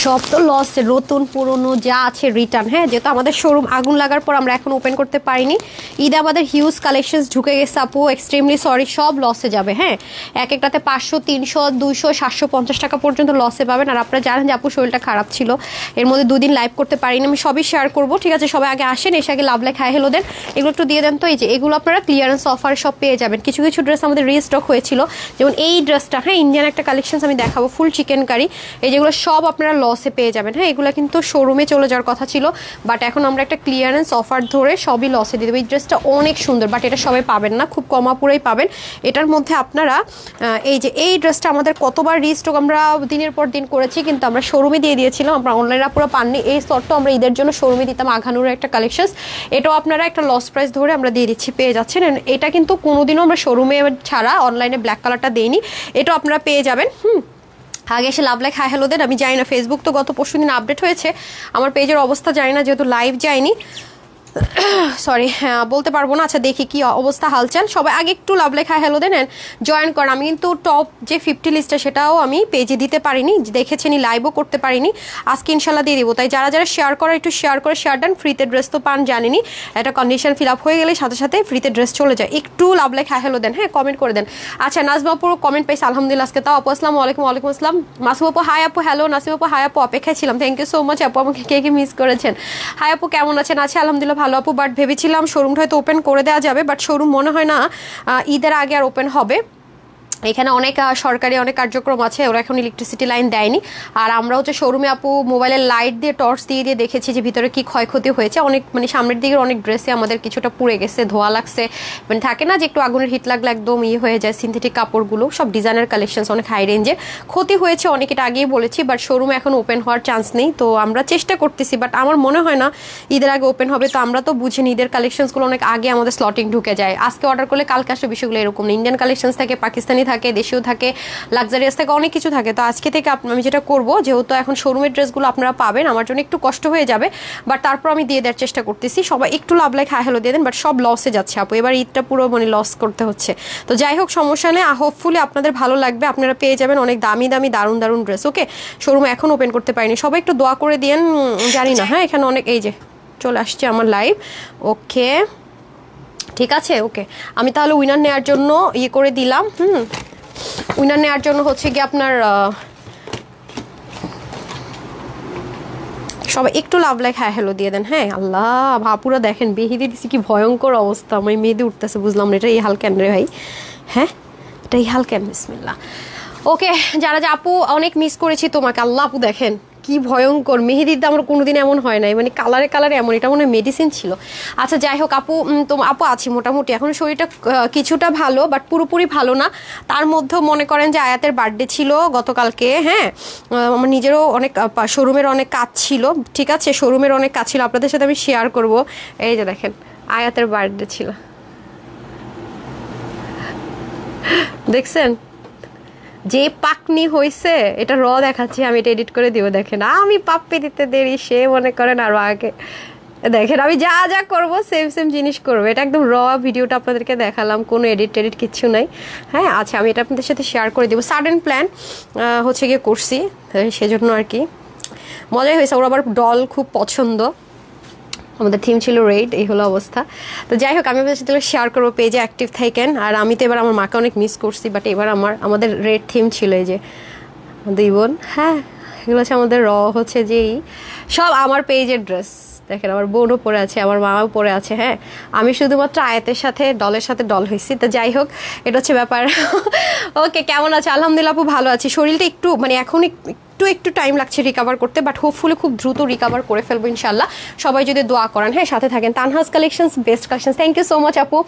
সব তো লসে, নতুন পুরনো যা আছে রিটার্ন। হ্যাঁ, যেহেতু আমাদের শোরুম আগুন লাগার পর আমরা এখন ওপেন করতে পারিনি, ঈদে আমাদের হিউজ কালেকশনস ঢুকে গেছে আপু, এক্সট্রিমলি সরি, সব লসে যাবে। হ্যাঁ, এক একটাতে 500, 300, 200, 750 টাকা পর্যন্ত লসে পাবেন। আর আপনারা জানেন যে আপু শরীরটা খারাপ ছিল, এর মধ্যে 2 দিন লাইভ করতে পারিনি, আমি সবই শেয়ার করবো। ঠিক আছে, সবাই আগে আসেন, এসে আগে লাভ লাইক হাই হ্যালো দেন, এগুলো একটু দিয়ে দেন। তো এই যে এগুলো আপনারা ক্লিয়ারেন্স অফারে সব পেয়ে যাবেন। কিছু কিছু ড্রেস আমাদের রিস্টক হয়েছিল, যেমন এই ড্রেসটা, হ্যাঁ ইন্ডিয়ান একটা কালেকশনস আমি দেখাবো, ফুল চিকেন কারি, এই যেগুলো সব আপনারা লসে পেয়ে যাবেন। হ্যাঁ, এগুলো কিন্তু শোরুমে চলে যাওয়ার কথা ছিল, বাট এখন আমরা একটা ক্লিয়ারেন্স অফার ধরে সবই লসে দিয়ে দেবো। এই ড্রেসটা অনেক সুন্দর, বাট এটা সবাই পাবেন না, খুব কমাপুরেই পাবেন। এটার মধ্যে আপনারা এই যে এই ড্রেসটা আমাদের কতবার রিস্টক আমরা দিনের পর দিন করেছি, কিন্তু আমরা শোরুমে দিয়ে দিয়েছিলাম, আমরা অনলাইনে পুরো পাননি। এই শর্টটা আমরা ঈদের জন্য শোরুমে দিতাম, আঘানুরের একটা কালেকশন, এটাও আপনারা একটা লস প্রাইস ধরে আমরা দিয়ে দিচ্ছি, পেয়ে যাচ্ছেন। এটা কিন্তু কোনোদিনও আমরা শোরুমে ছাড়া অনলাইনে ব্ল্যাক কালারটা দেইনি, এটাও আপনারা পেয়ে যাবেন। আগে এসে লাভ লাইক হাই হ্যালো দেন। আমি জানি না, ফেসবুক তো গত পরশু দিন আপডেট হয়েছে, আমার পেজের অবস্থা জানি না, যেহেতু লাইভ যায়নি, সরি, হ্যাঁ বলতে পারবো না। আচ্ছা দেখি কি অবস্থা হালচাল, সবাই আগে একটু লাভ লেখা হ্যালো দেন, জয়েন করেন। আমি কিন্তু টপ যে 50 লিস্টটা সেটাও আমি পেজে দিতে পারিনি, দেখেছেনি, লাইভও করতে পারিনি, আজকে ইনশাল্লাহ দিয়ে দিব। তাই যারা যারা শেয়ার করার একটু শেয়ার করে শেয়ার দেন। ফ্রিতে ড্রেস তো পান জানিনি, একটা কন্ডিশন ফিল আপ হয়ে গেলে সাথে সাথে ফ্রিতে ড্রেস চলে যায়। একটু লাভ লেখা হ্যালো দেন, হ্যাঁ কমেন্ট করে দেন। আচ্ছা নাজমাপুর কমেন্ট পাইছি, আলহামদুলিল্লাহ আজকে তাও। আপু আসসালামু আলাইকুম। ওয়ালাইকুম আসসালাম। মাসুম আপু হাই আপু, হ্যালো। নাসিম আপু হাই আপু, অপেক্ষায় ছিলাম, থ্যাংক ইউ সো মাচ আপু, আমাকে কে কে মিস করেছেন। হাই আপু কেমন আছেন? আছে আলহামদুলিল্লাহ ভালো আপু, বাট ভেবেছিলাম শোরুমটা হয়তো ওপেন করে দেওয়া যাবে, বাট শোরুম মনে হয় না ঈদের আগে আর ওপেন হবে। এখানে অনেক সরকারি অনেক কার্যক্রম আছে, ওরা এখন ইলেকট্রিসিটি লাইন দেয়নি। আর আমরা হচ্ছে শোরুমে আপু মোবাইলের লাইট দিয়ে টর্চ দিয়ে দিয়ে দেখেছি যে ভিতরে কি ক্ষয়ক্ষতি হয়েছে। অনেক মানে সামনের দিকের অনেক ড্রেসে আমাদের কিছুটা পুড়ে গেছে, ধোয়া লাগছে, মানে থাকে না যে একটু আগুনের হিট লাগলে একদম হয়ে যায়। সিনথেটিক কাপড়গুলো সব ডিজাইনার কালেকশন, অনেক হাই রেঞ্জের, ক্ষতি হয়েছে অনেক, এটা আগেই বলেছি, বাট শোরুমে এখন ওপেন হওয়ার চান্স নেই। তো আমরা চেষ্টা করতেছি, বাট আমার মনে হয় না ঈদের আগে ওপেন হবে। তো আমরা তো বুঝিনি, ঈদের কালেকশনসগুলো অনেক আগে আমাদের স্লটিং ঢুকে যায়, আজকে অর্ডার করলে কালকে আসলে বিষয়গুলো এরকম না। ইন্ডিয়ান কালেকশনস থাকে, পাকিস্তানি থাকে, দেশীয় থাকে, লাক্সারিয়াস থাকে, অনেক কিছু থাকে। তো আজকে থেকে আমি যেটা করব, যেহেতু এখন শোরুমের ড্রেসগুলো আপনারা পাবেন, আমার জন্য একটু কষ্ট হয়ে যাবে, বাট তারপর আমি দিয়ে দেওয়ার চেষ্টা করতেছি। সবাই একটু লাভ লাইক হাই হ্যালো দিয়ে দেন, বাট সব লসে যাচ্ছে আপু, এবার ঈদটা পুরো মানে লস করতে হচ্ছে। তো যাই হোক, সমস্যা নেই, হোপফুলি আপনাদের ভালো লাগবে, আপনারা পেয়ে যাবেন অনেক দামি দামি দারুণ দারুণ ড্রেস। ওকে, শোরুমে এখন ওপেন করতে পারিনি, সবাই একটু দোয়া করে দিয়েন। জানি না, হ্যাঁ এখানে অনেক, এই যে চলে আসছে আমার লাইভ। ওকে ঠিক আছে, ওকে আমি তাহলে উইনার নেওয়ার জন্য করে দিলাম। উইনার নেওয়ার জন্য হচ্ছে কি আপনার সবাই একটু লাভ লাইক হ্যাঁ হ্যালো দিয়ে দেন। হ্যাঁ আল্লাহ ভাপুরা দেখেন বেহিদি দিছি, কি ভয়ঙ্কর অবস্থা, আমি মেহেদি উঠতেছে, বুঝলাম না এটা এই হাল কেন রে ভাই, হ্যাঁ এটা এই হাল কেন, বিসমিল্লাহ। ওকে, যারা যা আপু অনেক মিস করেছি তোমাকে, আল্লাহ আপু দেখেন কি ভয়ঙ্কর, মেহেদিতে আমার কোনোদিন এমন হয় নাই, মানে কালারে কালারে এমন, এটা মনে হয় মেডিসিন ছিল। আচ্ছা যাই হোক আপু, তো আপু আছি মোটামুটি, এখন শরীরটা কিছুটা ভালো, বাট পুরোপুরি ভালো না। তার মধ্যেও মনে করেন যে আয়াতের বার্থডে ছিল গতকালকে, হ্যাঁ আমার নিজেরও অনেক শোরুমের অনেক কাজ ছিল, ঠিক আছে শোরুমের অনেক কাজ ছিল, আপনাদের সাথে আমি শেয়ার করব। এই যে দেখেন আয়াতের বার্থডে ছিল, দেখছেন যে পাকনি হয়েছে, এটা র দেখাচ্ছি, আমি এটা এডিট করে দিব। দেখেন আমি পাপ্পি দিতে দেরি, সে মনে করেন আরো আগে, দেখেন আমি যা যা করবো সেম সেম জিনিস করবো। এটা একদম র ভিডিওটা আপনাদেরকে দেখালাম, কোনো এডিট টেডিট কিচ্ছু নাই। হ্যাঁ আচ্ছা, আমি এটা আপনাদের সাথে শেয়ার করে দিব। সাডেন প্ল্যান হচ্ছে গিয়ে করছি, সেজন্য আর কি মজাই হয়েছে। ওর আবার ডল খুব পছন্দ, আমাদের থিম ছিল রেড, এই হলো অবস্থা। তো যাই হোক, আমি আপনাদের সাথে শেয়ার করবো, পেজে অ্যাক্টিভ থাকেন। আর আমি তো এবার আমার মাকে অনেক মিস করছি, বাট এবার আমাদের রেড থিম ছিল, এই যে দুই বোন, হ্যাঁ এগুলো হচ্ছে আমাদের হচ্ছে যেই সব আমার পেজের ড্রেস। দেখেন আমার বোনও পরে আছে, আমার মাও পরে আছে, হ্যাঁ আমি শুধুমাত্র আয়াতের সাথে ডলের সাথে ডল হয়েছি। তো যাই হোক, এটা হচ্ছে ব্যাপার। ওকে, কেমন আছে? আলহামদুলিল্লাহ আপু ভালো আছি, শরীরটা একটু মানে এখন একটু টাইম লাগছে রিকভার করতে, বাট হোপফুলি খুব দ্রুত রিকভার করে ফেলবো ইনশাল্লাহ, সবাই যদি দোয়া করেন। হ্যাঁ সাথে থাকেন। Tanha's collections, best collection, thank you so much আপু।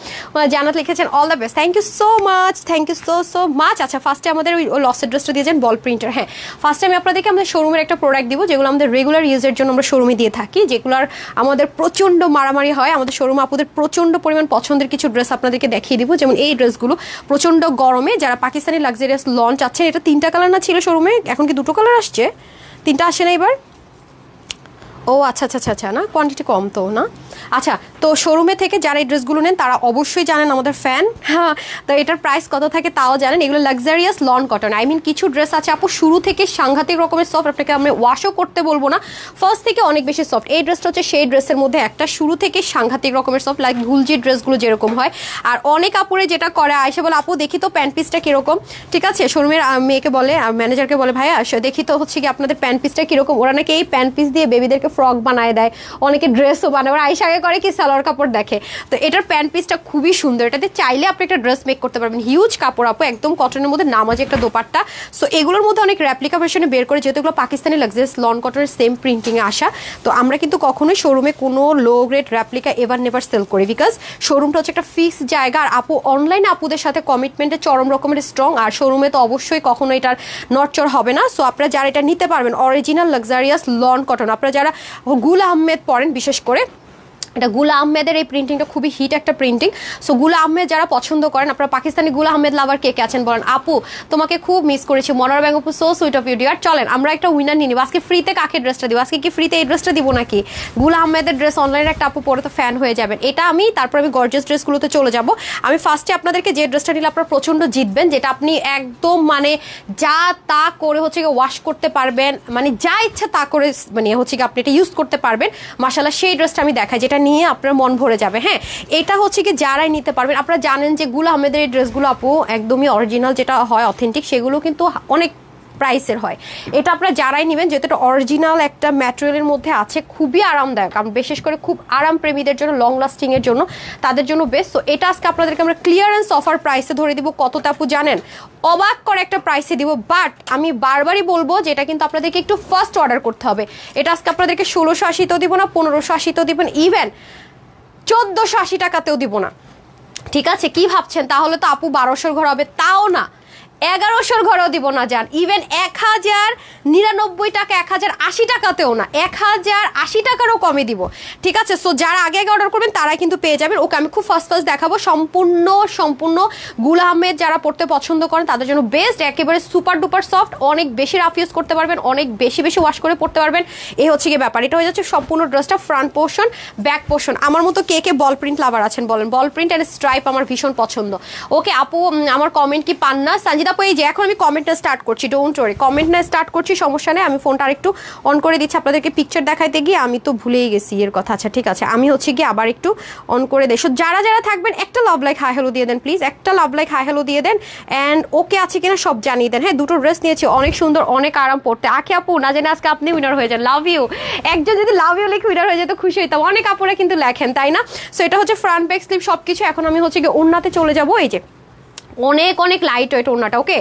জানাত লিখেছেন all the best, thank you so much, thank you so much. আচ্ছা ফার্স্টে আমাদের ওই লসের ড্রেসটা দিয়েছেন বল প্রিন্টার। হ্যাঁ ফার্স্টে আমি আপনাদেরকে আমাদের শোরুমের একটা প্রোডাক্ট দিব, যেগুলো আমাদের রেগুলার ইউজের জন্য আমরা শোরুমে দিয়ে থাকি, যেগুলোর আমাদের প্রচণ্ড মারামারি হয়। আমাদের শোরুমে আপুদের প্রচণ্ড পরিমাণ পছন্দের কিছু ড্রেস আপনাদেরকে দেখিয়ে দিব, যেমন এই ড্রেসগুলো প্রচণ্ড গরমে যারা পাকিস্তানি লাক্সারিয়াস লঞ্চ আছেন, এটা 3টা কালার না ছিল শোরুমে, এখন কি 2টো কালার আসছে, 3টা আসে না এবার। ও আচ্ছা আচ্ছা আচ্ছা আচ্ছা, না কোয়ান্টিটি কম তো না। আচ্ছা, তো শোরুমে থেকে যারা এই ড্রেসগুলো নেন তারা অবশ্যই জানেন আমাদের ফ্যান, হ্যাঁ। তো এটার প্রাইস কত থাকে তাও জানেন। এগুলো luxurious lawn cotton, I mean কিছু ড্রেস আছে আপু শুরু থেকে সাংঘাতিক রকমের সফট, আপনাকে আমি ওয়াশও করতে বলবো না, ফার্স্ট থেকে অনেক বেশি সফট। এই ড্রেসটা হচ্ছে সেই ড্রেসের মধ্যে একটা, শুরু থেকে সাংঘাতিক রকমের সফট, লাইক গুলজির ড্রেসগুলো যেরকম হয়। আর অনেক আপুরে যেটা করে আয়সা বলে আপু দেখি তো প্যান্ট পিসটা কিরকম, ঠিক আছে, শোরুমের মেয়েকে বলে, ম্যানেজারকে বলে ভাইয়া দেখি তো হচ্ছে কি আপনাদের প্যান্ট পিসটা কিরকম। ওরা নাকি এই প্যান্ট পিস দিয়ে বেবিদেরকে ফ্রক বানায় দেয়, অনেকে ড্রেসও বানায়। ওরা আয়সা আগে করে কি সালোয়ার কাপড় দেখে। তো এটার প্যান্ট পিসটা খুবই সুন্দর, এটাতে চাইলে আপনি একটা ড্রেস মেক করতে পারবেন। হিউজ কাপড় আপু, একদম কটনের মধ্যে নামাজে একটা দোপাট্টা। সো এগুলোর মধ্যে অনেক রেপ্লিকা ভার্সনে বের করে, যেহেতু এগুলো পাকিস্তানি লাক্সারিয়াস লন কটনের সেম প্রিন্টিংয়ে আসা। তো আমরা কিন্তু কখনোই শোরুমে কোনো low grade replica ever never sell করি, বিকজ শোরুমটা হচ্ছে একটা ফিক্স জায়গা। আর আপু অনলাইনে আপুদের সাথে কমিটমেন্টে চরম রকমের স্ট্রং, আর শোরুমে তো অবশ্যই কখনো এটার নড়চড় হবে না। সো আপনারা যারা এটা নিতে পারবেন অরিজিনাল লাক্সারিয়াস লন কটন, আপনারা যারা গুল আহমেদ পড়েন বিশেষ করে, এটা গুলা আহমেদের এই প্রিন্টিংটা খুবই হিট একটা প্রিন্টিং। সো গুলা আহমেদ যারা পছন্দ করেন, আপনারা পাকিস্তানি গুলা আহমেদ লাভার কে কে আছেন বলেন। আপু তোমাকে খুব মিস করেছি, মনোয়ার ব্যাংক আপু, so sweet of you dear. চলেন আমরা একটা উইনার নিয়ে নিব আজকে ফ্রিতে। কাকে ড্রেসটা দিব আজকে? কি ফ্রিতে এই ড্রেসটা দিব নাকি? গুলা আহমেদের ড্রেস অনলাইনে একটা আপু পরে তো ফ্যান হয়ে যাবেন। এটা আমি, তারপর আমি গর্জিয়াস ড্রেসগুলোতে চলে যাব। আমি ফার্স্টে আপনাদেরকে যে ড্রেসটা নিলে আপনারা প্রচন্ড জিতবেন, যেটা আপনি একদম মানে যা তা করে হচ্ছে গিয়ে ওয়াশ করতে পারবেন, মানে যা ইচ্ছা তা করে মানে হচ্ছে গিয়ে আপনি এটা ইউজ করতে পারবেন মাশাআল্লাহ। সেই ড্রেসটা আমি দেখাই যেটা নিয়ে আপনার মন ভরে যাবে। হ্যাঁ, এটা হচ্ছে কি যারাই নিতে পারবেন। আপনারা জানেন যে গুল আহমেদের এই ড্রেসগুলো আপু একদমই অরিজিনাল যেটা হয় অথেন্টিক, সেগুলো কিন্তু অনেক প্রাইসের হয়। এটা আপনারা যারাই নেবেন, যেহেতু এটা অরিজিনাল একটা ম্যাটেরিয়ালের মধ্যে আছে, খুবই আরামদায়ক। কারণ বিশেষ করে খুব আরাম প্রেমীদের জন্য, লং লাস্টিং এর জন্য, তাদের জন্য বেস্ট। তো এটা আজকে আপনাদেরকে আমরা ক্লিয়ারেন্স অফার প্রাইসে ধরে দিব। কতটা আপু জানেন? অবাক করে একটা প্রাইসে দিব। বাট আমি বারবারই বলবো যে এটা কিন্তু আপনাদেরকে একটু ফার্স্ট অর্ডার করতে হবে। এটা আজকে আপনাদেরকে 1680তেও দিব না, 1580তেও দিবেন, ইভেন 1480 টাকাতেও দিব না, ঠিক আছে? কি ভাবছেন তাহলে তো আপু 1200 ঘর হবে? তাও না, 1100 ঘরেও দিব না যান, ইভেন 1099 টাকা, 1080 টাকাতেও না, 1080 টাকারও কমে দিব, ঠিক আছে? সো যারা আগে আগে অর্ডার করবেন তারাই কিন্তু পেয়ে যাবেন। ওকে আমি খুব ফার্স্ট দেখাবো সম্পূর্ণ গুল আহমেদ যারা পড়তে পছন্দ করেন তাদের জন্য বেস্ট, একেবারে সুপার ডুপার সফট, অনেক বেশি রাফ ইউজ করতে পারবেন, অনেক বেশি ওয়াশ করে পড়তে পারবেন। এই হচ্ছে কি ব্যাপার। এটা হয়ে যাচ্ছে সম্পূর্ণ ড্রেসটা ফ্রন্ট পোর্শন, ব্যাক পোর্শন। আমার মতো কে কে বল প্রিন্ট লাভার আছেন বলেন? বল প্রিন্ট এন্ড স্ট্রাইপ আমার ভীষণ পছন্দ। ওকে আপু আমার কমেন্ট কি পান না? সঞ্জিতা আপু এই যে এখন আমি কমেন্টটা স্টার্ট করছি, ডোন্ট ওয়ারি, কমেন্ট না স্টার্ট করছি, সমস্যা নেই। আমি ফোনটা আরেকটু অন করে দিচ্ছি আপনাদেরকে পিকচার দেখাইতে গিয়ে, আমি তো ভুলেই গেছি এর কথা। আচ্ছা ঠিক আছে, আমি হচ্ছে গিয়ে আবার একটু অন করে দেই। সো যারা যারা থাকবেন একটা লাভ লাইক হাই হ্যালো দিয়ে দেন প্লিজ, একটা লাভ লাইক হাই হ্যালো দিয়ে দেন। অ্যান্ড ওকে আছে কিনা সব জানিয়ে দেন। হ্যাঁ, দুটো ড্রেস নিয়েছি, অনেক সুন্দর, অনেক আরাম পড়তে। আখি আপু না জানি আজকে আপনি উইনার হয়ে যান, লাভ ইউ। একজন যদি লাভ ইউ লিখে উইনার হয়ে যেত খুশি হইতাম। অনেক আপুরা কিন্তু লেখেন, তাই না? সো এটা হচ্ছে ফ্রন্ট ব্যাক স্লিপ সবকিছু। এখন আমি হচ্ছে গিয়ে ওড়নাতে চলে যাবো। এই যে অনেক লাইট ওয়েট ওড়নাটা, ওকে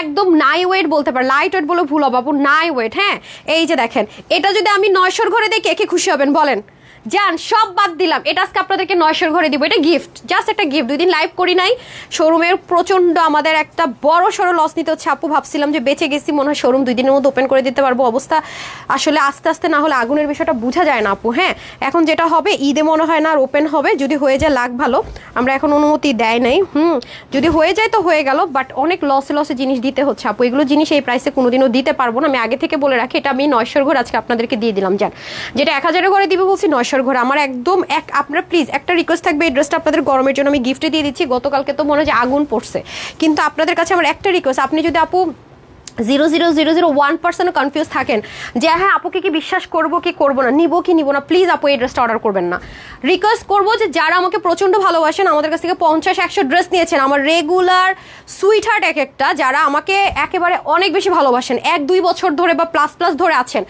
একদম নাই ওয়েট বলতে পারে, লাইট ওয়েট বলে ভুল হবে আপু, নাই ওয়েট। হ্যাঁ, এই যে দেখেন, এটা যদি আমি 900 ঘরে দিই কে কে খুশি হবেন বলেন? যান, সব বাদ দিলাম, এটা আজকে আপনাদেরকে 900 ঘরে দিব। এটা গিফট, জাস্ট একটা গিফট। 2 দিন লাইভ করি নাই, শোরুমের প্রচন্ড আমাদের একটা বড় সড়ো লস নিতে হচ্ছে আপু। ভাবছিলাম যে বেঁচে গেছি, মনে হয় শোরুম 2 দিনের মধ্যে ওপেন করে দিতে পারবো। অবস্থা আসলে আস্তে আস্তে না হলে আগুনের বিষয়টা বোঝা যায় না আপু। হ্যাঁ, এখন যেটা হবে ঈদে মনে হয় না আর ওপেন হবে, যদি হয়ে যায় লাখ ভালো, আমরা এখন অনুমতি দেয় নাই। যদি হয়ে যায় তো হয়ে গেল, বাট অনেক লসে জিনিস দিতে হচ্ছে আপু। এগুলো জিনিস এই প্রাইসে কোনোদিনও দিতে পারবো না, আমি আগে থেকে বলে রাখি। এটা আমি 900 ঘর আজকে আপনাদেরকে দিয়ে দিলাম। যান, যেটা 1000 ঘরে দিবে বলছি 900 ঘরে আমার একদম আপনারা প্লিজ একটা রিকোয়েস্ট থাকবে, এই ড্রেসটা আপনাদের গরমের জন্য আমি গিফটে দিয়ে দিচ্ছি। গতকালকে তো মনে হয় যে আগুন পড়ছে, কিন্তু আপনাদের কাছে আমার একটা রিকোয়েস্ট, আপনি যদি আপু 0.00001% কনফিউজ থাকেন যে হ্যাঁ আপুকে কি বিশ্বাস করবো কি করবো না, নিবো কি নিবো না, প্লিজ আপু এই ড্রেসটা অর্ডার করবেন না। রিকোয়েস্ট করবো যে যারা আমাকে প্রচন্ড ভালোবাসেন, আমাদের কাছ থেকে 50-100 ড্রেস নিয়েছেন, আমার রেগুলার সুইট হার্ট এক একটা, যারা আমাকে একেবারে অনেক বেশি ভালোবাসেন, 1-2 বছর ধরে বা প্লাস ধরে আছেন,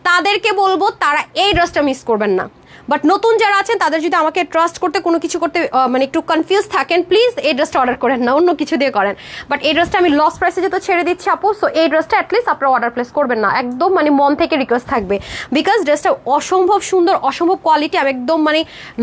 তাদেরকে বলবো তারা এই ড্রেসটা মিস করবেন না। বাট নতুন যারা আছেন তাদের যদি আমাকে ট্রাস্ট করতে কোনো কিছু করতে মানে একটু কনফিউজ থাকেন, প্লিজ এই ড্রেসটা অর্ডার করেন না, অন্য কিছু দিয়ে করেন। বাট এই ড্রেসটা আমি লস প্রাইসে যেহেতু ছেড়ে দিচ্ছি আপু, সো এই ড্রেসটা অ্যাটলিস্ট আপনারা অর্ডার প্লেস করবেন না, একদম মানে মন থেকে রিকোয়েস্ট থাকবে। বিকজ ড্রেসটা অসম্ভব সুন্দর, অসম্ভব কোয়ালিটি। আমি একদম মানে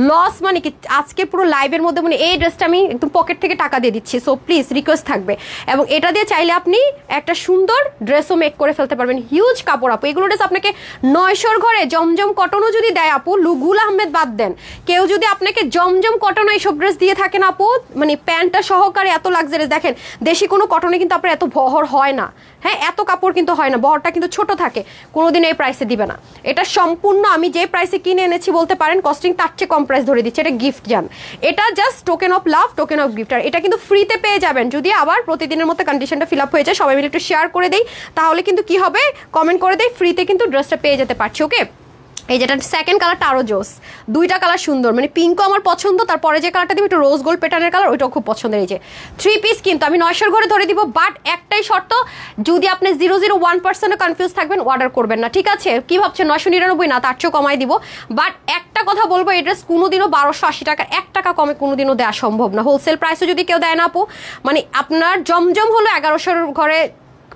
লস মানে কি আজকে পুরো লাইভের মধ্যে মানে এই ড্রেসটা আমি একদম পকেট থেকে টাকা দিয়ে দিচ্ছি। সো প্লিজ রিকোয়েস্ট থাকবে, এবং এটা দিয়ে চাইলে আপনি একটা সুন্দর ড্রেসও মেক করে ফেলতে পারবেন। হিউজ কাপড় আপু, এগুলো ড্রেস আপনাকে 900 ঘরে জমজম কটনও যদি দেয় আপু, লুগু গুল আহমেদ বাদ দেন, কেউ যদি আপনাকে জমজম কটন এইসব ড্রেস দিয়ে থাকেন আপু, মানে প্যান্টটা সহকারে এত লাক্সারিয়াস, দেখেন দেশি কোনো কটনে কিন্তু আপনার এত বহর হয় না, হ্যাঁ এত কাপড় কিন্তু হয় না, বহরটা কিন্তু ছোট থাকে, কোনোদিন এই প্রাইসে দিবে না। এটা সম্পূর্ণ আমি যে প্রাইসে কিনে এনেছি বলতে পারেন, কস্টিং তার চেয়ে কম প্রাইস ধরে দিচ্ছে। এটা গিফট জান, এটা just token of love, token of gift. আর এটা কিন্তু ফ্রিতে পেয়ে যাবেন যদি আবার প্রতিদিনের মতো কন্ডিশনটা ফিল আপ হয়ে যায়। সবাই মিলে একটু শেয়ার করে দেই, তাহলে কিন্তু কি হবে, কমেন্ট করে দেই, ফ্রিতে কিন্তু ড্রেসটা পেয়ে যেতে পারছি। ওকে, এই যেটা সেকেন্ড কালারটা আরো জোস, দুইটা কালার সুন্দর, মানে পিঙ্কও আমার পছন্দ, তারপরে যে কালারটা দিব একটু রোজ গোল্ড প্যাটার্নের কালার, ওইটাও খুব পছন্দের। এই যে 3 পিস কিন্তু আমি 900 ঘরে ধরে দিব, বাট একটাই শর্ত, যদি আপনি 001% কনফিউজ থাকবেন অর্ডার করবেন না, ঠিক আছে? কি ভাবছেন 999 না, তার চেয়েও কমাই দিব, বাট একটা কথা বলবো, এই ড্রেস কোনোদিনও 1280 টাকা 1 টাকা কমে কোনোদিনও দেওয়া সম্ভব না। হোলসেল প্রাইসে যদি কেউ দেয় না আপু, মানে আপনার জমজম হলো 1100 ঘরে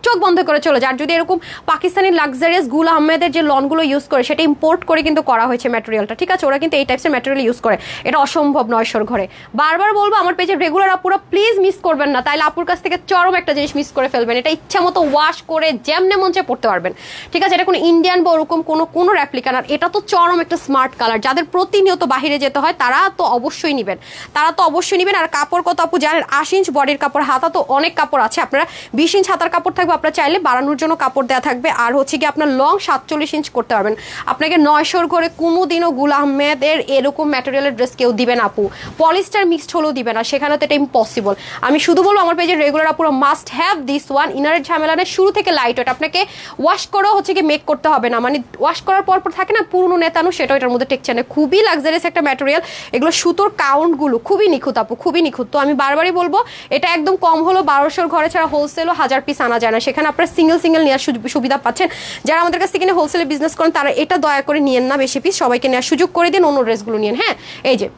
চোখ বন্ধ করে চলে যায়। আর যদি এরকম পাকিস্তানি লাক্সারিয়াস গুল আহমেদের যে লনগুলো ইউজ করে, সেটা ইম্পোর্ট করে কিন্তু করা হয়েছে ম্যাটেরিয়ালটা, ঠিক আছে? ওরা কিন্তু এই টাইপসের ম্যাটেরিয়াল ইউজ করে, এটা অসম্ভব 900 ঘরে। বারবার বলবো, আমার পেজে রেগুলার আপুরা প্লিজ মিস করবেন না, তাইলে আপুর কাছ থেকে চরম একটা জিনিস মিস করে ফেলবেন। এটা ইচ্ছা মতো ওয়াশ করে যেমনে মন চায় পড়তে পারবেন, ঠিক আছে? এটা কোনো ইন্ডিয়ান বা ওরকম কোনো রেপ্লিকা না, এটা তো চরম একটা স্মার্ট কালার। যাদের প্রতিনিয়ত বাহিরে যেতে হয় তারা তো অবশ্যই নেবেন, আর কাপড় কত আপু জানেন? 8 ইঞ্চ বডির কাপড়, হাতা তো অনেক কাপড় আছে, আপনারা 20 ইঞ্চ হাতার কাপড় থাকবে, আপনারা চাইলে বাড়ানোর জন্য কাপড় দেওয়া থাকবে। আর হচ্ছে কি আপনার লং 47 ইঞ্চ করতে পারবেন। আপনাকে 900 করে কোনোদিনও গুল আহমেদের এরকম ম্যাটেরিয়ালের ড্রেস কেউ দিবে না আপু, পলিস্টার মিক্সড হলেও দিবে না, সেখানে তো এটা ইম্পসিবল। আমি শুধু বলবো, আমার পেজের রেগুলার আপুরা মাস্ট হ্যাভ দিস ওয়ান। ইনারের ঝামেলা নেই, শুরু থেকে লাইট ওয়েট, আপনাকে ওয়াশ করেও হচ্ছে কি মেক করতে হবে না, মানে ওয়াশ করার পর থাকে না পুরনো নেতানো, সেটা এটার মধ্যে টেকছে না। খুবই লাক্সারিয়াস একটা ম্যাটেরিয়াল, এগুলো সুতোর কাউন্টগুলো খুবই নিখুঁত আপু, খুবই নিখুঁত। তো আমি বারবারই বলবো, এটা একদম কম হলো 1200 ঘরে ছাড়া হোলসেলও 1000 পিস আনা যায় না, সেখানে আপনার সিঙ্গেল নেওয়ার সুবিধা পাচ্ছেন। যারা আমাদের কাছ থেকে হোলসেলে বিজনেস করেন তারা এটা দয়া করে নিয়েন না বেশি পিস, সবাইকে নেওয়ার সুযোগ করে দিন, অন্য ড্রেসগুলো নিয়েন। হ্যাঁ, এই যে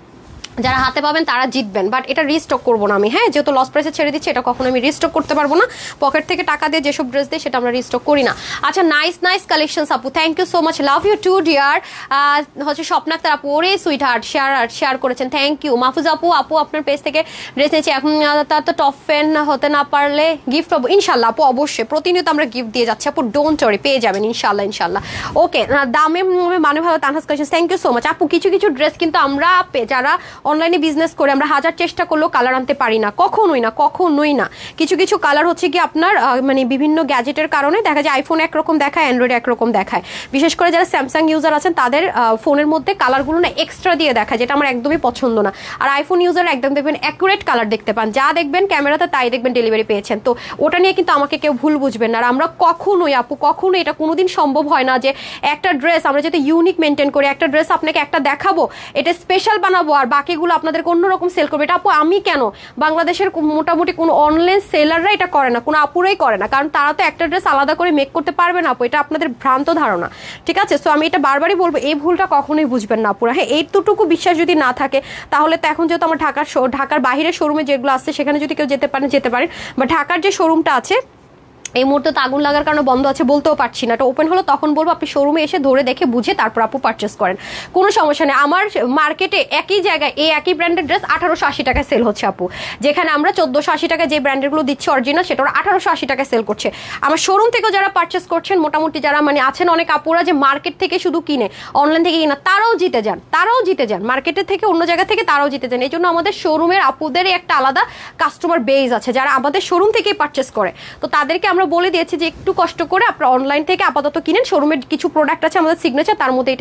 যারা হাতে পাবেন তারা জিতবেন, বাট এটা রিস্টক করবো না আমি, হ্যাঁ যেহেতু লস প্রাইসে ছেড়ে দিচ্ছি, এটা কখনো আমি রিস্টক করতে পারবো না। পকেট থেকে টাকা দিয়ে যেসব ড্রেস দেয় সেটা আমরা রিস্টক করি না। আচ্ছা, নাইস কালেকশনস আপু, thank you so much, love you too dear. হচ্ছে স্বপ্নাক্তার আপু, ওরে সুইট হার্ট শেয়ার করেছেন, থ্যাংক ইউ। মাহফুজ আপু আপনার পেজ থেকে ড্রেস নিয়েছি, এখন তার তো টপ ফ্যান হতে না পারলে গিফট পাবো ইনশাল্লাহ আপু, অবশ্যই প্রতিনিয়ত আমরা গিফট দিয়ে যাচ্ছি আপু, ডোন্ট ওয়ারি, পেয়ে যাবেন ইনশাল্লাহ। ওকে, দামে মানে ভালো, Tanha's collection, thank you so much আপু। কিছু ড্রেস কিন্তু আমরা যারা অনলাইনে বিজনেস করে আমরা হাজার চেষ্টা করলেও কালার আনতে পারি না, কখনোই না। কিছু কালার হচ্ছে কি আপনার মানে বিভিন্ন গ্যাজেটের কারণে দেখা যায় আইফোন একরকম দেখায়, অ্যান্ড্রয়েড একরকম দেখায়। বিশেষ করে যারা স্যামসাং ইউজার আছেন তাদের ফোনের মধ্যে কালারগুলো না এক্সট্রা দিয়ে দেখায়, যেটা আমার একদমই পছন্দ না। আর আইফোন ইউজার একদম দেখবেন অ্যাকুরেট কালার দেখতে পান, যা দেখবেন ক্যামেরাতে তাই দেখবেন ডেলিভারি পেয়েছেন। তো ওটা নিয়ে কিন্তু আমাকে কেউ ভুল বুঝবেন না। আর আমরা কখনোই আপু, কখনোই এটা কোনোদিন সম্ভব হয় না যে একটা ড্রেস আমরা যাতে ইউনিক মেনটেন করি, একটা ড্রেস আপনাকে একটা দেখাবো, এটা স্পেশাল বানাবো, আর বাকিগুলো আপনাদের অন্যরকম সেল করবে। এটা আপু আমি কেন, বাংলাদেশের মোটামুটি কোনো অনলাইন সেলাররা এটা করে না, কোনো আপুরাই করে না, কারণ তারা তো একটা ড্রেস আলাদা করে মেক করতে পারবে না আপু, এটা আপনাদের ভ্রান্ত ধারণা, ঠিক আছে? সো আমি এটা বারবারই বলবো, এই ভুলটা কখনোই বুঝবেন না আপুরা। হ্যাঁ, এইটুকু বিশ্বাস যদি না থাকে তাহলে তো এখন যেহেতু আমার ঢাকার বাইরের শোরুমে যেগুলো আছে সেখানে যদি কেউ যেতে পারেন, বা ঢাকার যে শোরুমটা আছে এই মুহূর্তে তো আগুন লাগার কারণে বন্ধ আছে, বলতেও পারছি না, এটা ওপেন হলো তখন বলবো, আপনি শোরুমে এসে ধরে দেখে বুঝে তারপর আপু পারচেস করেন, কোনো সমস্যা নেই। আমার মার্কেটে একই জায়গায় এই একই ব্র্যান্ডের ড্রেস 1880 টাকায় সেল হচ্ছে আপু, যেখানে আমরা 1480 টাকায় যে ব্র্যান্ডেরগুলো দিচ্ছি অরিজিনাল, সেটা ওরা 1880 টাকায় সেল করছে। আমার শোরুম থেকেও যারা পারচেস করছেন, মোটামুটি যারা মানে আছেন অনেক আপুরা যে মার্কেট থেকে শুধু কিনে, অনলাইন থেকে কিনা, তারাও জিতে যান, মার্কেটের থেকে অন্য জায়গা থেকে তারাও জিতে যান। এই জন্য আমাদের শোরুমের আপুদেরই একটা আলাদা কাস্টমার বেজ আছে যারা আমাদের শোরুম থেকেই পারচেস করে। তো তাদেরকে আমরা বলে দিয়েছি যে একটু কষ্ট করে আপনারা অনলাইন থেকে আপাতত কিনেন, শোরুমের কিছু প্রোডাক্ট আছে আমাদের সিগনেচার, তার মধ্যে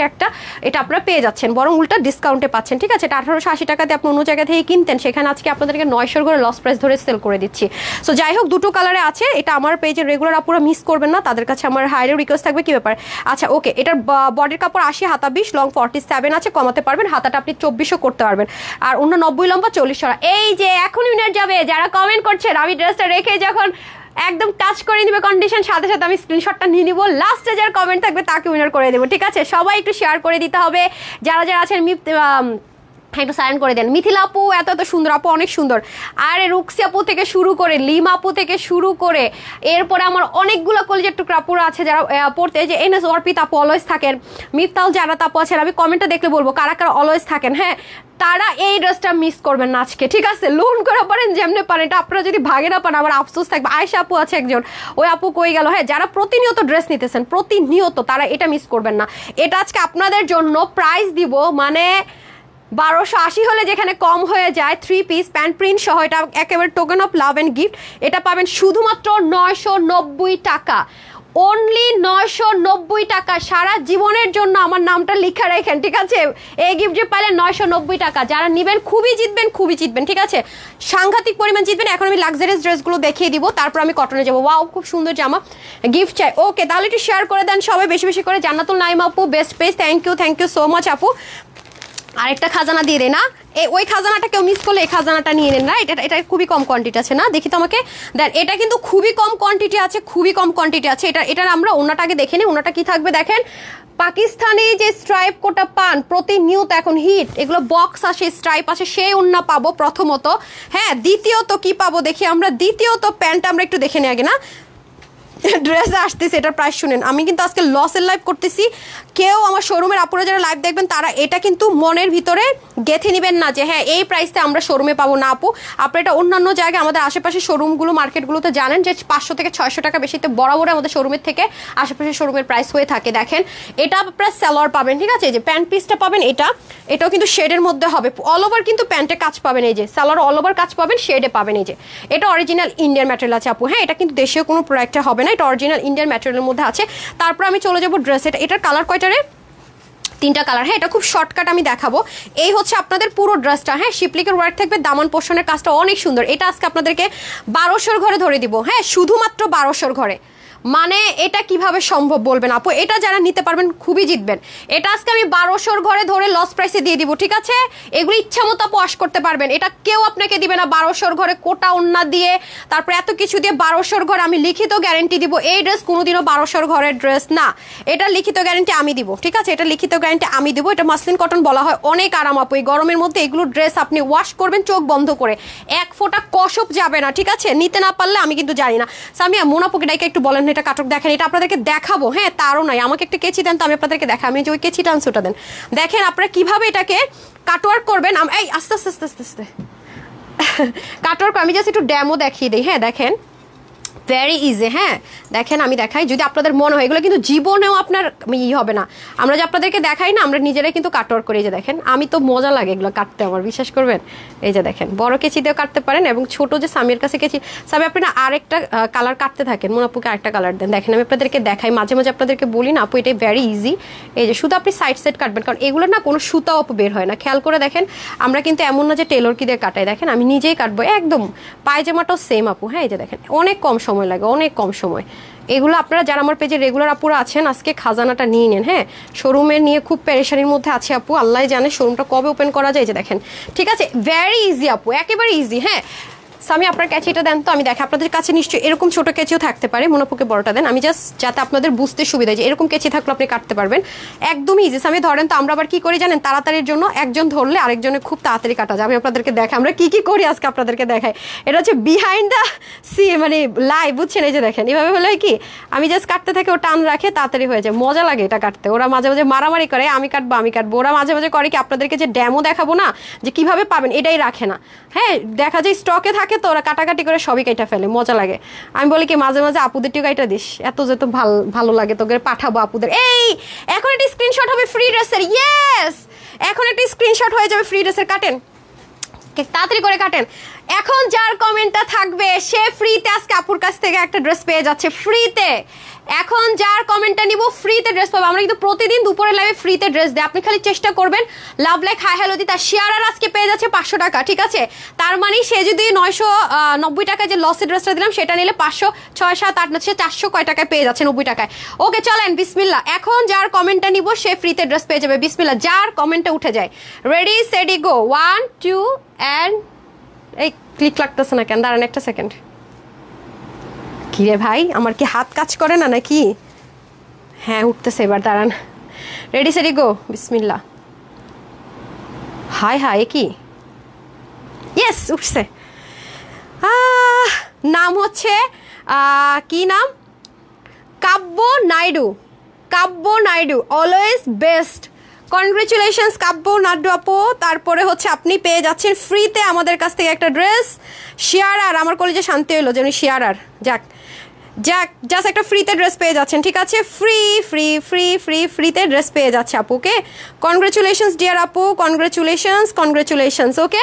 এটা আপনারা পেয়ে যাচ্ছেন, বরং উল্টা ডিসকাউন্টে পাচ্ছেন, ঠিক আছে? এটা 1880 টাকাতে আপনি অন্য জায়গা থেকে কিনতেন, সেখানে আজকে আপনাদেরকে 900 করে লস প্রাইস ধরে সেল করে দিচ্ছি। সো যাই হোক, দুটো কালারে আছে, এটা আমার পেজের রেগুলার আপুরা মিস করবেন না, তাদের কাছে আমার হাইলি রিকোয়েস্ট থাকবে। কি ব্যাপার? আচ্ছা ওকে, এটার বডির কাপড় 80, হাতা 20, লং 47 আছে, কমাতে পারবেন, হাতাটা আপনি 2400 করতে পারবেন, আর অন্য 90, লম্বা 40 এই যে এখন উইনার যাবে যারা কমেন্ট করছেন, আমি ড্রেসটা রেখে যখন একদম টাচ করে নিবে কন্ডিশন, সাথে আমি স্ক্রিনশটটা নিয়ে নিব, লাস্টে যার কমেন্ট থাকবে তাকে উইনার করে দেবো, ঠিক আছে? সবাই একটু শেয়ার করে দিতে হবে, যারা আছেন একটু সাইলেন্ট করে দেন। মিথিলা আপু এত এত সুন্দর, আপু অনেক সুন্দর। আর রুক্সি আপু থেকে শুরু করে, লিমা আপু থেকে শুরু করে, এরপরে আমার অনেকগুলো কলেজের টুকরা আপুরা আছে যারা পড়তে, যে এনএস অর্পিত আপু অলওয়েজ থাকেন, মিফতাল জানাত আপু আছেন। আমি কমেন্টটা দেখলে বলবো কারা কারা অলওয়েজ থাকেন, হ্যাঁ তারা এই ড্রেসটা মিস করবেন না আজকে, ঠিক আছে? লোন করে পারেন যেমনি পারেন, এটা আপনারা যদি ভাগে না পান আমার আফসোস থাকবে। আয়েশা আপু আছে একজন, ওই আপু কই গেল? হ্যাঁ, যারা প্রতিনিয়ত ড্রেস নিতেছেন প্রতিনিয়ত, তারা এটা মিস করবেন না। এটা আজকে আপনাদের জন্য প্রাইস দিব মানে 1280 হলে যেখানে কম হয়ে যায়, 3 পিস প্যান্ট প্রিন্ট সহ, এটা একেবারে token of love and gift. এটা পাবেন শুধুমাত্র 990 টাকা, অনলি 990 টাকা। সারা জীবনের জন্য আমার নামটা লিখে রাখেন, ঠিক আছে? এই গিফট যে পাইলেন 990 টাকা, যারা নেবেন খুবই জিতবেন, খুবই জিতবেন, ঠিক আছে? সাংঘাতিক পরিমাণ জিতবেন। এখন আমি লাক্সারিয়াস ড্রেসগুলো দেখিয়ে দিব, তারপর আমি কটনে যাবো। ওয়াও, খুব সুন্দর জামা, গিফট চাই। ওকে, তাহলে একটু শেয়ার করে দেন সবাই বেশি বেশি করে। জান্নাতুল নাইম আপু best page, thank you so much আপু। আরেকটা খাজানা দিয়ে দেয় না, ওই খাজানাটা কেউ মিস করলে এই খাজানাটা নিয়ে নেন না। এটা খুবই কম কোয়ান্টিটি আছে না, দেখি তো আমাকে দেন। এটা কিন্তু খুবই কম কোয়ান্টিটি আছে, খুবই কম কোয়ান্টিটি আছে। এটার আমরা ওনাটা আগে দেখে নিই, ওনাটা কি থাকবে দেখেন। পাকিস্তানি যে স্ট্রাইপ কোটা পান প্রতিনিয়ত এখন হিট, এগুলো বক্স আসে, স্ট্রাইপ আসে, সেই ওন্না পাবো প্রথমত। হ্যাঁ, দ্বিতীয়ত কি পাবো দেখি আমরা। দ্বিতীয়ত প্যান্ট আমরা একটু দেখে নিই আগে না, ড্রেস আসতেছে। এটার প্রাইস শুনেন, আমি কিন্তু আজকে লসের লাইভ করতেছি। কেউ আমার শোরুমের আপুরা যারা লাইভ দেখবেন তারা এটা কিন্তু মনের ভিতরে গেঁথে নেবেন না যে হ্যাঁ এই প্রাইসে আমরা শোরুমে পাবো না আপু। আপনি এটা অন্যান্য জায়গায় আমাদের আশেপাশে শোরুমগুলো মার্কেটগুলোতে জানেন যে 500 থেকে 600 টাকা বেশিতে বরাবর আমাদের শোরুমের থেকে আশেপাশে শোরুমের প্রাইস হয়ে থাকে। দেখেন এটা আপনারা সালোয়ার পাবেন, ঠিক আছে? এই যে প্যান্ট পিসটা পাবেন, এটাও কিন্তু শেডের মধ্যে হবে, অল ওভার কিন্তু প্যান্টে কাজ পাবেন। এই যে সালোয়ার অল ওভার কাজ পাবেন, শেডে পাবেন। এই যে এটা অরিজিনাল ইন্ডিয়ান ম্যাটেরিয়াল আছে আপু, হ্যাঁ এটা কিন্তু দেশীয় কোনো প্রোডাক্টে হবে না, এটা অরিজিনাল ইন্ডিয়ান ম্যাটেরিয়ালের মধ্যে আছে। তারপর আমি চলে যাবো ড্রেস। এটার কালার কয়টারে? 3টা কালার। হ্যাঁ, এটা খুব শর্টকাট আমি দেখাবো। এই হচ্ছে আপনাদের পুরো ড্রেসটা, হ্যাঁ শিপলিকের ওয়ার্ক থাকবে, দামান পোর্শনের কাজটা অনেক সুন্দর। এটা আজকে আপনাদেরকে 1200 ঘরে ধরে দিব, হ্যাঁ শুধুমাত্র 1200 ঘরে। মানে এটা কিভাবে সম্ভব বলবেন আপু? এটা যারা নিতে পারবেন খুবই জিতবেন। এটা আজকে আমি 1200 ঘরে ধরে লস প্রাইসে দিয়ে দিব, ঠিক আছে? এগুলো ইচ্ছা মতো আপু ওয়াশ করতে পারবেন, এটা কেউ আপনাকে দিবে না। 1200 ঘরে কোটা ওন্না দিয়ে, তারপরে এত কিছু দিয়ে 1200 ঘরে আমি লিখিত গ্যারেন্টি দিব। এই ড্রেস কোনোদিনও 1200 ঘরের ড্রেস না, এটা লিখিত গ্যারেন্টি আমি দিব, ঠিক আছে? এটা লিখিত গ্যারেন্টি আমি দিব। এটা মাসলিন কটন বলা হয়, অনেক আরাম আপু। এই গরমের মধ্যে এগুলো ড্রেস আপনি ওয়াশ করবেন চোখ বন্ধ করে, এক ফোঁটা কসব যাবে না, ঠিক আছে? নিতে না পারলে আমি কিন্তু জানি না। সামিয়া মোনাপুকে ডাইকে একটু বলেন এটা কাটক দেখেন, এটা আপনাদেরকে দেখাবো। হ্যাঁ তারও নাই, আমাকে একটা কেচি দেন তো আমি আপনাদেরকে দেখাই। আমি যে ওই কেচি টান্সুটা দেন, দেখেন আপনারা কিভাবে এটাকে কাটওয়ার্ক করবেন। এই আস্তে আস্তে আস্তে আস্তে আস্তে কাটওয়ার্ক আমি জাস্ট একটু ড্যামো দেখিয়ে দিই। হ্যাঁ দেখেন, ভেরি ইজি। হ্যাঁ দেখেন আমি দেখাই, যদি আপনাদের মনে হয় এগুলো কিন্তু জীবনেও আপনার হবে না। আমরা যে আপনাদেরকে দেখাই না, আমরা নিজেরাই কিন্তু কাটওয়ার্ক করি। যে দেখেন, আমি তো মজা লাগে এগুলো কাটতে, আমার বিশ্বাস করবেন। এই যে দেখেন, বড় কেচি দিয়েও কাটতে পারেন, এবং ছোট যে সামির কাছে কেচি, সামি আপনি না আরেকটা কালার কাটতে থাকেন, মোনাপুকে আরেকটা কালার দেন। দেখেন আমি আপনাদেরকে দেখাই, মাঝে মাঝে আপনাদেরকে বলি না আপু এটাই ভেরি ইজি। এই যে শুধু আপনি সাইড সাইড কাটবেন, কারণ এগুলো না কোনো সুতাও আপু বের হয় না। খেয়াল করে দেখেন, আমরা কিন্তু এমন না যে টেলর কি দিয়ে কাটাই, দেখেন আমি নিজেই কাটবো একদম। পায়জামাটাও সেম আপু। হ্যাঁ এই যে দেখেন, অনেক কম সময় লাগে, অনেক কম সময়। এগুলো আপনারা যারা আমার পেজে রেগুলার আপুরা আছেন, আজকে খাজানাটা নিয়ে নেন। হ্যাঁ শোরুমে নিয়ে খুব পেরেশানির মধ্যে আছে আপু, আল্লাহ জানে শোরুমটা কবে ওপেন করা যায়। যে দেখেন, ঠিক আছে, ভেরি ইজি আপু, একেবারে ইজি। হ্যাঁ সামি আপনার ক্যাচিটা দেন তো আমি দেখি। আপনাদের কাছে নিশ্চয়ই এরকম ছোট কেচিও থাকতে পারে, মোনাপুকে বড়টা দেন। আমি জাস্ট যাতে আপনাদের বুঝতে সুবিধা, যে এরকম কেচি থাকলে আপনি কাটতে পারবেন, একদমই ইজি। সামি ধরেন তো, আমরা আবার কি করি জানেন, তাড়াতাড়ির জন্য একজন ধরলে আরেকজনের খুব তাড়াতাড়ি কাটা যায়। আমি আপনাদেরকে দেখাই আমরা কি কি করি, আজকে আপনাদেরকে দেখাই। এটা হচ্ছে বিহাইন্ড দ্য মানে লাইভ, বুঝছেন? এই যে দেখেন, এভাবে হলে কি আমি জাস্ট কাটতে থাকি, ও টান রাখে, তাড়াতাড়ি হয়ে যায়, মজা লাগে এটা কাটতে। ওরা মাঝে মাঝে মারামারি করে, আমি কাটবো আমি কাটবো। ওরা মাঝে মাঝে করে কি, আপনাদেরকে যে ড্যামো দেখাবো না যে কিভাবে পাবেন, এটাই রাখে না। হ্যাঁ দেখা যায় স্টকে থাকে তো ওরা কাটাকাটি করে সবই কাইটা ফেলে, মজা লাগে। আমি বলি কি মাঝে মাঝে আপুদের টিও কাইটা দিস, এত যে তো ভালো লাগে তোকে পাঠাবো আপুদের। এই এখন একটা স্ক্রিনশট হবে ফ্রি ড্রেসের, ইয়েস এখন একটা স্ক্রিনশট হয়ে যাবে ফ্রি ড্রেসের, কাটেন তাড়াতাড়ি করে কাটেন। এখন যার কমেন্টটা থাকবে সে ফ্রিতে আজকে আপুর কাছ থেকে একটা ড্রেস পেয়ে যাচ্ছে ফ্রিতে। এখন যার কমেন্টটা নিব ফ্রিতে ড্রেস পাবো। আমরা কিন্তু প্রতিদিন দুপুরে লাইভে ফ্রিতে ড্রেস দেয়, আপনি খালি চেষ্টা করবেন লাভ লাইক হাই হ্যালো দিতে। শেয়ার আর আজকে পেয়ে যাচ্ছে 500 টাকা, ঠিক আছে? তার মানে সে যদি 990 টাকা যে লসের ড্রেসটা দিলাম সেটা নিলে 500 6 7 8 9 400 কয় টাকায় পেয়ে যাচ্ছে, 90 টাকায়। ওকে চলেন বিসমিল্লাহ, এখন যার কমেন্টটা নিব সে ফ্রিতে ড্রেস পেয়ে যাবে। বিসমিল্লাহ, যার কমেন্টটা উঠে যায়। রেডি সেডি গো, 1 2 অ্যান্ড এই ক্লিক লাগতেছে না কেন, দাঁড়ান একটা সেকেন্ড। কি রে ভাই, আমার কি হাত কাজ করে না নাকি? হ্যাঁ উঠতেছে এবার, দাঁড়ান। রেডি সেডি গো, বিসমিল্লাহ। হায় হায় কি, ইয়েস উঠছে। নাম হচ্ছে কি নাম, কাব্য নাইডু। কাব্য নাইডু অলওয়েজ বেস্ট, কনগ্রেচুলেশনস কাব্য নাইডু আপু। তারপরে হচ্ছে আপনি পেয়ে যাচ্ছেন ফ্রিতে আমাদের কাছ থেকে একটা ড্রেস শেয়ারার। আমার কলেজে শান্তি হলো যে উনি শেয়ারার, যাক যাক জাস্ট একটা ফ্রিতে ড্রেস পেয়ে যাচ্ছেন, ঠিক আছে? ফ্রি ফ্রি ফ্রি ফ্রি ফ্রিতে ড্রেস পেয়ে যাচ্ছে আপু। ওকে, কনগ্রেচুলেশনস ডিয়ার আপু, কনগ্রেচুলেশনস কনগ্রেচুলেশনস। ওকে,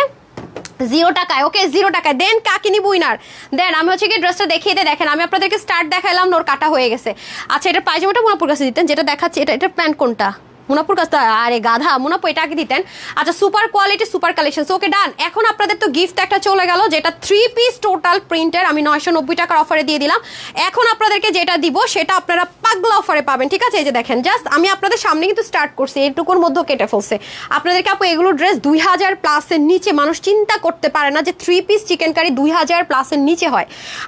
0 টাকায়, ওকে 0 টাকায় দেন। কাকিনি উইনার দেন। আমি হচ্ছে কি ড্রেসটা দেখিয়ে দিয়ে দেখেন, আমি আপনাদেরকে স্টার্ট দেখাইলাম, ওর কাটা হয়ে গেছে। আচ্ছা, এটা পায়জামাটা মুনাপুর কাছে দিতেন, যেটা দেখাচ্ছে এটা প্যান্ট কোনটা মুনাপুর কাছে? আরে গাধা, মুনাপু এটা আগে দিতেন। আচ্ছা, সুপার কোয়ালিটি সুপার কালেকশন। ওকে ডান। এখন আপনাদের তো গিফট একটা চলে গেল, যেটা 3 পিস টোটাল প্রিন্টের, আমি 990 টাকার অফারে দিয়ে দিলাম। এখন আপনাদেরকে যেটা দিব সেটা আপনারা পাগলা অফারে পাবেন, ঠিক আছে? এই যে দেখেন, জাস্ট আমি আপনাদের সামনে কিন্তু স্টার্ট করছি, এইটুকুর মধ্যে কেটে ফেলছে আপনাদেরকে আপু। এগুলো ড্রেস 2000 প্লাসের নিচে, মানুষ চিন্তা করতে পারে না যে 3 পিস চিকেন কারি 2000 প্লাসের নিচে হয়।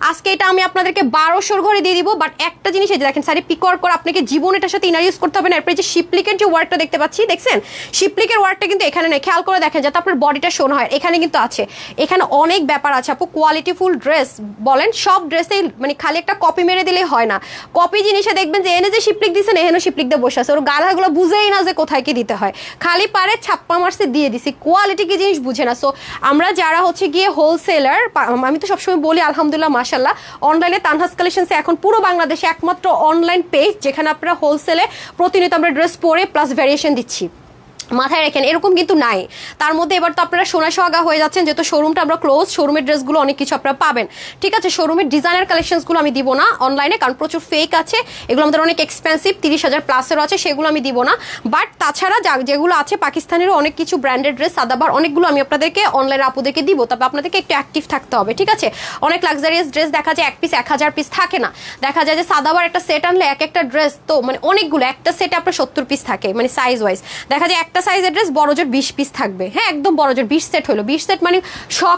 আজকে এটা আমি আপনাদেরকে 1200 ঘরে দিয়ে দিব। বাট একটা জিনিস, এই যে দেখেন, সারি পিকর করে আপনাকে জীবন এটার সাথে ইনার ইউজ করতে হবে না। এরপরে যে শিপলিকের ওয়ার্কটা দেখতে পাচ্ছি, দেখছেন শিপলিকের ওয়ার্কটা কিন্তু এখানে নেই, খেয়াল করে দেখেন যাতে আপনার বডিটা শোনা হয়। এখানে কিন্তু আছে, এখানে অনেক ব্যাপার আছে আপু। কোয়ালিটিফুল ড্রেস বলেন, সব ড্রেসেই মানে খালি একটা কপি মেরে দিলেই হয় না। কপি জিনিসে দেখবেন যে এনে যে শিপলিক দিচ্ছেন, এখানে শিপলিক দিয়ে বসে আছে, ওর গাধাগুলো বুঝেই না যে কোথায় কি দিতে হয়, খালি পারে ছাপ্পা মারছে দিয়ে দিছি, কোয়ালিটি কি জিনিস বুঝে না। সো আমরা যারা হচ্ছে গিয়ে হোলসেলার, আমি তো সবসময় বলি আলহামদুলিল্লাহ মাশাল্লাহ, অনলাইনে তানহাস কালেকশনসে এখন পুরো বাংলাদেশে একমাত্র অনলাইন পেজ যেখানে আপনারা হোলসেলে প্রতিনিয়ত আমরা ড্রেস পরে প্লাস ভ্যারিয়েশন দিচ্ছি। মাথায় রাখেন, এরকম কিন্তু নাই। তার মধ্যে এবার তো আপনারা সোনা সোহাগা হয়ে যাচ্ছেন, যেহেতু শোরুমটা আমরা ক্লোজ, শোরুমের ড্রেসগুলো অনেক কিছু আপনারা পাবেন, ঠিক আছে? শোরুমের ডিজাইনার কালেকশনসগুলো আমি দিব না অনলাইনে, কারণ প্রচুর ফেক আছে, এগুলো আমাদের অনেক এক্সপেন্সিভ, 30,000 প্লাসেরও আছে, সেগুলো আমি দিব না। বাট তাছাড়া যেগুলো আছে পাকিস্তানেরও অনেক কিছু ব্র্যান্ডেড ড্রেস সাদাবার অনেকগুলো আমি আপনাদেরকে অনলাইনে আপুদেরকে দিব। তবে আপনাদেরকে একটু অ্যাক্টিভ থাকতে হবে, ঠিক আছে? অনেক লাক্সারিয়াস ড্রেস দেখা যায় 1 পিস 1000 পিস থাকে না, দেখা যায় যে সাদাবার একটা সেট আনলে একটা ড্রেস তো মানে অনেকগুলো, একটা সেটে আপনার 70 পিস থাকে, মানে সাইজ ওয়াইজ দেখা যায় একটা সাইজের ড্রেস বড় জোর 20 পিস থাকবে। হ্যাঁ, একদম বড় জোর 20 সেট হলো, 20 সেট মানে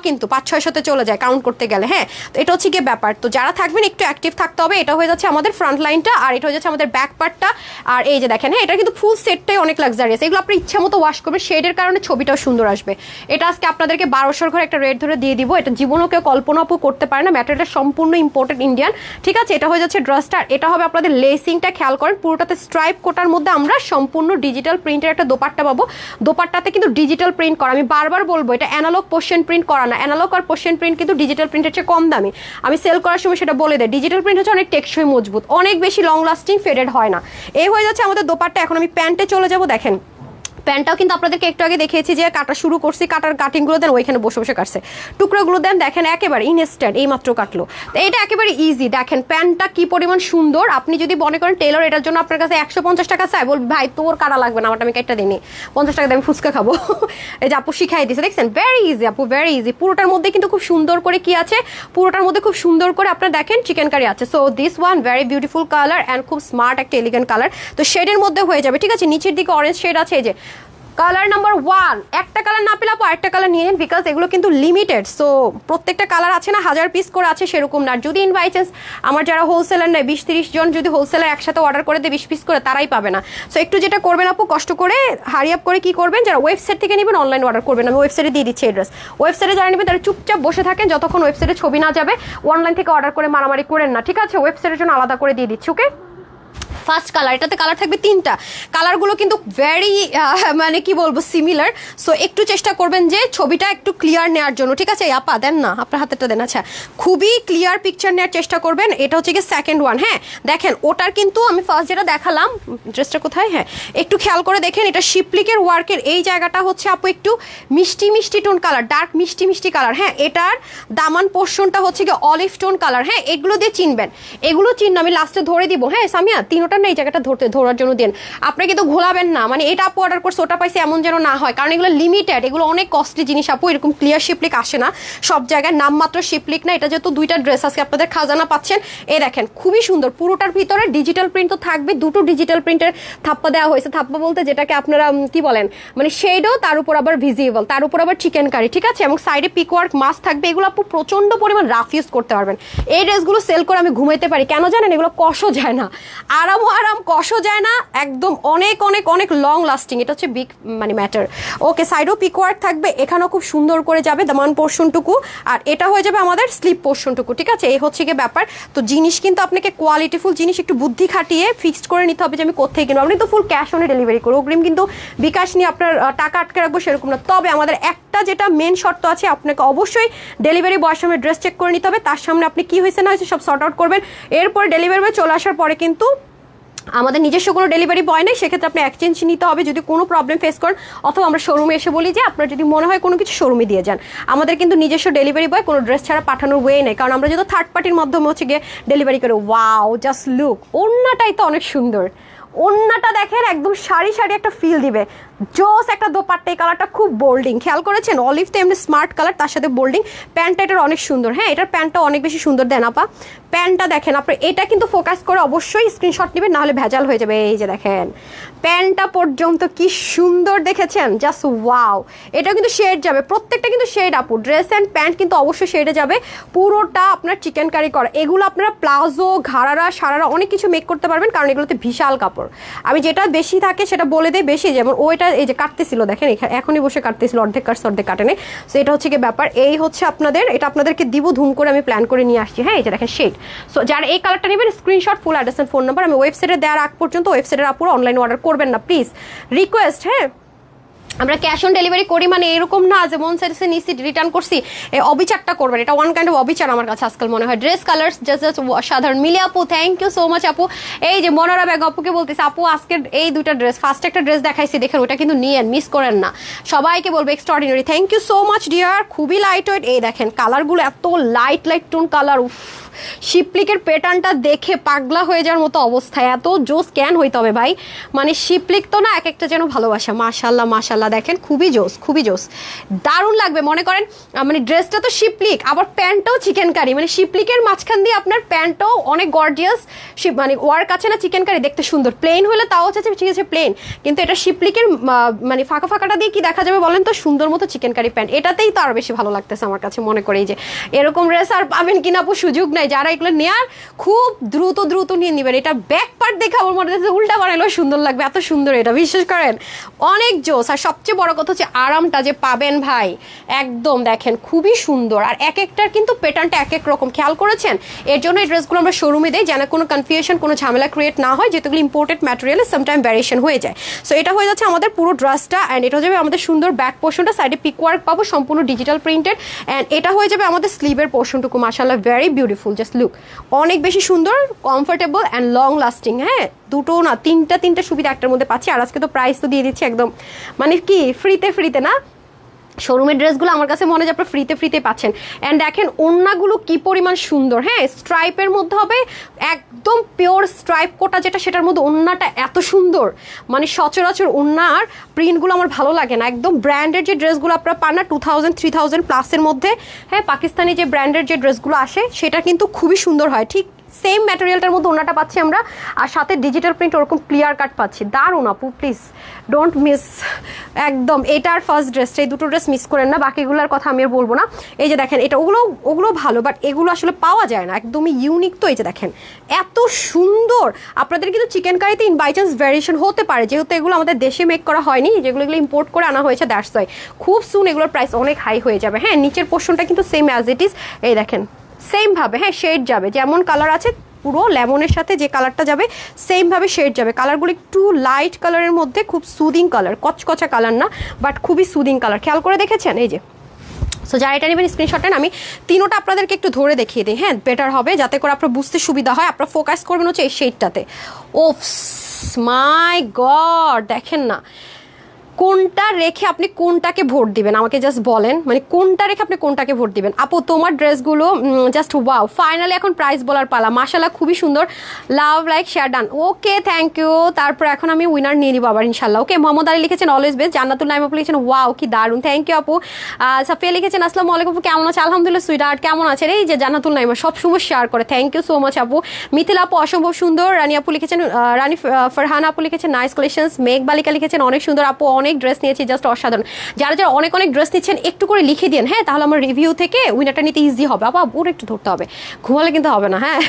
কিন্তু 500-600 চলে যায় কাউন্ট করতে গেলে। হ্যাঁ, তো এটা হচ্ছে গিয়ে ব্যাপার। তো যারা থাকবেন একটু অ্যাক্টিভ থাকতে হবে। এটা হয়ে যাচ্ছে আমাদের ফ্রন্ট লাইনটা, আর এটা হয়ে যাচ্ছে আমাদের ব্যাক পার্টটা। আর এই যে দেখেন, হ্যাঁ, এটা কিন্তু ফুল সেটটাই অনেক লাক্সারিয়াস। এগুলো আপনি ইচ্ছা মতো ওয়াশ করবেন, শেডের কারণে ছবিটাও সুন্দর আসবে। এটা আজকে আপনাদেরকে 1200 ঘরে একটা রেট ধরে দিয়ে দিব। এটা জীবনও কেউ কল্পনাও করতে পারে না, ম্যাটেরিয়ালটা সম্পূর্ণ ইম্পোর্টেড ইন্ডিয়ান, ঠিক আছে? এটা হয়ে যাচ্ছে ড্রেসটা। এটা হবে আপনাদের লেসিংটা, খেয়াল করেন পুরোটাতে স্ট্রাইপ কোটার মধ্যে আমরা সম্পূর্ণ ডিজিটাল প্রিন্টের একটা দোপাট্টা পাবো। দোপাট্টাতে কিন্তু ডিজিটাল প্রিন্ট করা, আমি বারবার বলবো এটা অ্যানালগ পোর্শন প্রিন্ট করা না। অ্যানালগ আর পোর্শন প্রিন্ট কিন্তু ডিজিটাল প্রিন্টের চেয়ে কম দামি, আমি সেল করার সময় সেটা বলে দেয়। ডিজিটাল প্রিন্ট হচ্ছে অনেক টেকসই, মজবুত, অনেক বেশি লং লাস্টিং, ফেডেড হয় না। এই হয়ে যাচ্ছে আমাদের দোপাট্টা। এখন আমি প্যান্টে চলে যাব। দেখেন প্যান্টটাও কিন্তু আপনাদেরকে একটু আগে দেখিয়েছি যে কাটা শুরু করছি, কাটার কাটিংগুলো দেন ওইখানে বসে বসে কাটছে, টুকরোগুলো দেন দেখেন একেবারে ইনস্ট্যান্ট, এই মাত্র কাটলো। তো এটা একেবারে ইজি। দেখেন প্যান্টটা কি পরিমাণ সুন্দর। আপনি যদি মনে করেন টেলর এটার জন্য আপনার কাছে 150 টাকা চাই, বল ভাই তোর কাটা লাগবে না, আমারটা আমি কেটে দিইনি, 50 টাকা দিয়ে আমি ফুচকা খাবো। এই যে আপু শিখাই দিয়েছে, দেখছেন ভেরি ইজি আপু, ভেরি ইজি। পুরোটার মধ্যে কিন্তু খুব সুন্দর করে কি আছে, পুরোটার মধ্যে খুব সুন্দর করে আপনার দেখেন চিকেন কারি আছে। So this one very beautiful colour and খুব স্মার্ট একটা এলিগেন্ট কালার। তো শেডের মধ্যে হয়ে যাবে, ঠিক আছে? নিচের দিকে অরেঞ্জ শেড আছে, এই যে কালার নাম্বার 1। একটা কালার না পেলে আপু আরেকটা কালার নিয়ে নিন, বিকজ এগুলো কিন্তু লিমিটেড। সো প্রত্যেকটা কালার আছে না 1000 পিস করে আছে, সেরকম না। যদি ইন বাই চান্স আমার যারা হোলসেলার নেয় 20-30 জন যদি হোলসেলার একসাথে অর্ডার করে দেয় 20 পিস করে, তারাই পাবে না। সো একটু যেটা করবেন আপু, কষ্ট করে হারি আপ করে কি করবেন, যারা ওয়েবসাইট থেকে নেবেন অনলাইন অর্ডার করবেন, আমি ওয়েবসাইটে দিয়ে দিচ্ছি অ্যাড্রেস। ওয়েবসাইটে যারা নেবেন তারা চুপচাপ বসে থাকেন যতক্ষণ ওয়েবসাইটে ছবি না যাবে। অনলাইন থেকে অর্ডার করে মারামারি করেন না, ঠিক আছে? ওয়েবসাইটের জন্য আলাদা করে দিয়ে দিচ্ছি। ওকে, ফার্স্ট কালার, এটাতে কালার থাকবে 3টা। কালারগুলো কিন্তু ভেরি মানে কি বলবো সিমিলার। সো একটু চেষ্টা করবেন যে ছবিটা একটু ক্লিয়ার নেওয়ার জন্য, ঠিক আছে? আপা দেন না, আপনার হাতেরটা দেন। আচ্ছা, খুবই ক্লিয়ার পিকচার নেওয়ার চেষ্টা করবেন। এটা হচ্ছে কি সেকেন্ড ওয়ান। হ্যাঁ, দেখেন ওটার কিন্তু আমি ফার্স্ট যেটা দেখালাম, ড্রেসটা কোথায়, হ্যাঁ একটু খেয়াল করে দেখেন, এটা শিপলিকের ওয়ার্কের এই জায়গাটা হচ্ছে আপু একটু মিষ্টি মিষ্টি টোন কালার, ডার্ক মিষ্টি মিষ্টি কালার। হ্যাঁ, এটার দামান পোর্শনটা হচ্ছে কি অলিভ টোন কালার। হ্যাঁ, এগুলো দিয়ে চিনবেন, এগুলো চিহ্ন আমি লাস্টে ধরে দিব। হ্যাঁ সামিয়া, তিনোটা না এই জায়গাটা ধরার জন্য দেন, আপনি কিন্তু ঘোলাবেন না, মানে এটা আপু অর্ডার করছে ওটা পাইছে এমন যেন না হয়, কারণ এগুলো লিমিটেড, এগুলো অনেক কস্টলি জিনিস আপু। এরকম ক্লিয়ার শিপলিক আসে না সব জায়গায়, নামমাত্র শিপলিক না। এটা যেহেতু 2টা ড্রেস আজকে আপনাদের খাজানা পাচ্ছেন। এই দেখেন খুবই সুন্দর, পুরোটার ভিতরে ডিজিটাল প্রিন্ট তো থাকবে, 2টো ডিজিটাল প্রিন্টের থাপ্পা দেওয়া হয়েছে। থাপ্পা বলতে যেটাকে আপনারা কি বলেন, মানে শেডও, তার উপর আবার ভিজিবল, তার উপর আবার চিকেন কারি, ঠিক আছে? এবং সাইডে পিকওয়ার্ক মাছ থাকবে। এগুলো আপু প্রচন্ড পরিমাণ রাফ ইউজ করতে পারবেন। এই ড্রেসগুলো সেল করে আমি ঘুমাইতে পারি, কেন জানেন? এগুলো কষও যায় না, আরাম আরাম কষও যায় না, একদম অনেক অনেক অনেক লং লাস্টিং। এটা হচ্ছে বিগ মানে ম্যাটার। ওকে, সাইডও পিকওয়ার্ক থাকবে, এখানেও খুব সুন্দর করে যাবে দামান পোর্শনটুকু, আর এটা হয়ে যাবে আমাদের স্লিপ পোর্শনটুকু, ঠিক আছে? এই হচ্ছে কি ব্যাপার। তো জিনিস কিন্তু আপনাকে কোয়ালিটিফুল জিনিস একটু বুদ্ধি খাটিয়ে ফিক্সড করে নিতে হবে যে আমি কোথায় কিনবো। আপনি তো ফুল ক্যাশ অনে ডেলিভারি করবো, অগ্রিম কিন্তু বিকাশ নিয়ে আপনার টাকা আটকে রাখবো সেরকম না। তবে আমাদের একটা যেটা মেন শর্ত আছে, আপনাকে অবশ্যই ডেলিভারি বয়ের সামনে ড্রেস চেক করে নিতে হবে, তার সামনে আপনি কি হয়েছে না হয়েছে সব সর্ট আউট করবেন। এরপর ডেলিভারি বয় চলে আসার পরে কিন্তু আমাদের নিজস্ব কোনো ডেলিভারি বয় নেই, সেক্ষেত্রে আপনি এক্সচেঞ্জ নিতে হবে যদি কোনো প্রবলেম ফেস করেন, অথবা আমরা শোরুমে এসে বলি যে আপনার যদি মনে হয় কোনো কিছু শোরুমে দিয়ে যান। আমাদের কিন্তু নিজস্ব ডেলিভারি বয় কোনো ড্রেস ছাড়া পাঠানোর ওয়ে নেই, কারণ আমরা যদি থার্ড পার্টির মাধ্যমে হচ্ছে গিয়ে ডেলিভারি করি। ওয়াও, জাস্ট লুক, ওড়নাটাই তো অনেক সুন্দর। ওড়নাটা দেখেন একদম শাড়ি শাড়ি একটা ফিল দিবে, জোস একটা দোপাট্টা। এই কালারটা খুব বোল্ডিং, খেয়াল করেছেন? অলিভ তো এমনি স্মার্ট কালার, তার সাথে বোল্ডিং। প্যান্টটা এটার অনেক সুন্দর, হ্যাঁ এটার প্যান্টটা অনেক বেশি সুন্দর। দেন আপা প্যান্টটা দেখেন, আপনার এটা কিন্তু ফোকাস করে অবশ্যই স্ক্রিনশট নেবেন, নাহলে ভেজাল হয়ে যাবে। এই যে দেখেন প্যান্টটা পর্যন্ত কি সুন্দর, দেখেছেন? Just wow. এটা কিন্তু শেড যাবে, প্রত্যেকটা কিন্তু শেড আপু, ড্রেস অ্যান্ড প্যান্ট কিন্তু অবশ্যই শেডে যাবে। পুরোটা আপনার চিকেন কারি করা, এগুলো আপনারা প্লাজো, ঘাড়ারা, সারারা অনেক কিছু মেক করতে পারবেন, কারণ এগুলোতে বিশাল কাপড়। আমি যেটা বেশি থাকে সেটা বলে দেই বেশি, যেমন ও এটা এই যে কাটতেছিল দেখেন, এখনই বসে কাটতেছিল, অর্ধেক কাটছে অর্ধেক কাটেনি। সো এটা হচ্ছে কি ব্যাপার, এই হচ্ছে আপনাদের, এটা আপনাদেরকে দিব ধুম করে, আমি প্ল্যান করে নিয়ে আসছি। হ্যাঁ এই যে দেখেন শেড। সো যারা এই কালারটা নেবেন screenshot, full address and phone number. আমি ওয়েবসাইটে দেওয়ার আগ পর্যন্ত ওয়েবসাইটের আপুরা অনলাইন অর্ডার করবেন না প্লিজ, রিকোয়েস্ট। হ্যাঁ আমরা ক্যাশ অন ডেলিভারি করি, মানে এরকম না যে মন সাইডে নিচ্ছি রিটার্ন করছি, এই অবিচারটা করবেন, এটা ওয়ান কাইন্ড অফ অবিচার আমার কাছে আজকাল মনে হয়। ড্রেস কালার জাস্ট সাধারণ মিলে আপু, থ্যাংক ইউ সো মাচ আপু। এই যে মনোরা ব্যাগ আপুকে বলতেছি, আপু আজকের এই দুইটা ড্রেস, ফার্স্ট একটা ড্রেস দেখাইছি দেখেন, ওটা কিন্তু নিয়েন, মিস করেন না, সবাইকে বলবো extraordinary. Thank you so much dear, খুবই লাইট ওয়েট। এই দেখেন কালারগুলো এত লাইট লাইট টোন কালার, উফ শিপলিকের প্যাটার্নটা দেখে পাগলা হয়ে যাওয়ার মতো অবস্থায়, এত জোস ক্যান হইতে হবে ভাই, মানে শিপলিক তো না এক একটা যেন ভালোবাসা। মাশাল্লাহ মাশাল্লাহ, দেখেন খুবই জোস, খুবই জোস, দারুণ লাগবে। মনে করেন মানে ড্রেসটা তো শিপলিক, আবার প্যান্টটাও চিকেন কারি, মানে শিপলিকের মাঝখান দিয়ে আপনার প্যান্টটাও অনেক গর্জিয়াস, মানে ওয়ার্ক আছে না, চিকেন কারি দেখতে সুন্দর। প্লেন হলে তাও হচ্ছে ঠিক আছে প্লেন, কিন্তু এটা শিপলিকের মানে ফাঁকা ফাঁকাটা দিয়ে কি দেখা যাবে বলেন তো, সুন্দর মতো চিকেন কারি প্যান্ট, এটাতেই তো আরো বেশি ভালো লাগতেছে আমার কাছে মনে করি। যে এরকম ড্রেস আর পাবেন কিনা আপু, সুযোগ নাই। যারা এগুলো নেয়ার খুব দ্রুত দ্রুত নিয়ে নেবেন। এটা ব্যাক পার্ট দেখে আমার মনে হচ্ছে উল্টা বানাইলেও সুন্দর লাগবে, এত সুন্দর এটা, বিশ্বাস করেন অনেক জোস। আর সবচেয়ে বড় কথা হচ্ছে আরামটা যে পাবেন ভাই, একদম দেখেন খুবই সুন্দর। আর এক একটার কিন্তু প্যাটার্নটা এক এক রকম, খেয়াল করেছেন? এর জন্য এই ড্রেসগুলো আমরা শোরুমে দেই, যেন কোনো কনফিউশন, কোনো ঝামেলা ক্রিয়েট না হয়, যেগুলো ইম্পোর্টেড ম্যাটেরিয়ালে সামটাইম ভ্যারিয়েশন হয়ে যায়। সো এটা হয়ে যাচ্ছে আমাদের পুরো ড্রেসটা, অ্যান্ড এটা হয়ে যাবে আমাদের সুন্দর ব্যাক পোর্শনটা, সাইডে পিক ওয়ার্ক পাবো সম্পূর্ণ ডিজিটাল প্রিন্টেড, অ্যান্ড এটা হয়ে যাবে আমাদের স্লিভের পোর্শনটুকু। মাশাআল্লাহ ভেরি বিউটিফুল, জাস্ট লুক, অনেক বেশি সুন্দর, কমফোর্টেবল অ্যান্ড লং লাস্টিং। হ্যাঁ দুটো না তিনটা সুবিধা একটার মধ্যে পাচ্ছি। আর আজকে তো প্রাইস তো দিয়ে দিচ্ছি একদম, মানে কি ফ্রিতে না, শোরুমের ড্রেসগুলো আমার কাছে মনে হয় আপনারা ফ্রিতে পাচ্ছেন। অ্যান্ড দেখেন ওড়নাগুলো কি পরিমাণ সুন্দর, হ্যাঁ স্ট্রাইপের মধ্যে হবে, একদম পিওর স্ট্রাইপ কোটা যেটা, সেটার মধ্যে ওড়নাটা এত সুন্দর, মানে সচরাচর ওড়নার প্রিন্টগুলো আমার ভালো লাগে না। একদম ব্র্যান্ডের যে ড্রেসগুলো আপনারা পান না 2000-3000 প্লাসের মধ্যে, হ্যাঁ পাকিস্তানি যে ব্র্যান্ডের যে ড্রেসগুলো আসে সেটা কিন্তু খুবই সুন্দর হয়, ঠিক সেম ম্যাটেরিয়ালটার মধ্যে ওনাটা পাচ্ছি আমরা, আর সাথে ডিজিটাল প্রিন্ট ওরকম ক্লিয়ার কাট পাচ্ছি। দারুণ আপু, প্লিজ ডোন্ট মিস একদম। এটার ফার্স্ট ড্রেসটা, এই দুটো ড্রেস মিস করেন না, বাকিগুলোর কথা আমি আর বলবো না। এই যে দেখেন এটা, ওগুলো ভালো, বাট এগুলো আসলে পাওয়া যায় না, একদমই ইউনিক। তো এই যে দেখেন এত সুন্দর। আপনাদের কিন্তু চিকেন কারিতে ইন বাই চান্স ভ্যারিয়েশন হতে পারে, যেহেতু এগুলো আমাদের দেশে মেক করা হয়নি, এগুলো ইম্পোর্ট করে আনা হয়েছে, দ্যাটস ওয়াই খুব সুন এগুলোর প্রাইস অনেক হাই হয়ে যাবে। হ্যাঁ নিচের পোর্শনটা কিন্তু সেম অ্যাজ ইট ইজ, এই দেখেন সেম ভাবে, হ্যাঁ শেড যাবে, যেমন কালার আছে পুরো লেমনের সাথে যে কালারটা যাবে সেম ভাবে শেড যাবে। কালারগুলো একটু লাইট কালারের মধ্যে, খুব সুদিং কালার, কচকচা কালার না, বাট খুবই সুদিং কালার, খেয়াল করে দেখেছেন? এই যে সো যারা এটা নেবেন স্ক্রিনশট নেন, আমি তিনোটা আপনাদেরকে একটু ধরে দেখিয়ে দিই, হ্যাঁ বেটার হবে, যাতে করে আপনার বুঝতে সুবিধা হয়। আপনারা ফোকাস করবেন হচ্ছে এই শেডটাতে। ওফস মাই গড, দেখেন না কোনটা রেখে আপনি কোনটাকে ভোট দিবেন, আমাকে জাস্ট বলেন, মানে কোনটা রেখে আপনি কোনটাকে ভোট দিবেন। আপু তোমার ড্রেসগুলো জাস্ট ওয়াও। ফাইনালি এখন প্রাইস বলার পালা, মাশাআল্লাহ খুবই সুন্দর, love like share done. Okay thank you. তারপর এখন আমি উইনার নিয়ে নিব আবার ইনশাল্লাহ। ওকে মোহাম্মদ আলী লিখেছেন অলওয়েজ বেস্ট, জান্নাতুল নাইম আপু লিখেছেন ওয়াও কি দারুন, থ্যাংক ইউ আপু। সাফিয়া লিখেছেন আসসালামু আলাইকুম আপু, কেমন আছে? আলহামদুলিল্লাহ সুইটহার্ট, কেমন আছে? এই যে জান্নাতুল নাইম সবসময় শেয়ার করে, থ্যাংক ইউ সো মাচ আপু। মিথিলা আপু অসম্ভব সুন্দর, রানী আপু লিখেছেন, রানী ফারহানা আপু লিখেছেন নাইস কালেকশনস, মেঘ বালিকা লিখেছেন অনেক সুন্দর আপু, অনেক অনেক ড্রেস নিয়েছি, জাস্ট অসাধারণ। যারা যারা অনেক অনেক ড্রেস নিচ্ছেন একটু করে লিখে দিন, হ্যাঁ, তাহলে আমার রিভিউ থেকে উইনারটা নিতে ইজি হবে। আপা পুরো একটু ধরতে হবে, ঘুমালে কিন্তু হবে না, হ্যাঁ।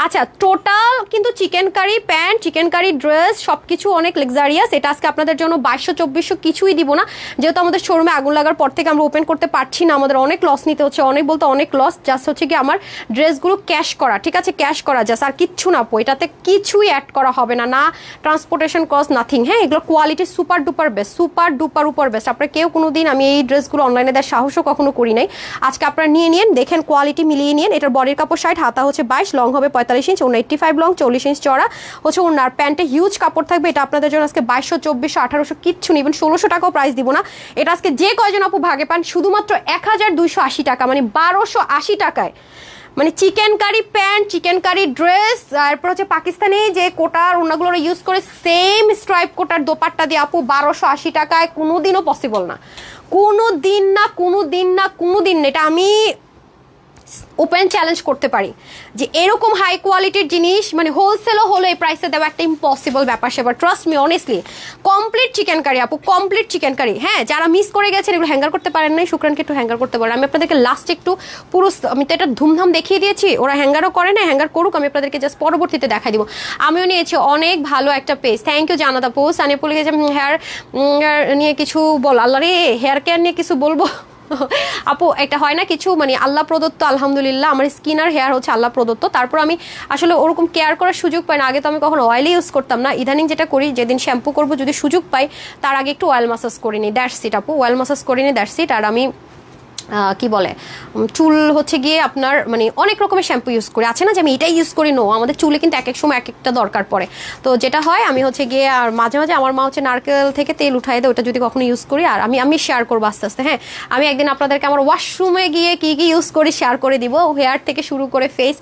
আচ্ছা, টোটাল কিন্তু chikankari pant, chikankari dress সব কিছু অনেক লাক্সারিয়াস। এটা আজকে আপনাদের জন্য 2200-2400 কিছুই দিব না, যেহেতু আমাদের শোরুমে আগুন লাগার পর থেকে আমরা ওপেন করতে পারছি না, আমাদের অনেক লস নিতে হচ্ছে, অনেক বলতে অনেক লস। জাস্ট হচ্ছে কি আমার ড্রেসগুলো ক্যাশ করা, ঠিক আছে, ক্যাশ করা জাস্ট, আর কিচ্ছু না আপু, এটাতে কিছুই অ্যাড করা হবে না, না ট্রান্সপোর্টেশন কস্ট, নাথিং, হ্যাঁ। এগুলো quality super duper best, super duper উপর বেস্ট। আপনারা কেউ কোনো দিন, আমি এই ড্রেসগুলো অনলাইনে দেওয়ার সাহসও কখনো করি নাই। আজকে আপনারা নিয়ে নিন, দেখেন কোয়ালিটি মিলিয়ে নিন। এটার বডির কাপড় 60, হাতা হচ্ছে 22, লং হবে 45 ইঞ্চ, 85 লং, 40 ইঞ্চ চড়া হচ্ছে ওনার। প্যান্টে হিউজ কাপড় থাকবে। এটা আপনাদের জন্য আজকে 2200, 2400, 1800 কিচ্ছু নেবেন, 1600 টাকাও প্রাইস দিব না। এটা আজকে যে কয়জন আপু ভাগে পান শুধুমাত্র 1280 টাকা, মানে 1280 টাকায়, মানে chikankari pant, chikankari dress, তারপর হচ্ছে পাকিস্তানি যে কোটার ওনাগুলো ইউজ করে সেম স্ট্রাইপ কোটার দোপাট্টা দিয়ে আপু 1280 টাকায় কোনোদিনও পসিবল না, কোনোদিন না, কোনোদিন না, কোনোদিন না। এটা আমি ওপেন চ্যালেঞ্জ করতে পারি যে এরকম হাই কোয়ালিটির জিনিস মানে হোলসেলও হলো এই প্রাইসে দেওয়া একটা ইম্পসিবল ব্যাপার সেবার। Trust me honestly, complete chikankari আপু, কমপ্লিট চিকেন কারি। হ্যাঁ, যারা মিস করে গেছেন, এগুলো হ্যাঙ্গার করতে পারেন নাই, শুক্রানকে একটু হ্যাঙ্গার করতে পারেন। আমি আপনাদেরকে লাস্ট একটু পুরো, আমি তো এটা ধুমধাম দেখিয়ে দিয়েছি, ওরা হ্যাঙ্গারও করে না, হ্যাঙ্গার করুক, আমি আপনাদেরকে জাস্ট পরবর্তীতে দেখাই দিব। আমিও নিয়েছি অনেক ভালো একটা পেজ, থ্যাংক ইউ জানাত আপু। সানিয়া বলে গেছে হেয়ার নিয়ে কিছু বল, আল্লাহ রে হেয়ার কেয়ার নিয়ে কিছু বলবো আপু, এটা হয় না কিছু, মানে আল্লাহ প্রদত্ত, আলহামদুলিল্লাহ আমার স্কিন আর হেয়ার হচ্ছে আল্লাহ প্রদত্ত। তারপর আমি আসলে ওরকম কেয়ার করার সুযোগ পাই না। আগে তো আমি কখনো অয়েলই ইউজ করতাম না, ইদানিং যেটা করি, যেদিন শ্যাম্পু করবো যদি সুযোগ পাই তার আগে একটু অয়েল মাসাজ করে নিই, দ্যাটস ইট আপু, অয়েল মাসাজ করে নিই, দ্যাটস ইট। আর আমি কি বলে চুল হচ্ছে গিয়ে আপনার মানে অনেক রকমের শ্যাম্পু ইউজ করি, আছে না যে আমি এটাই ইউজ করি, নো, আমাদের চুলে কিন্তু এক এক সময় এক একটা দরকার পড়ে। তো যেটা হয় আমি হচ্ছে গিয়ে, আর মাঝে মাঝে আমার মা হচ্ছে নারকেল থেকে তেল উঠাই দেয়, ওটা যদি কখনো ইউজ করি। আর আমি শেয়ার করবো আস্তে আস্তে, হ্যাঁ, আমি একদিন আপনাদেরকে আমার ওয়াশরুমে গিয়ে কি কি ইউজ করি শেয়ার করে দিব, হেয়ার থেকে শুরু করে ফেস,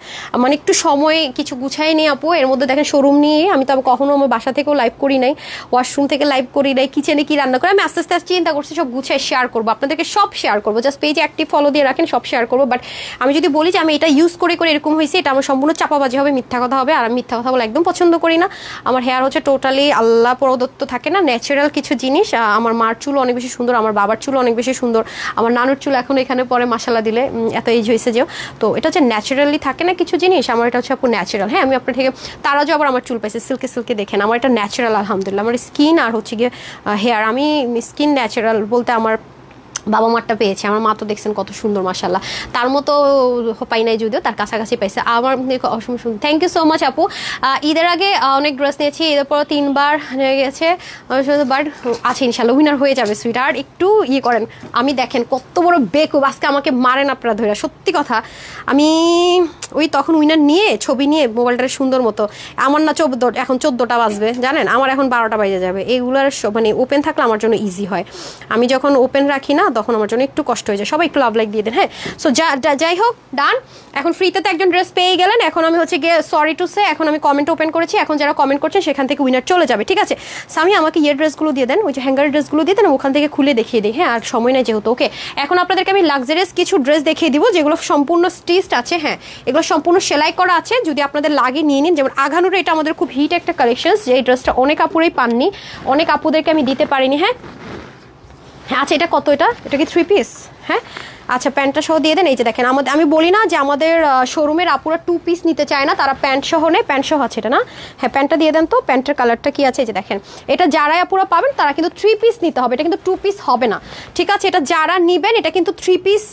মানে একটু সময় কিছু গুছাই নিই আপু। এর মধ্যে দেখেন শোরুম নিয়ে আমি তো কখনো আমার বাসা থেকেও লাইভ করি নাই, ওয়াশরুম থেকে লাইভ করি নাই, কিচেনে কি রান্না করে, আমি আস্তে আস্তে চিন্তা করছি সব গুছাই শেয়ার করবো আপনাদেরকে, সব শেয়ার করবো। জাস্ট পেজে অ্যাক্টিভ ফলো দিয়ে রাখেন, সব শেয়ার করবো। বাট আমি যদি বলি যে আমি এটা ইউজ করে করে এরকম হয়েছে, এটা আমার সম্পূর্ণ চাপাবাজি হবে, মিথ্যা কথা হবে। আর আমি মিথ্যা কথা বলে একদম পছন্দ করি না। আমার হেয়ার হচ্ছে টোটালি আল্লাহ প্রদত্ত, থাকে না, ন্যাচারাল কিছু জিনিস। আমার মার চুল অনেক বেশি সুন্দর, আমার বাবার চুল অনেক বেশি সুন্দর, আমার নানুর চুল এখন এখানে পরে মাসালা দিলে এত এজ হয়েছে যে। তো এটা হচ্ছে ন্যাচারালি থাকে না কিছু জিনিস, আমার এটা হচ্ছে আপু ন্যাচারাল। হ্যাঁ, আমি আপনার থেকে তারা যে আবার আমার চুল পাইছে সিল্কে সিল্কে, দেখেন আমার এটা ন্যাচারাল আলহামদুলিল্লাহ। আমার স্কিন আর হচ্ছে গিয়ে হেয়ার, আমি স্কিন ন্যাচারাল বলতে আমার বাবা মারটা পেয়েছে, আমার মা তো দেখছেন কত সুন্দর মাশাল্লাহ, তার মতো পাই নাই যদিও, তার কাছাকাছি পাইছে আমার। অসম্ভব সুন্দর, থ্যাংক ইউ সো মাচ আপু। ঈদের আগে অনেক ড্রেস নিয়েছি, ঈদের পর 3বার হয়ে গেছে, বাট আছে ইনশাল্লাহ উইনার হয়ে যাবে সুইট। আর একটু ইয়ে করেন, আমি দেখেন কত বড় বেকুব, আজকে আমাকে মারেন আপনারা ধরে, সত্যি কথা। আমি ওই তখন উইনার নিয়ে ছবি নিয়ে মোবাইলটার সুন্দর মতো, আমার না 14, এখন 14টা বাজবে জানেন, আমার এখন 12টা বাজে যাবে। এইগুলোর মানে ওপেন থাকলে আমার জন্য ইজি হয়, আমি যখন ওপেন রাখি না তখন আমার জন্য একটু কষ্ট হয়ে যায়। সবাই একটু লাভ লাইক দিয়ে দেন, হ্যাঁ। সো যাই হোক, ডান। এখন ফ্রিতে তো একজন ড্রেস পেয়ে গেলেন, এখন আমি হচ্ছে গিয়ে সরি টু সে, এখন আমি কমেন্ট ওপেন করেছি, এখন যারা কমেন্ট করছেন সেখান থেকে উইনার চলে যাবে, ঠিক আছে। সামি আমাকে ইয়ে ড্রেসগুলো দিয়ে দেন, ওই যে হ্যাঙ্গারের ড্রেসগুলো দিয়ে দেন, ওখান থেকে খুলে দেখিয়ে দিই, হ্যাঁ, আর সময় নেই যেহেতু। ওকে, এখন আপনাদেরকে আমি লাক্সারিয়াস কিছু ড্রেস দেখিয়ে দিব যেগুলো সম্পূর্ণ স্টিচড আছে, হ্যাঁ, এগুলো সম্পূর্ণ সেলাই করা আছে, যদি আপনাদের লাগে নিয়ে নিন। যেমন আঘানুরে এটা আমাদের খুব হিট একটা কালেকশন, যে এই ড্রেসটা অনেক আপুরেই পাননি, অনেক আপুদেরকে আমি দিতে পারিনি, হ্যাঁ। আচ্ছা, এটা কত, এটা কি 3 পিস? হ্যাঁ, আচ্ছা, প্যান্টটা সহ দিয়ে দেন। এই যে দেখেন, আমাদের আমি বলি না যে আমাদের শোরুমের আপুরা 2 পিস নিতে চায় না, তারা প্যান্ট সহ নেয়, প্যান্ট সহ আছে এটা না, হ্যাঁ, প্যান্টটা দিয়ে দেন তো। প্যান্টের কালারটা কি আছে, এই যে দেখেন, এটা যারাই আপুরা পাবেন তারা কিন্তু 3 পিস নিতে হবে, এটা কিন্তু 2 পিস হবে না, ঠিক আছে। এটা যারা নিবেন এটা কিন্তু 3 পিস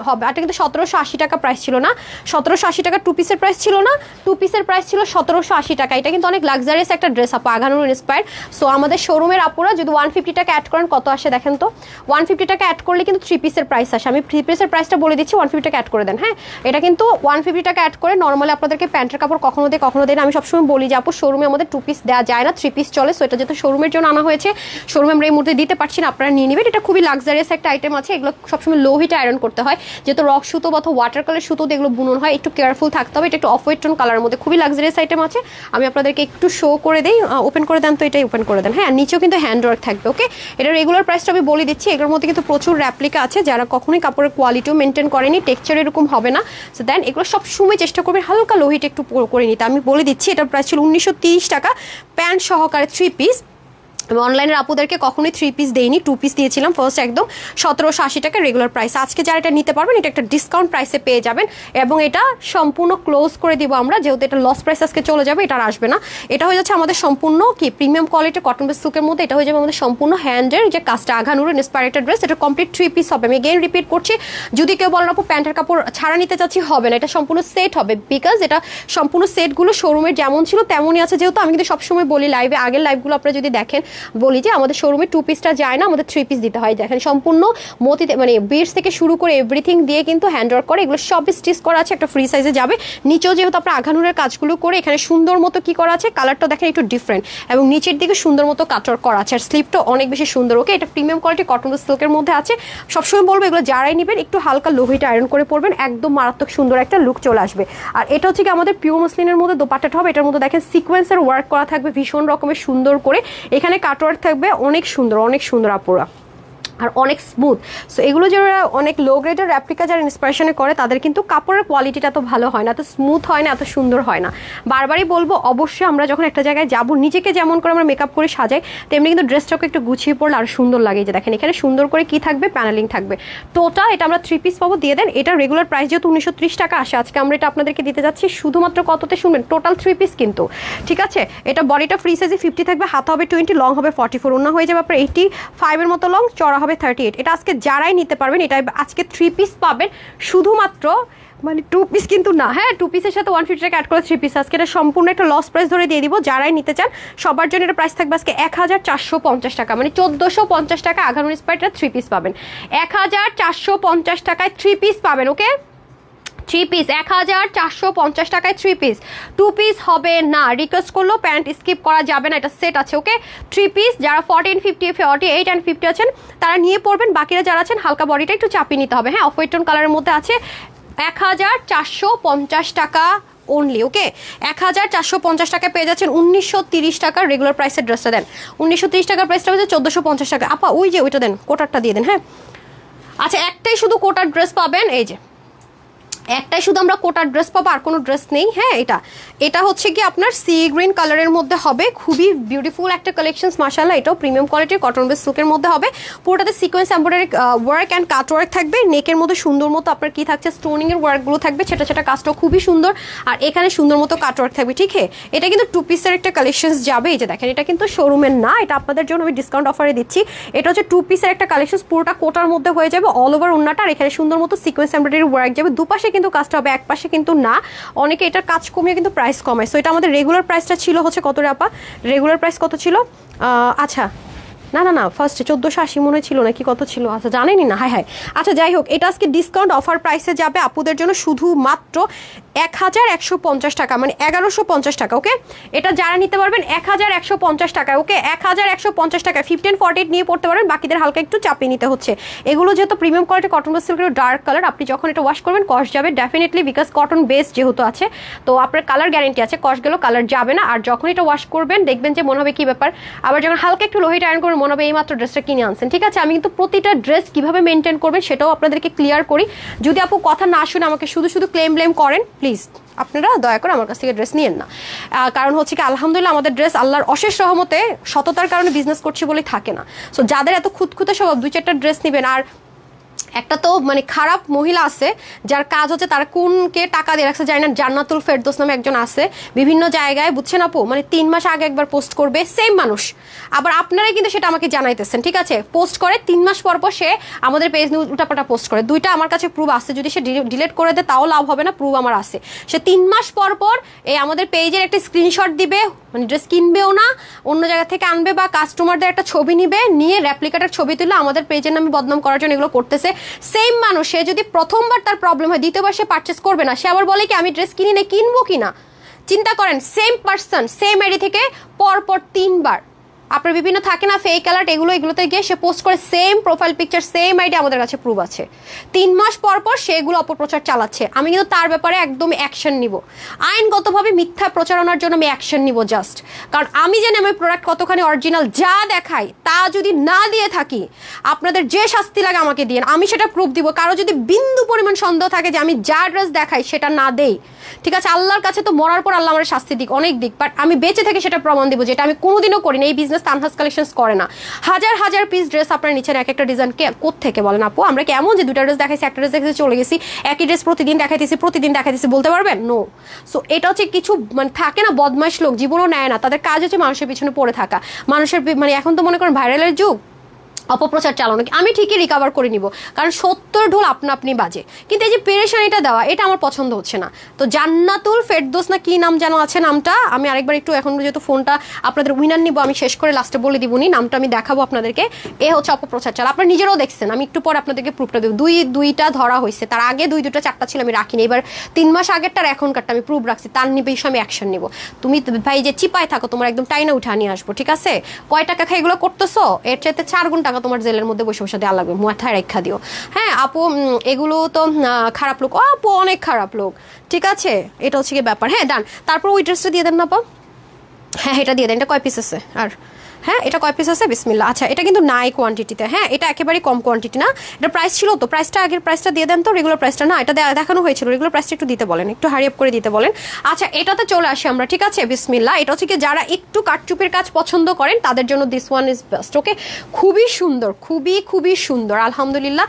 হবে। এটা কিন্তু 1780 টাকা প্রাইস ছিল না, 1780 টাকা 2 পিসের প্রাইস ছিল না, 2 পিসের প্রাইস ছিল 1780 টাকা। এটা কিন্তু অনেক লাক্সারিয়াস একটা ড্রেস আপু, আঘানুর ইন্সপায়ার্ড। সো আমাদের শোরুমের আপুরা যদি 150 টাকা অ্যাড করেন কত আসে দেখেন তো, 150 টাকা অ্যাড করলে কিন্তু 3 পিসের প্রাইস আসে। আমি 3 পিসের প্রাইসটা বলে দিচ্ছি, 150 টাকা অ্যাড করে দেন, হ্যাঁ। এটা কিন্তু 150 টাকা অ্যাড করে, নর্মালি আপনাদেরকে প্যান্টের কাপড় কখনো দেয় কখনো দেয় না। আমি সবসময় বলি যে আপু শোরুমে আমাদের 2 পিস দেওয়া যায় না, 3 পিস চলে। সো এটা যেহেতু শোরুমের জন্য আনা হয়েছে, শোরুমে আমরা এই মুহূর্তে দিতে পারছি না, আপনারা নিয়ে নেবেন। এটা খুবই লাক্সারিয়াস একটা আইটেম আছে, এগুলো সবসময় লো হিটে আয়রন করতে হয়, যেহেতু রক সুতো বা ওয়াটার কালার সুতো এগুলো বুনন হয়, একটু কেয়ারফুল থাকতে হবে। এটা একটু অফ হোয়াইট টোন কালারের মধ্যে খুবই লাক্সারিয়াস আইটেম আছে, আমি আপনাদেরকে একটু শো করে দিই। ওপেন করে দেন তো, এটাই ওপেন করে দেন, হ্যাঁ। নিচেও কিন্তু হ্যান্ড ওয়ার্ক থাকবে, ওকে। এটা রেগুলার প্রাইসটা আমি বলে দিচ্ছি, এগুলোর মধ্যে কিন্তু প্রচুর র্যাপ্লিকা আছে, যারা কখনোই কাপড়ের কোয়ালিটিও মেনটেন করেনি, টেক্সচার এরকম হবে না। সো দেন এগুলো সব সময় চেষ্টা করবেন হালকা লো হিটে একটু করে নিতে। আমি বলে দিচ্ছি এটার প্রাইস ছিল 1930 টাকা, প্যান্ট সহকারে 3 পিস। আমি অনলাইনের আপুদেরকে কখনোই 3 পিস দেইনি, 2 পিস দিয়েছিলাম ফার্স্ট একদম 1780 টাকা রেগুলার প্রাইস। আজকে যারা এটা নিতে পারবেন এটা একটা ডিসকাউন্ট প্রাইসে পেয়ে যাবেন, এবং এটা সম্পূর্ণ ক্লোজ করে দিব আমরা, যেহেতু এটা লস প্রাইস আজকে চলে যাবে, এটা আর আসবে না। এটা হয়ে যাচ্ছে আমাদের সম্পূর্ণ কি প্রিমিয়াম কোয়ালিটির কটন বেস সিল্কের মধ্যে, এটা হয়ে যাবে আমাদের সম্পূর্ণ হ্যান্ডের যে কাজটা আঘানুর ইন্সপায়ার্ড ড্রেস। এটা কমপ্লিট 3 পিস হবে। আমি এগেইন রিপিট করছি, যদি কেউ বলেন আপু প্যান্টের কাপড় ছাড়া নিতে চাচ্ছি, হবে না, এটা সম্পূর্ণ সেট হবে, বিকজ এটা সম্পূর্ণ সেটগুলো শোরুমের যেমন ছিল তেমনই আছে। যেহেতু আমি কিন্তু সবসময় বলি লাইভে, আগের লাইভগুলো আপনারা যদি দেখেন, বলি যে আমাদের শোরুমে 2 পিসটা যায় না, আমাদের 3 পিস দিতে হয়। দেখেন সম্পূর্ণ মতিতে মানে বিটস থেকে শুরু করে এভরিথিং দিয়ে কিন্তু হ্যান্ড ওয়ার্ক করে, এগুলো সব স্টিচ করা আছে, একটা ফ্রি সাইজে যাবে। নিচেও যেহেতু আপনার আঘানুরের কাজগুলো করে এখানে সুন্দর মতো কি করা আছে, কালারটা দেখেন একটু ডিফারেন্ট, এবং নিচের দিকে সুন্দর মতো কাটওয়ার্ক করা আছে, আর স্লিপটা অনেক বেশি সুন্দর। ওকে, এটা প্রিমিয়াম কোয়ালিটি কটন সিল্কের মধ্যে আছে। সবসময় বলবো এগুলো যারাই নেবেন একটু হালকা লোহিটা আয়রন করে পরবেন, একদম মারাত্মক সুন্দর একটা লুক চলে আসবে। আর এটা হচ্ছে কি আমাদের পিওর মসলিনের মধ্যে দোপাট্টাটা হবে, এটার মধ্যে দেখেন সিকোয়েন্সের ওয়ার্ক করা থাকবে ভীষণ রকমের সুন্দর করে, এখানে কাটওয়ার্ক থাকবে অনেক সুন্দর, অনেক সুন্দর আপুরা, আর অনেক স্মুথ। সো এগুলো যারা অনেক লো গ্রেডের র্যাপ্লিকা যারা ইন্সপিরেশনে করে তাদের কিন্তু কাপড়ের কোয়ালিটিটা তো ভালো হয় না, এত স্মুথ হয় না, এত সুন্দর হয় না। বারবারই বলবো অবশ্যই আমরা যখন একটা জায়গায় যাবো, নিজেকে যেমন করে আমরা মেকআপ করে সাজাই তেমনি কিন্তু ড্রেসটাকে একটু গুছিয়ে পড়লে আর সুন্দর লাগে। যে দেখেন এখানে সুন্দর করে কি থাকবে, প্যানেলিং থাকবে। টোটাল এটা আমরা 3 পিস পাবো, দিয়ে দেন। এটা রেগুলার প্রাইস যেহেতু 1930 টাকা আসে, আজকে আমরা এটা আপনাদেরকে দিতে যাচ্ছি শুধুমাত্র কততে শুনবেন, টোটাল 3 পিস কিন্তু, ঠিক আছে। এটা বডিটা ফ্রি সাইজে 50 থাকবে, হাতা হবে 20, লং হবে 44, ওন্না হয়ে যাবে আপনার 85 এর মতো লং, চড়া হবে 38। এটা আজকে যারাই নিতে পারবেন, এটা আজকে 3 পিস পাবেন শুধুমাত্র, মানে 2 পিস কিন্তু না, হ্যাঁ 2 পিসের সাথে 150 টাকা অ্যাড করে 3 পিস। আজকে এটা সম্পূর্ণ একটা লস প্রাইস ধরে দিয়ে দিব, যারাই নিতে চান সবার জন্য এটা প্রাইস থাকবে আজকে 1450 টাকা, মানে 1450 টাকা আঘানুর ইন্সপায়ার্ড 3 পিস পাবেন, 1450 টাকায় 3 পিস পাবেন। ওকে, 3 পিস 1450 টাকায় 3 পিস, 2 পিস হবে না। রিকোয়েস্ট করলেও প্যান্ট স্কিপ করা যাবে না, এটা সেট আছে। ওকে, 3 পিস যারা 14, 50, 48 and 50 আছেন তারা নিয়ে পড়বেন, বাকিরা যারা আছেন হালকা বডিটা একটু চাপিয়ে নিতে হবে। হ্যাঁ, অফ হোয়াইট টোন কালারের মধ্যে আছে, 1450 টাকা অনলি। ওকে, 1450 টাকায় পেয়ে যাচ্ছেন 1930 টাকার রেগুলার প্রাইসের ড্রেসটা দেন। 1930 টাকার প্রাইসটা হচ্ছে 1450 টাকা। আপা ওই যে ওইটা দেন, কোটারটা দিয়ে দেন। হ্যাঁ, আচ্ছা একটাই শুধু কোটার ড্রেস পাবেন, এই যে একটাই শুধু আমরা কোটার ড্রেস পাবো, আর কোনো ড্রেস নেই। হ্যাঁ, এটা হচ্ছে কি আপনার সি গ্রিন কালারের মধ্যে হবে, খুবই বিউটিফুল একটা কালেকশনস মাশাআল্লাহ। এটাও প্রিমিয়াম কোয়ালিটির কটন বেস সিল্কের মধ্যে হবে, পুরোটাতে sequence embroidery work and cut work থাকবে। নেকের মধ্যে সুন্দর মতো আপনার কি থাকছে, স্টোনিং এর ওয়ার্কগুলো থাকবে, সেটা সেটা কাজটাও খুবই সুন্দর, আর এখানে সুন্দর মতো কাট ওয়ার্ক থাকবে। ঠিক আছে, এটা কিন্তু 2 পিসের একটা কালেকশনস যাবে। এই যে দেখেন, এটা কিন্তু শোরুমের না, এটা আপনাদের জন্য আমি ডিসকাউন্ট অফারে দিচ্ছি। এটা হচ্ছে 2 পিসের একটা কালেকশনস, পুরোটা কোটার মধ্যে হয়ে যাবে, অল ওভার ওন্নাটা, আর এখানে সুন্দর মতো সিকোয়েন্স এমব্রয়ডারি ওয়ার্ক যাবে। দুপাশে কিন্তু কাজটা হবে, এক পাশে কিন্তু না। অনেকে এটার কাজ কমিয়ে কিন্তু প্রাইস কমায়। সো এটা আমাদের রেগুলার প্রাইসটা ছিল হচ্ছে কত রে আপা, রেগুলার প্রাইস কত ছিল? আচ্ছা না ফার্স্টে 1480 মনে ছিল নাকি কত ছিল, আচ্ছা জানেনি না। হ্যাঁ, আচ্ছা যাই হোক, এটা আজকে ডিসকাউন্ট অফার প্রাইসে যাবে আপুদের জন্য শুধুমাত্র 1150 টাকা, মানে 1150 টাকা। ওকে, এটা যারা নিতে পারবেন 1150 টাকা। ওকে, 1150 টাকা 15, 48 নিয়ে পড়তে পারবেন, বাকিদের হালকা একটু চাপিয়ে নিতে হচ্ছে। এগুলো যেহেতু প্রিমিয়াম কোয়ালিটি কটন বেস সিল্কের ডার্ক কালার, আপনি যখন এটা ওয়াশ করবেন কস যাবে ডেফিনেটলি, বিকজ কটন বেস যেহেতু আছে তো আপনার কালার গ্যারেন্টি আছে, কস গেলেও কালার যাবে না। আর যখন এটা ওয়াশ করবেন দেখবেন যে মনে হবে কি ব্যাপার, আবার যখন হালকা একটু লোহিটা আয়রন করবেন মনে হবে এইমাত্র ড্রেসটা কিনে আনছেন। ঠিক আছে, আমি কিন্তু প্রতিটা ড্রেস কিভাবে মেনটেন করবেন সেটাও আপনাদেরকে ক্লিয়ার করি। যদি আপু কথা না শুনে আমাকে শুধু শুধু ব্লেম করেন, প্লিজ আপনারা দয়া করে আমার কাছ থেকে ড্রেস নিয়েন না। কারণ হচ্ছে কি আলহামদুলিল্লাহ আমাদের ড্রেস আল্লাহর অশেষ রহমতে সততার কারণে বিজনেস করছি বলেই থাকে না। সো যাদের এত খুঁতখুঁতে স্বভাব, 2-4টা ড্রেস নেবেন। আর একটা তো মানে খারাপ মহিলা আছে যার কাজ হচ্ছে তারা কোনকে টাকা দিয়ে রাখছে জানি না, জান্নাতুল ফেরদৌস নামে একজন আছে, বিভিন্ন জায়গায় বুঝছেন আপু, মানে 3 মাস আগে একবার পোস্ট করবে সেম মানুষ, আবার আপনারাই কিন্তু সেটা আমাকে জানাইতেছেন। ঠিক আছে, পোস্ট করে 3 মাস পর পর সে আমাদের পেজ নিয়ে উল্টাপাল্টা পোস্ট করে। 2টা আমার কাছে প্রুফ আছে, যদি সে ডিলিট করে দেয় তাও লাভ হবে না, প্রুফ আমার আছে। সে 3 মাস পর পর এই আমাদের পেজের একটা স্ক্রিনশট দিবে, মানে ড্রেস কিনবেও না, অন্য জায়গা থেকে আনবে বা কাস্টমারদের একটা ছবি নিবে, নিয়ে রেপ্লিকাটার ছবি তুলে আমাদের পেজের নামে বদনাম করার জন্য এগুলো করতেছে। সেম মানুষ, সে যদি প্রথমবার তার প্রবলেম হয় দ্বিতীয়বার সে পারচেস করবে না, সে আবার বলে কি আমি ড্রেস কিনি না, কিনবো কিনা। চিন্তা করেন, সেম পার্সন সেম আইডি থেকে পরপর 3বার আপনার বিভিন্ন থাকে না ফেক অ্যালার্ট, এগুলোতে গিয়ে সে পোস্ট করে same profile picture same ID, আমাদের কাছে প্রুফ আছে। 3 মাস পর পর সেগুলো অপপ্রচার চালাচ্ছে। আমি কিন্তু তার ব্যাপারে একদম অ্যাকশন নিব, আইনগতভাবে মিথ্যা প্রচারণার জন্য আমি অ্যাকশন নিব জাস্ট। কারণ আমি জানি আমার প্রোডাক্ট কতখানি অরিজিনাল, যা দেখাই তা যদি না দিয়ে থাকি আপনাদের যে শাস্তি লাগে আমাকে দিয়ে, আমি সেটা প্রুফ দিব। কারো যদি বিন্দু পরিমাণ সন্দেহ থাকে যে আমি যা ড্রেস দেখাই সেটা না দেই, ঠিক আছে, আল্লাহর কাছে তো মরার পর আল্লাহ আমার শাস্তি দিক, অনেক দিক, বাট আমি বেঁচে থেকে সেটা প্রমাণ দিব যেটা আমি কোনোদিনও করি না। এই বিজনেস তানহাস কালেকশনস করে না, হাজার হাজার পিস ড্রেস আপনার নিচের এক একটা ডিজাইন কে কোত্থেকে বলেন আপু? আমরা কি এমন যে দুটা ড্রেস দেখাইছি, একটা ড্রেস দেখাইছি চলে গেছি, একই ড্রেস প্রতিদিন দেখাইতেছি বলতে পারবেন? নো। সো এটা হচ্ছে কিছু মানে থাকে না বদমাইশ লোক, জীবনও নেয় না, তাদের কাজ হচ্ছে মানুষের পিছনে পড়ে থাকা, মানুষের মানে এখন তো মনে করেন ভাইরালের যুগ, অপপ্রচার চালানো। আমি ঠিকই রিকভার করে নিব, কারণ 70 ঢোল আপনা আপনি বাজে, কিন্তু এই যে পেরেশানিটা দেওয়া এটা আমার পছন্দ হচ্ছে না। তো জান্নাতুল ফেরদৌস না কি নাম যেন আছে নামটা, আমি আরেকবার একটু এখন যেহেতু ফোনটা আপনাদের উইনার নিব, আমি শেষ করে লাস্টে বলে দিবনি নামটা, আমি দেখাবো আপনাদেরকে। এ হচ্ছে অপপ্রচার চাল, আপনারা নিজেরাও দেখছেন, আমি একটু পর আপনাদেরকে প্রুফটা দেবো। দুইটা ধরা হয়েছে, তার আগে দুইটা চারটা ছিল আমি রাখিনি, এবার 3 মাস আগেরটার এখনকারটা আমি প্রুফ রাখছি, তার বিষয়ে আমি অ্যাকশন নিব। তুমি ভাই যে চিপায় থাকো, তোমার একদম টাইনা উঠে নিয়ে আসবো, ঠিক আছে? কয় টাকা খাই এগুলো করতেছো, এর চাইতে 4 গুণ টাকা তোমার জেলের মধ্যে বসে বসে দেওয়া লাগবে, মাথায় রেখা দিও। হ্যাঁ আপু, এগুলো তো খারাপ লোক, আপু অনেক খারাপ লোক, ঠিক আছে? এটা হচ্ছে কি ব্যাপার। হ্যাঁ ডান, তারপর ওই ড্রেসটা দিয়ে দেন না আপা। হ্যাঁ এটা দিয়ে দেন, এটা কয় পিস আছে? আর হ্যাঁ এটা কয় পিস আছে? বিসমিল্লাহ। আচ্ছা এটা কিন্তু নাই কোয়ান্টিটিতে, হ্যাঁ এটা একেবারেই কম কোয়ান্টিটি না, এটা প্রাইস ছিল তো, প্রাইসটা আগের প্রাইসটা দিয়ে দেন তো, রেগুলার প্রাইসটা না, এটা দেখানো হয়েছিল, রেগুলার প্রাইসটা একটু দিতে বলেন, একটু হারি আপ করে দিতে বলেন। আচ্ছা এটাতে চলে আসি আমরা, ঠিক আছে? বিসমিল্লাহ। এটা হচ্ছে কি যারা একটু কাটচুপের কাজ পছন্দ করেন তাদের জন্য দিস ওয়ান ইজ বেস্ট। ওকে, খুবই সুন্দর, খুবই সুন্দর, আলহামদুলিল্লাহ।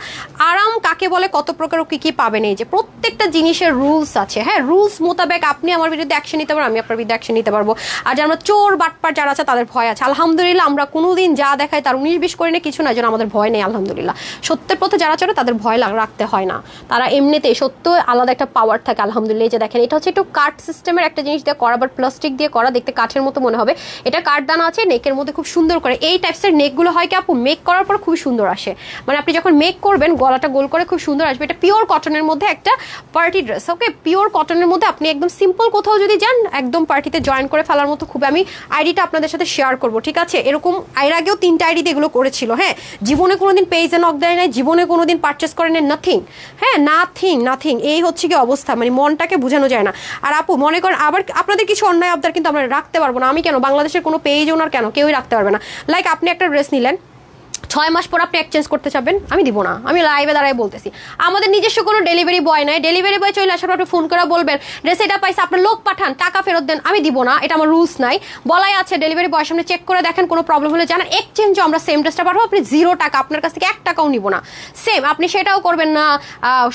আরাম কাকে বলে, কত প্রকার কি পাবেন, এই যে প্রত্যেকটা জিনিসের রুলস আছে, হ্যাঁ রুলস মোতাবেক আপনি আমার বিরুদ্ধে অ্যাকশন নিতে পারবেন, আমি আপনার বিরুদ্ধে অ্যাকশন নিতে পারবো। আর যারা আমরা চোর বাটপার যারা আছে তাদের ভয় আছে, আলহামদুলিল্লাহ আমরা কোনোদিন যা দেখায় তার 19-20 করে না কিছু না, যেন আমাদের ভয় নেই, আলহামদুলিল্লাহ। সত্যের পথে যারা চলে তাদের ভয় রাখতে হয় না, তারা এমনিতেই সত্য আলাদা একটা পাওয়ার থাকে, আলহামদুলিল্লাহ। এই যে দেখেন এটা হচ্ছে একটু কাঠ সিস্টেমের একটা জিনিস দিয়ে করা, আবার প্লাস্টিক দিয়ে করা, দেখতে কাঠের মতো মনে হবে। এটা কাঠ দানা আছে নেকের মধ্যে, খুব সুন্দর করে। এই টাইপসের নেকগুলো হয় কি আপু, মেক করার পর খুব সুন্দর আসে, মানে আপনি যখন মেক করবেন গলাটা গোল করে খুব সুন্দর আসবে। এটা পিওর কটনের মধ্যে একটা পার্টি ড্রেস, ওকে পিওর কটনের মধ্যে আপনি একদম সিম্পল কোথাও যদি যান একদম পার্টিতে জয়েন করে ফেলার মতো, খুব আমি আইডিটা আপনাদের সাথে শেয়ার করবো, ঠিক আছে? এরকম এর আগেও 3টা আইডি এগুলো করেছিল, হ্যাঁ জীবনে কোনোদিন পেজে নক দেয় নাই, জীবনে কোনোদিন পারচেস করে নেই, নাথিং, হ্যাঁ নাথিং। এই হচ্ছে কি অবস্থা, মানে মনটাকে বোঝানো যায় না। আর আপু মনে করেন আবার আপনাদের কিছু অন্যায় আবদার কিন্তু আমরা রাখতে পারবো না, আমি কেন, বাংলাদেশের কোনো পেজ ওনার কেন, কেউই রাখতে পারবে না। লাইক আপনি একটা ড্রেস নিলেন, 6 মাস পর আপনি এক্সচেঞ্জ করতে চাবেন, আমি দিব না, আমি লাইভে দাঁড়ায় বলতেছি। আমাদের নিজস্ব কোনো ডেলিভারি বয় নাই, ডেলিভারি বয় চলে আসার পর আপনি ফোন করে বলবেন ড্রেস এটা পাইছে, আপনার লোক পাঠান, টাকা ফেরত দেন, আমি দিব না, এটা আমার রুলস নাই, বলাই আছে। ডেলিভারি বয়ের সামনে চেক করে দেখেন, কোনো প্রবলেম হলে জানান, এক্সচেঞ্জও আমরা সেম ড্রেসটা পাঠাবো, আপনি 0 টাকা, আপনার কাছ থেকে 1 টাকাও নিব না। সেম আপনি সেটাও করবেন না,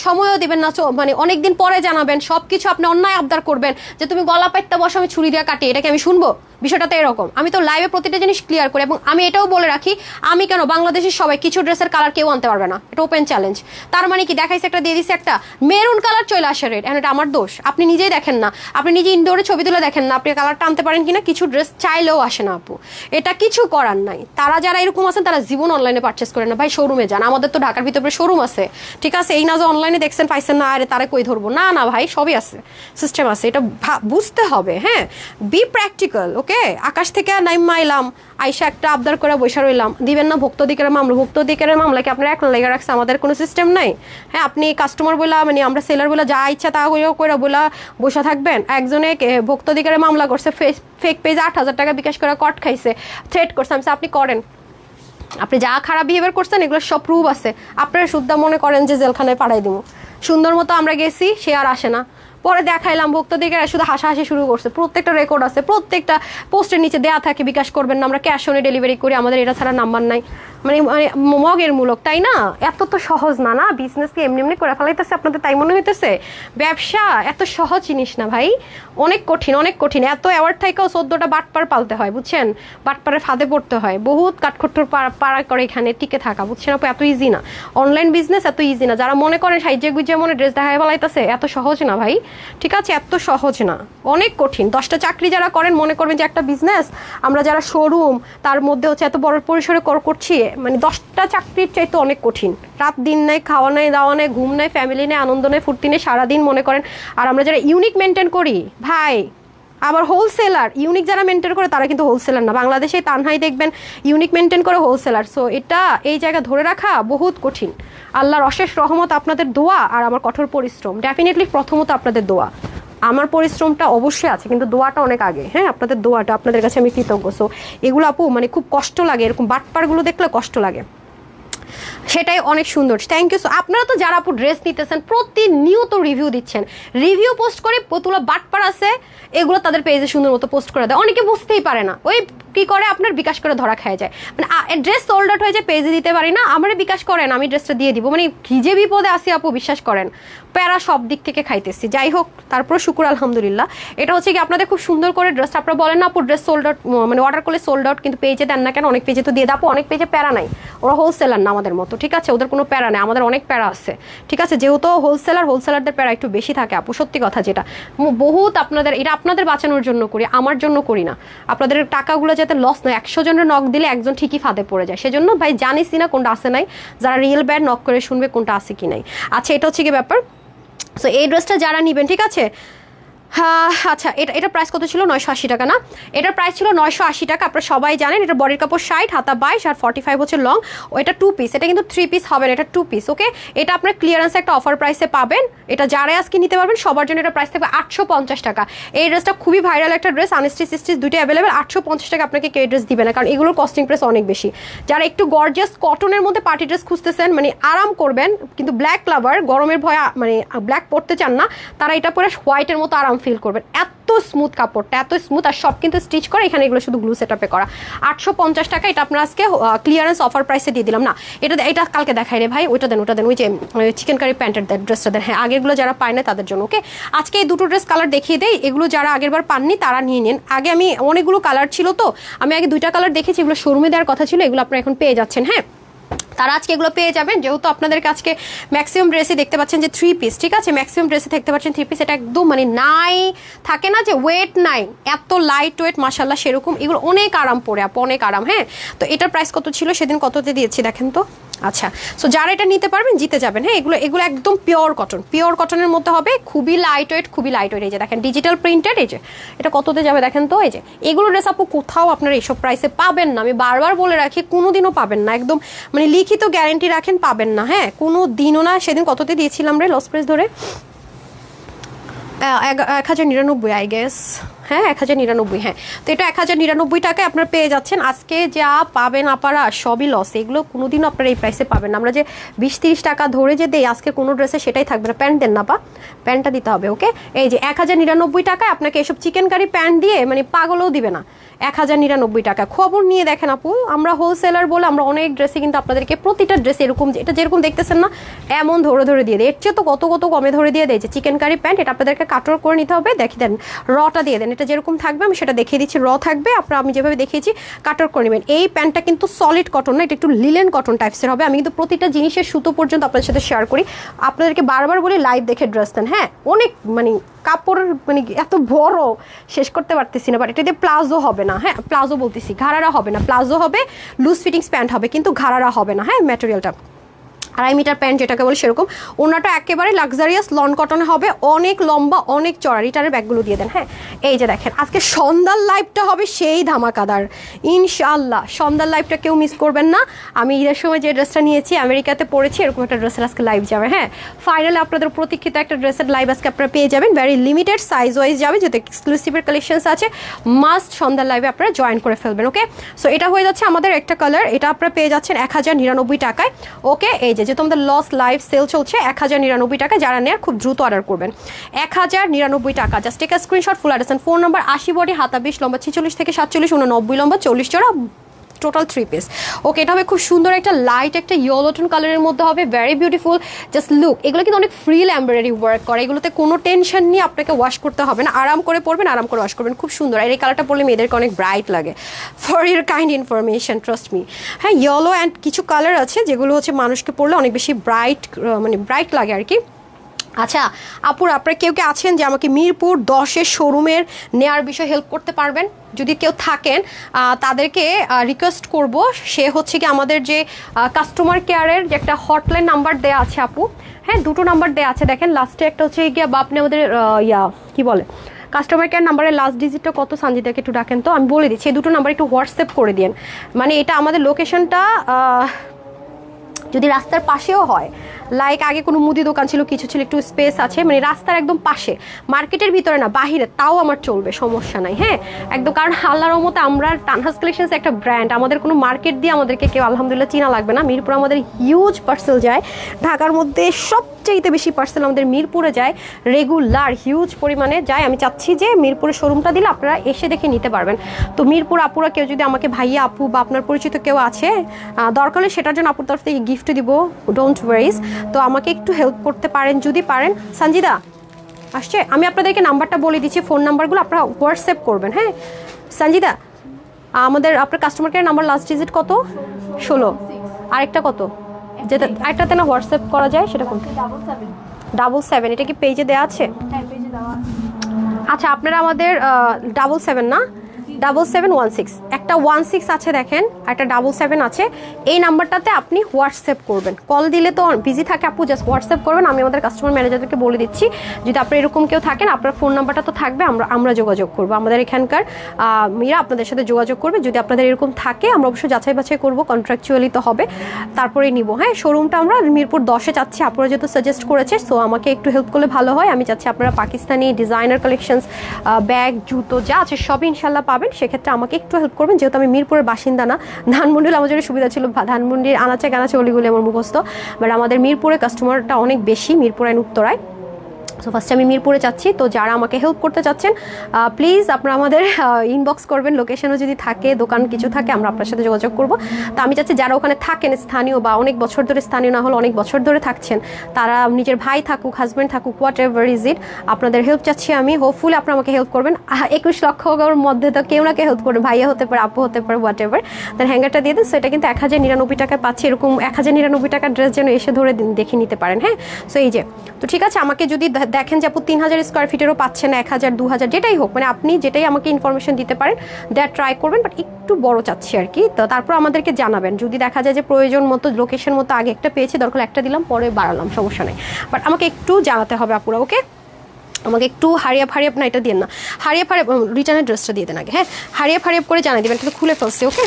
সময়ও দিবেন না, মানে অনেকদিন পরে জানাবেন, সবকিছু আপনি অন্যায় আবদার করবেন যে তুমি গলা পাইতে বসো আমি ছুরি দিয়ে কাটি, এটাকে আমি শুনবো? বিষয়টা তো এরকম। আমি তো লাইভে প্রতিটা জিনিস ক্লিয়ার করি, এবং আমি এটাও বলে রাখি আমি কেন, বাংলাদেশের সবাই কিছু ড্রেসের কালার কেউ আনতে পারবে না, এটা ওপেন চ্যালেঞ্জ। তার মানে কি দেখাইছে একটা দিয়ে দিচ্ছে একটা মেরুন কালার চলে আসে রেড, এটা আমার দোষ? আপনি নিজেই দেখেন না, আপনি নিজে ইনডোরে ছবি তুলে দেখেন না, আপনি কালারটা আনতে পারেন কিনা? কিছু ড্রেস চাইলেও আসে না আপু, এটা কিছু করার নাই। তারা যারা এরকম আছেন তারা জীবন অনলাইনে পারচেস করেন না ভাই, শোরুমে যান। আমাদের তো ঢাকার ভিতরে শোরুম আছে, ঠিক আছে? এই না যে অনলাইনে দেখছেন পাইছেন না, আরে তারা কই ধরবো, না না ভাই সবই আছে, সিস্টেম আছে, এটা বুঝতে হবে। হ্যাঁ বি প্র্যাকটিক্যাল, ওকে? আকাশ থেকে নাইমা এলাম, আইসা একটা আবদার করে বসে রইলাম, দিবেন না ভুক্ত অধিকারের মামলা, ভুক্ত অধিকারের মামলা কি আপনার একলা লেগে রাখছে? আমাদের কোনো সিস্টেম নাই? হ্যাঁ আপনি কাস্টমার বলা মানে আমরা সেলার বলা যা ইচ্ছা তা করে বলা বসে থাকবেন? একজনে ভুক্ত অধিকারের মামলা করছে, ফেক পেজ 8,000 টাকা বিকাশ করে কট খাইছে, থ্রেট করছে, আমি আপনি করেন, আপনি যা খারাপ বিহেভিয়ার করছেন এগুলো সব প্রুফ আছে, আপনারা শুদ্ধা মনে করেন যে জেলখানায় পাঠাই দিব। সুন্দর মতো আমরা গেছি, সে আর আসে না, পরে দেখাইলাম ভক্ত দিকে শুধু হাসাহাসি শুরু করছে, প্রত্যেকটা রেকর্ড আছে, প্রত্যেকটা পোস্টের নিচে দেয়া থাকে বিকাশ করবেন না, আমরা ক্যাশ অনে ডেলিভারি করি, আমাদের এটা ছাড়া নাম্বার নাই, মানে মানে মগের মূলক, তাই না? এত তো সহজ না, না বিজনেসকে এমনি এমনি করে ফেলাইতেছে আপনাদের, তাই মনে হইতেছে? ব্যবসা এত সহজ জিনিস না ভাই, অনেক কঠিন, অনেক কঠিন। এত অ্যাওয়ার্ড থাকেও 14টা বাটপার পালতে হয়, বুঝছেন? বাটপারের ফাঁদে পড়তে হয়, বহুত কাঠখট্টর পাড়া করে এখানে টিকে থাকা, বুঝছেন আপু? এত ইজি না অনলাইন বিজনেস, এত ইজি না। যারা মনে করেন সাইজে গুজে মনে ড্রেস দেখায় ফেলাইতেছে, এত সহজ না ভাই, ঠিক আছে? এত সহজ না, অনেক কঠিন। 10টা চাকরি যারা করেন মনে করবেন যে একটা বিজনেস, আমরা যারা শোরুম তার মধ্যে হচ্ছে এত বড় পরিসরে করছি, মানে 10টা চাকরির চাইতে অনেক কঠিন। রাত দিন নাই, খাওয়া নাই, দাওয়া নাই, ঘুম নাই, ফ্যামিলি নেই, আনন্দ নেই, ফুর্তি নেই, সারাদিন মনে করেন। আর আমরা যারা ইউনিক মেনটেন করি ভাই, আবার হোলসেলার, ইউনিক যারা মেনটেন করে তারা কিন্তু হোলসেলার না। বাংলাদেশে তানহাই দেখবেন ইউনিক মেনটেন করে হোলসেলার। সো এটা এই জায়গা ধরে রাখা বহুত কঠিন। আল্লাহর অশেষ রহমত, আপনাদের দোয়া আর আমার কঠোর পরিশ্রম, ডেফিনেটলি প্রথমত আপনাদের দোয়া, আমার পরিশ্রমটা অবশ্যই আছে, কিন্তু দোয়াটা অনেক আগে। হ্যাঁ আপনাদের দোয়াটা, আপনাদের কাছে আমি কৃতজ্ঞ। সো এগুলো আপু মানে খুব কষ্ট লাগে, এরকম বাটপারগুলো দেখলে কষ্ট লাগে। সেটাই অনেক সুন্দর। Thank you. আপনারা তো যারা আপু ড্রেস নিতেছেন প্রতিনিয়ত রিভিউ দিচ্ছেন, রিভিউ পোস্ট করে পতুলা বাটপার আছে এগুলো তাদের পেজে সুন্দর মতো পোস্ট করে দেয়, অনেকে বুঝতেই পারে না, ওই কি করে আপনার বিকাশ করে ধরা খায় যায়, মানে ড্রেস সোল্ড আউট হয়ে যায় পেজে দিতে পারি না, আমার বিকাশ করেন আমি ড্রেসটা দিয়ে দিব, মানে কি যে বিপদে আসি আপু বিশ্বাস করেন, প্যারা সব দিক থেকে খাইতেছি। যাই হোক তারপর শুকুর আলহামদুলিল্লাহ। এটা হচ্ছে কি আপনাদের খুব সুন্দর করে ড্রেসটা আপনারা বলেন না আপু ড্রেস সোল্ড আউট, মানে অর্ডার করলে সোল্ড আউট, কিন্তু পেজে দেন না কেন? অনেক পেজে তো দিয়ে দাপো, অনেক পেজে প্যারা নাই, ওরা হোলসেলার না আমাদের মতো, ঠিক আছে, ওদের কোনো প্যারা নেই, আমাদের অনেক প্যারা আছে, ঠিক আছে, যেহেতু হোলসেলারদের প্যারা একটু বেশি থাকে আপু, সত্যি কথা যেটা বহুত আপনাদের, এটা আপনাদের বাঁচানোর জন্য করি, আমার জন্য করি না, আপনাদের টাকাগুলো যাতে লস নয়। 100 জনের নক দিলে একজন ঠিকই ফাঁদে পড়ে যায়, সেজন্য ভাই জানিসই না কোনটা আসে নাই, যারা রিয়েল ব্যাড নক করে শুনবে কোনটা আছে কি নাই। আচ্ছা এটা হচ্ছে কি ব্যাপার। সো এই ড্রেসটা যারা নেবেন, ঠিক আছে, হ্যাঁ আচ্ছা, এটা প্রাইস কত ছিল? 980 টাকা না? এটার প্রাইস ছিল 980 টাকা। আপনারা সবাই জানেন এটা বডির কাপড় 60, হাতা 22 আর 45 হচ্ছে লং। এটা 2 পিস, এটা কিন্তু 3 পিস হবে না, এটা 2 পিস। ওকে, এটা আপনার ক্লিয়ারেন্সে একটা অফার প্রাইসে পাবেন, এটা যারা আজকে নিতে পারবেন সবার জন্য এটা প্রাইস থাকবে 850 টাকা। এই ড্রেসটা খুবই ভাইরাল একটা ড্রেস, আনস্টিচ স্টিচ দুইটা অ্যাভেলেবেল। 850 টাকা আপনাকে কে ড্রেস দিবে না, কারণ এগুলোর কস্টিং প্রাইস অনেক বেশি। যারা একটু গর্জিয়াস কটনের মধ্যে পার্টি ড্রেস খুঁজতেছেন, মানে আরাম করবেন কিন্তু ব্ল্যাক লাভার, গরমের ভয় মানে ব্ল্যাক পরতে চান না, তারা এটা পরে হোয়াইটের মতো আরাম ফিল করবেন। এত স্মুথ কাপড়টা, এত স্মুথ, আর সব কিন্তু স্টিচ করে, এখানে এগুলো শুধু গ্লু সেটআপে করা। 850 টাকা, এটা আপনার আজকে ক্লিয়ারেন্স অফার প্রাইসে দিয়ে দিলাম না। এটা কালকে দেখাই রে ভাই, ওইটা দেন ওই যে চিকেন কারি প্যান্টের ড্রেসটা দেন, হ্যাঁ আগেরগুলো যারা পায় না তাদের জন্য। ওকে, আজকে এই দুটো ড্রেস কালার দেখিয়ে দেই, এগুলো যারা আগেরবার পাননি তারা নিয়ে নিন। আগে আমি অনেকগুলো কালার ছিল তো, আমি আগে 2টা কালার দেখেছি, এগুলো শোরুমে দেওয়ার কথা ছিল, এগুলো আপনারা এখন পেয়ে যাচ্ছেন। হ্যাঁ তারা আজকে এগুলো পেয়ে যাবেন, যেহেতু আপনাদেরকে আজকে ম্যাক্সিমাম ড্রেসে দেখতে পাচ্ছেন যে 3 পিস, ঠিক আছে, ম্যাক্সিমাম ড্রেসে দেখতে পাচ্ছেন 3 পিস। এটা একদম মানে নাই থাকে না যে ওয়েট নাই, এত লাইট ওয়েট মাশাল্লাহ, সেরকম এগুলো অনেক আরাম পরে আপু, অনেক আরাম। হ্যাঁ তো এটার প্রাইস কত ছিল সেদিন, কততে দিয়েছি দেখেন তো। আচ্ছা, সো যারা এটা নিতে পারবেন জিতে যাবেন। হ্যাঁ এগুলো একদম পিওর কটনের মধ্যে হবে, খুবই লাইট ওয়েট, এই যে দেখেন ডিজিটাল প্রিন্টেড, এই যে এটা কততে যাবে দেখেন তো। এই যে এগুলো ড্রেস আপু কোথাও আপনারা এইসব প্রাইসে পাবেন না, আমি বারবার বলে রাখি, কোনোদিনও পাবেন না, একদম মানে লিখিত গ্যারান্টি রাখেন পাবেন না। হ্যাঁ কোনো দিনও না। সেদিন কততে দিয়েছিলাম রে লস প্রাইস ধরে? 1099 আই গেস, হ্যাঁ 1099। হ্যাঁ তো এটা 1099 টাকায় আপনারা পেয়ে যাচ্ছেন। আজকে যা পাবেন আপনারা সবই লস, এগুলো কোনোদিনও আপনারা এই প্রাইসে পাবেন না। আমরা যে 20-30 টাকা ধরে যে দেই আজকে কোনো ড্রেসে সেটাই থাকবে না। প্যান্ট দেন না পা, প্যান্টটা দিতে হবে। ওকে, এই যে 1099 টাকায় আপনাকে এসব চিকেন কারি প্যান্ট দিয়ে মানে পাগলও দিবে না। 1099 টাকা। খবর নিয়ে দেখেন আপু, আমরা হোলসেলার বলে আমরা অনেক ড্রেসে কিন্তু আপনাদেরকে প্রতিটা ড্রেস এরকম, এটা যেরকম দেখতেছেন না এমন ধরে দিয়ে দেয়, এর চেয়ে তো কত কমে ধরে দিয়ে দেয়। যে চিকেন কারি প্যান্ট, এটা আপনাদেরকে কাটর করে নিতে হবে, দেখিয়ে দেন রটা দিয়ে দেন, এটা যেরকম থাকবে আমি সেটা দেখিয়ে দিচ্ছি, র থাকবে, আপনারা আমি যেভাবে দেখিয়েছি কাটর করে নেবেন। এই প্যান্টটা কিন্তু সলিড কটন না, এটা একটু লিলেন কটন টাইপসের হবে। আমি কিন্তু প্রতিটা জিনিসের সুতো পর্যন্ত আপনাদের সাথে শেয়ার করি, আপনাদেরকে বারবার বলি লাইভ দেখে ড্রেস দেন। হ্যাঁ অনেক মানে কাপড় মানে এত বড় শেষ করতে পারতেছি না, বাট এটা দিয়ে প্লাজো হবে না। হ্যাঁ প্লাজো বলতেছি, ঘাড়ারা হবে না, প্লাজো হবে, লুজ ফিটিংস প্যান্ট হবে, কিন্তু ঘাড়ারা হবে না। হ্যাঁ ম্যাটেরিয়ালটা 2.5 মিটার প্যান্ট যেটাকে বলে সেরকম। ওনাটা একেবারে লাক্সারিয়াস লন কটনে হবে, অনেক লম্বা অনেক চড়া। রিটারের ব্যাগগুলো দিয়ে দেন। হ্যাঁ এই যে দেখেন আজকে সন্ধ্যার লাইভটা হবে সেই ধামাকাদার ইনশাআল্লাহ, সন্ধ্যার লাইভটা কেউ মিস করবেন না। আমি ঈদের সময় যে ড্রেসটা নিয়েছি আমেরিকাতে পরেছি, এরকম একটা ড্রেসের আজকে লাইভ যাবে। হ্যাঁ ফাইনালি আপনাদের প্রতীক্ষিত একটা ড্রেসের লাইভ আজকে আপনারা পেয়ে যাবেন, ভেরি লিমিটেড সাইজ ওয়াইজ যাবে, যেহেতু এক্সক্লুসিভের কালেকশনস আছে, মাস্ট সন্ধ্যার লাইভে আপনারা জয়েন করে ফেলবেন। ওকে, সো এটা হয়ে যাচ্ছে আমাদের একটা কালার, এটা আপনারা পেয়ে যাচ্ছেন 1099 টাকায়। ওকে, এই যে যেহেতু আমাদের লস লাইভ সেল চলছে 1099 টাকা, যারা নেন খুব দ্রুত অর্ডার করবেন। 1099 টাকা, just take a screenshot, full address, phone number 80 body, হাতা 20, লম্বা 46 থেকে 47, 89 লম্বা, 40 চড়া, টোটাল 3 পিস। ওকে, এটা হবে খুব সুন্দর একটা লাইট একটা ইয়েলো টোন কালারের মধ্যে হবে, ভেরি বিউটিফুল। জাস্ট লুক, এগুলো কিন্তু অনেক ফ্রিল এমব্রয়ডারি ওয়ার্ক করে, এগুলোতে কোনো টেনশন নিয়ে আপনাকে ওয়াশ করতে হবে না, আরাম করে পরবেন, আরাম করে ওয়াশ করবেন, খুব সুন্দর। আর এই কালারটা পরলে মেয়েদেরকে অনেক ব্রাইট লাগে, for your kind information, trust me. হ্যাঁ ইয়েলো অ্যান্ড কিছু কালার আছে যেগুলো হচ্ছে মানুষকে পরলে অনেক বেশি ব্রাইট মানে ব্রাইট লাগে আর কি। আচ্ছা আপুর, আপনারা কেউ আছেন যে আমাকে মিরপুর 10-এর শোরুমের নেয়ার বিষয়ে হেল্প করতে পারবেন? যদি কেউ থাকেন তাদেরকে রিকোয়েস্ট করব, সে হচ্ছে কি আমাদের যে কাস্টমার কেয়ারের যে একটা হটলাইন নাম্বার দেওয়া আছে আপু, হ্যাঁ 2টো নাম্বার দেওয়া আছে, দেখেন লাস্টে একটা হচ্ছে গিয়ে বা আপনি আমাদের কি বলে কাস্টমার কেয়ার নাম্বারের লাস্ট ডিজিটটা কত, সঞ্জিতাকে একটু ডাকেন তো, আমি বলে দিচ্ছি। এই 2টো নাম্বার একটু হোয়াটসঅ্যাপ করে দিন, মানে এটা আমাদের লোকেশনটা যদি রাস্তার পাশেও হয় লাইক আগে কোনো মুদি দোকান ছিল, কিছু ছিল, একটু স্পেস আছে, মানে রাস্তার একদম পাশে, মার্কেটের ভিতরে না, বাহিরে, তাও আমার চলবে, সমস্যা নাই। হ্যাঁ একদম, কারণ আল্লাহর রহমতে আমরা তানহাস কালেকশনস একটা ব্র্যান্ড, আমাদের কোনো মার্কেট দিয়ে আমাদেরকে কেউ আলহামদুলিল্লাহ চিনা লাগবে না। মিরপুর আমাদের হিউজ পার্সেল যায়, ঢাকার মধ্যে সবচেয়ে বেশি পার্সেল আমাদের মিরপুরে যায়, রেগুলার হিউজ পরিমাণে যায়। আমি চাচ্ছি যে মিরপুরে শোরুমটা দিলে আপনারা এসে দেখে নিতে পারবেন। তো মিরপুর আপুরা কেউ যদি আমাকে ভাইয়া আপু বা আপনার পরিচিত কেউ আছে, দরকার হলে সেটার জন্য আপুর তরফ থেকে গিফট দিব, ডোন্ট ওয়ারিজ। তো আমাকে একটু হেল্প করতে পারেন যদি পারেন। সঞ্জিদা আসছে, আমি আপনাদেরকে নাম্বারটা বলে দিচ্ছি, ফোন নাম্বারগুলো আপনারা হোয়াটসঅ্যাপ করবেন। হ্যাঁ সঞ্জিদা, আমাদের আপনার customer care number last digit কত? 16। আরেকটা কত যেটা আরেকটাতে না হোয়াটসঅ্যাপ করা যায় সেটা কোনটা? 77। এটা কি পেজে দেওয়া আছে? আচ্ছা আপনারা আমাদের 77 না, 7716, একটা 16 আছে দেখেন, একটা 77 আছে। এই নাম্বারটাতে আপনি হোয়াটসঅ্যাপ করবেন, কল দিলে তো বিজি থাকে আপু, জাস্ট হোয়াটসঅ্যাপ করবেন। আমি আমাদের কাস্টমার ম্যানেজারদেরকে বলে দিচ্ছি, যদি আপনার এরকম কেউ থাকেন আপনার ফোন নাম্বারটা তো থাকবে, আমরা যোগাযোগ করবো, আমাদের এখানকার মেয়েরা আপনাদের সাথে যোগাযোগ করবে। যদি আপনাদের এরকম থাকে আমরা অবশ্যই যাচাই বাছাই করবো, কন্ট্রাকচুয়ালি তো হবে, তারপরেই নিব। হ্যাঁ শোরুমটা আমরা মিরপুর 10-এ চাচ্ছি, আপনারা যেহেতু সাজেস্ট করেছে, সো আমাকে একটু হেল্প করলে ভালো হয়। আমি চাচ্ছি আপনারা পাকিস্তানি ডিজাইনার কালেকশনস, ব্যাগ, জুতো যা আছে সবই ইনশাল্লাহ পাবেন। সেক্ষেত্রে আমাকে একটু হেল্প করবেন, যেহেতু আমি মিরপুরের বাসিন্দা না। ধানমন্ডির আমার জন্য সুবিধা ছিল, ধানমন্ডির আনাচে গানাচে অলিগুলি আমার মুখস্থ, বাট আমাদের মিরপুরে কাস্টমারটা অনেক বেশি, মিরপুর আইন উত্তরায়। সো ফার্স্টে আমি মিরপুরে চাচ্ছি। তো যারা আমাকে হেল্প করতে চাচ্ছেন প্লিজ আপনারা আমাদের ইনবক্স করবেন, লোকেশনও যদি থাকে, দোকান কিছু থাকে, আমরা আপনার সাথে যোগাযোগ করব। তো আমি চাচ্ছি যারা ওখানে থাকেন স্থানীয়, বা অনেক বছর ধরে, স্থানীয় না হলে অনেক বছর ধরে থাকছেন, তারা নিজের ভাই থাকুক, হাজব্যান্ড থাকুক, হোয়াট এভার ইজ ইট, আপনাদের হেল্প চাচ্ছি আমি। হোপফুলি আপনারা আমাকে হেল্প করবেন। 21 লক্ষর মধ্যে তো কেউ না কেউ হেল্প করবে, ভাইয়া হতে পারে, আপু হতে পারে, হোয়াট এভার। তার হ্যাঙ্গারটা দিয়ে দিন। সো এটা কিন্তু 1099 টাকায় পাচ্ছি, এরকম 1099 টাকার ড্রেস যেন এসে ধরে দেখে নিতে পারেন। হ্যাঁ সো এই যে, তো ঠিক আছে, আমাকে যদি দেখেন যে আপু 3000 স্কোয়ার ফিটেরও পাচ্ছেন না, 1000, 2000 যেটাই হোক, মানে আপনি যেটাই আমাকে ইনফরমেশন দিতে পারেন দ্যাট ট্রাই করবেন, বাট একটু বড় চাচ্ছি আর কি। তো তারপর আমাদেরকে জানাবেন, যদি দেখা যায় যে প্রয়োজন মতো, লোকেশন মতো, আগে একটা পেয়েছি, দরকার একটা দিলাম, পরে বাড়ালাম, সমস্যা নেই, বাট আমাকে একটু জানাতে হবে আপুরা। ওকে, আমাকে একটু হারিয়ে না, এটা দিয়ে না, হারিয়ে রিটার্নের ড্রেসটা দিয়ে দেন আগে। হ্যাঁ হারিয়ে করে জানাই দেবেন, কিন্তু খুলে ফেলছে। ওকে,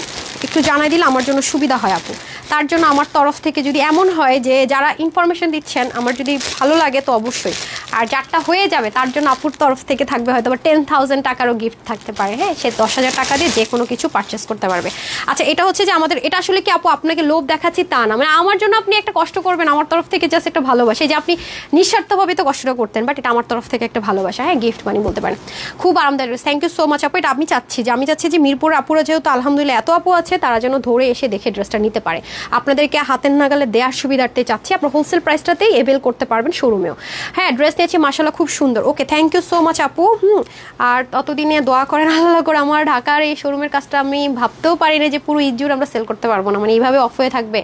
একটু জানাই দিলে আমার জন্য সুবিধা হয় আপু। তার জন্য আমার তরফ থেকে যদি এমন হয় যে যারা ইনফরমেশন দিচ্ছেন আমার যদি ভালো লাগে তো অবশ্যই, আর যারটা হয়ে যাবে তার জন্য আপুর তরফ থেকে থাকবে হয়তো 10,000 টাকারও গিফট থাকতে পারে। হ্যাঁ সে 10,000 টাকা দিয়ে যে কোনো কিছু পারচেস করতে পারবে। আচ্ছা এটা হচ্ছে যে আমাদের, এটা আসলে কি আপু আপনাকে লোভ দেখাচ্ছি তা না, মানে আমার জন্য আপনি একটা কষ্ট করবেন, আমার তরফ থেকে জাস্ট একটা ভালোবাসা, যে আপনি নিঃস্বার্থভাবে তো কষ্টটা করতেন, বাট এটা আমার তরফ থেকে একটা ভালোবাসা। হ্যাঁ গিফট মানে বলতে পারেন, খুব আরামদায়ক। থ্যাংক ইউ সো মাচ আপু। এটা আমি চাচ্ছি যে মিরপুর আপুরা যেহেতু আলহামদুলিল্লাহ এত আপু আছে, তারা যেন ধরে এসে দেখে ড্রেসটা নিতে পারে, আপনাদেরকে হাতের নাগালে দেওয়ার সুবিধার্থে চাচ্ছি। আপনার হোলসেল প্রাইসটাতেই এভেল করতে পারবেন শোরুমেও। হ্যাঁ ড্রেস নিয়েছি মাশাআল্লাহ খুব সুন্দর। Okay thank you so much আপু। আর ততদিনে দোয়া করেন আল্লাহ করে আমার ঢাকার এই শোরুমের কাজটা আমি ভাবতেও পারি না যে পুরো ইজুর আমরা সেল করতে পারবো না, মানে এইভাবে অফ হয়ে থাকবে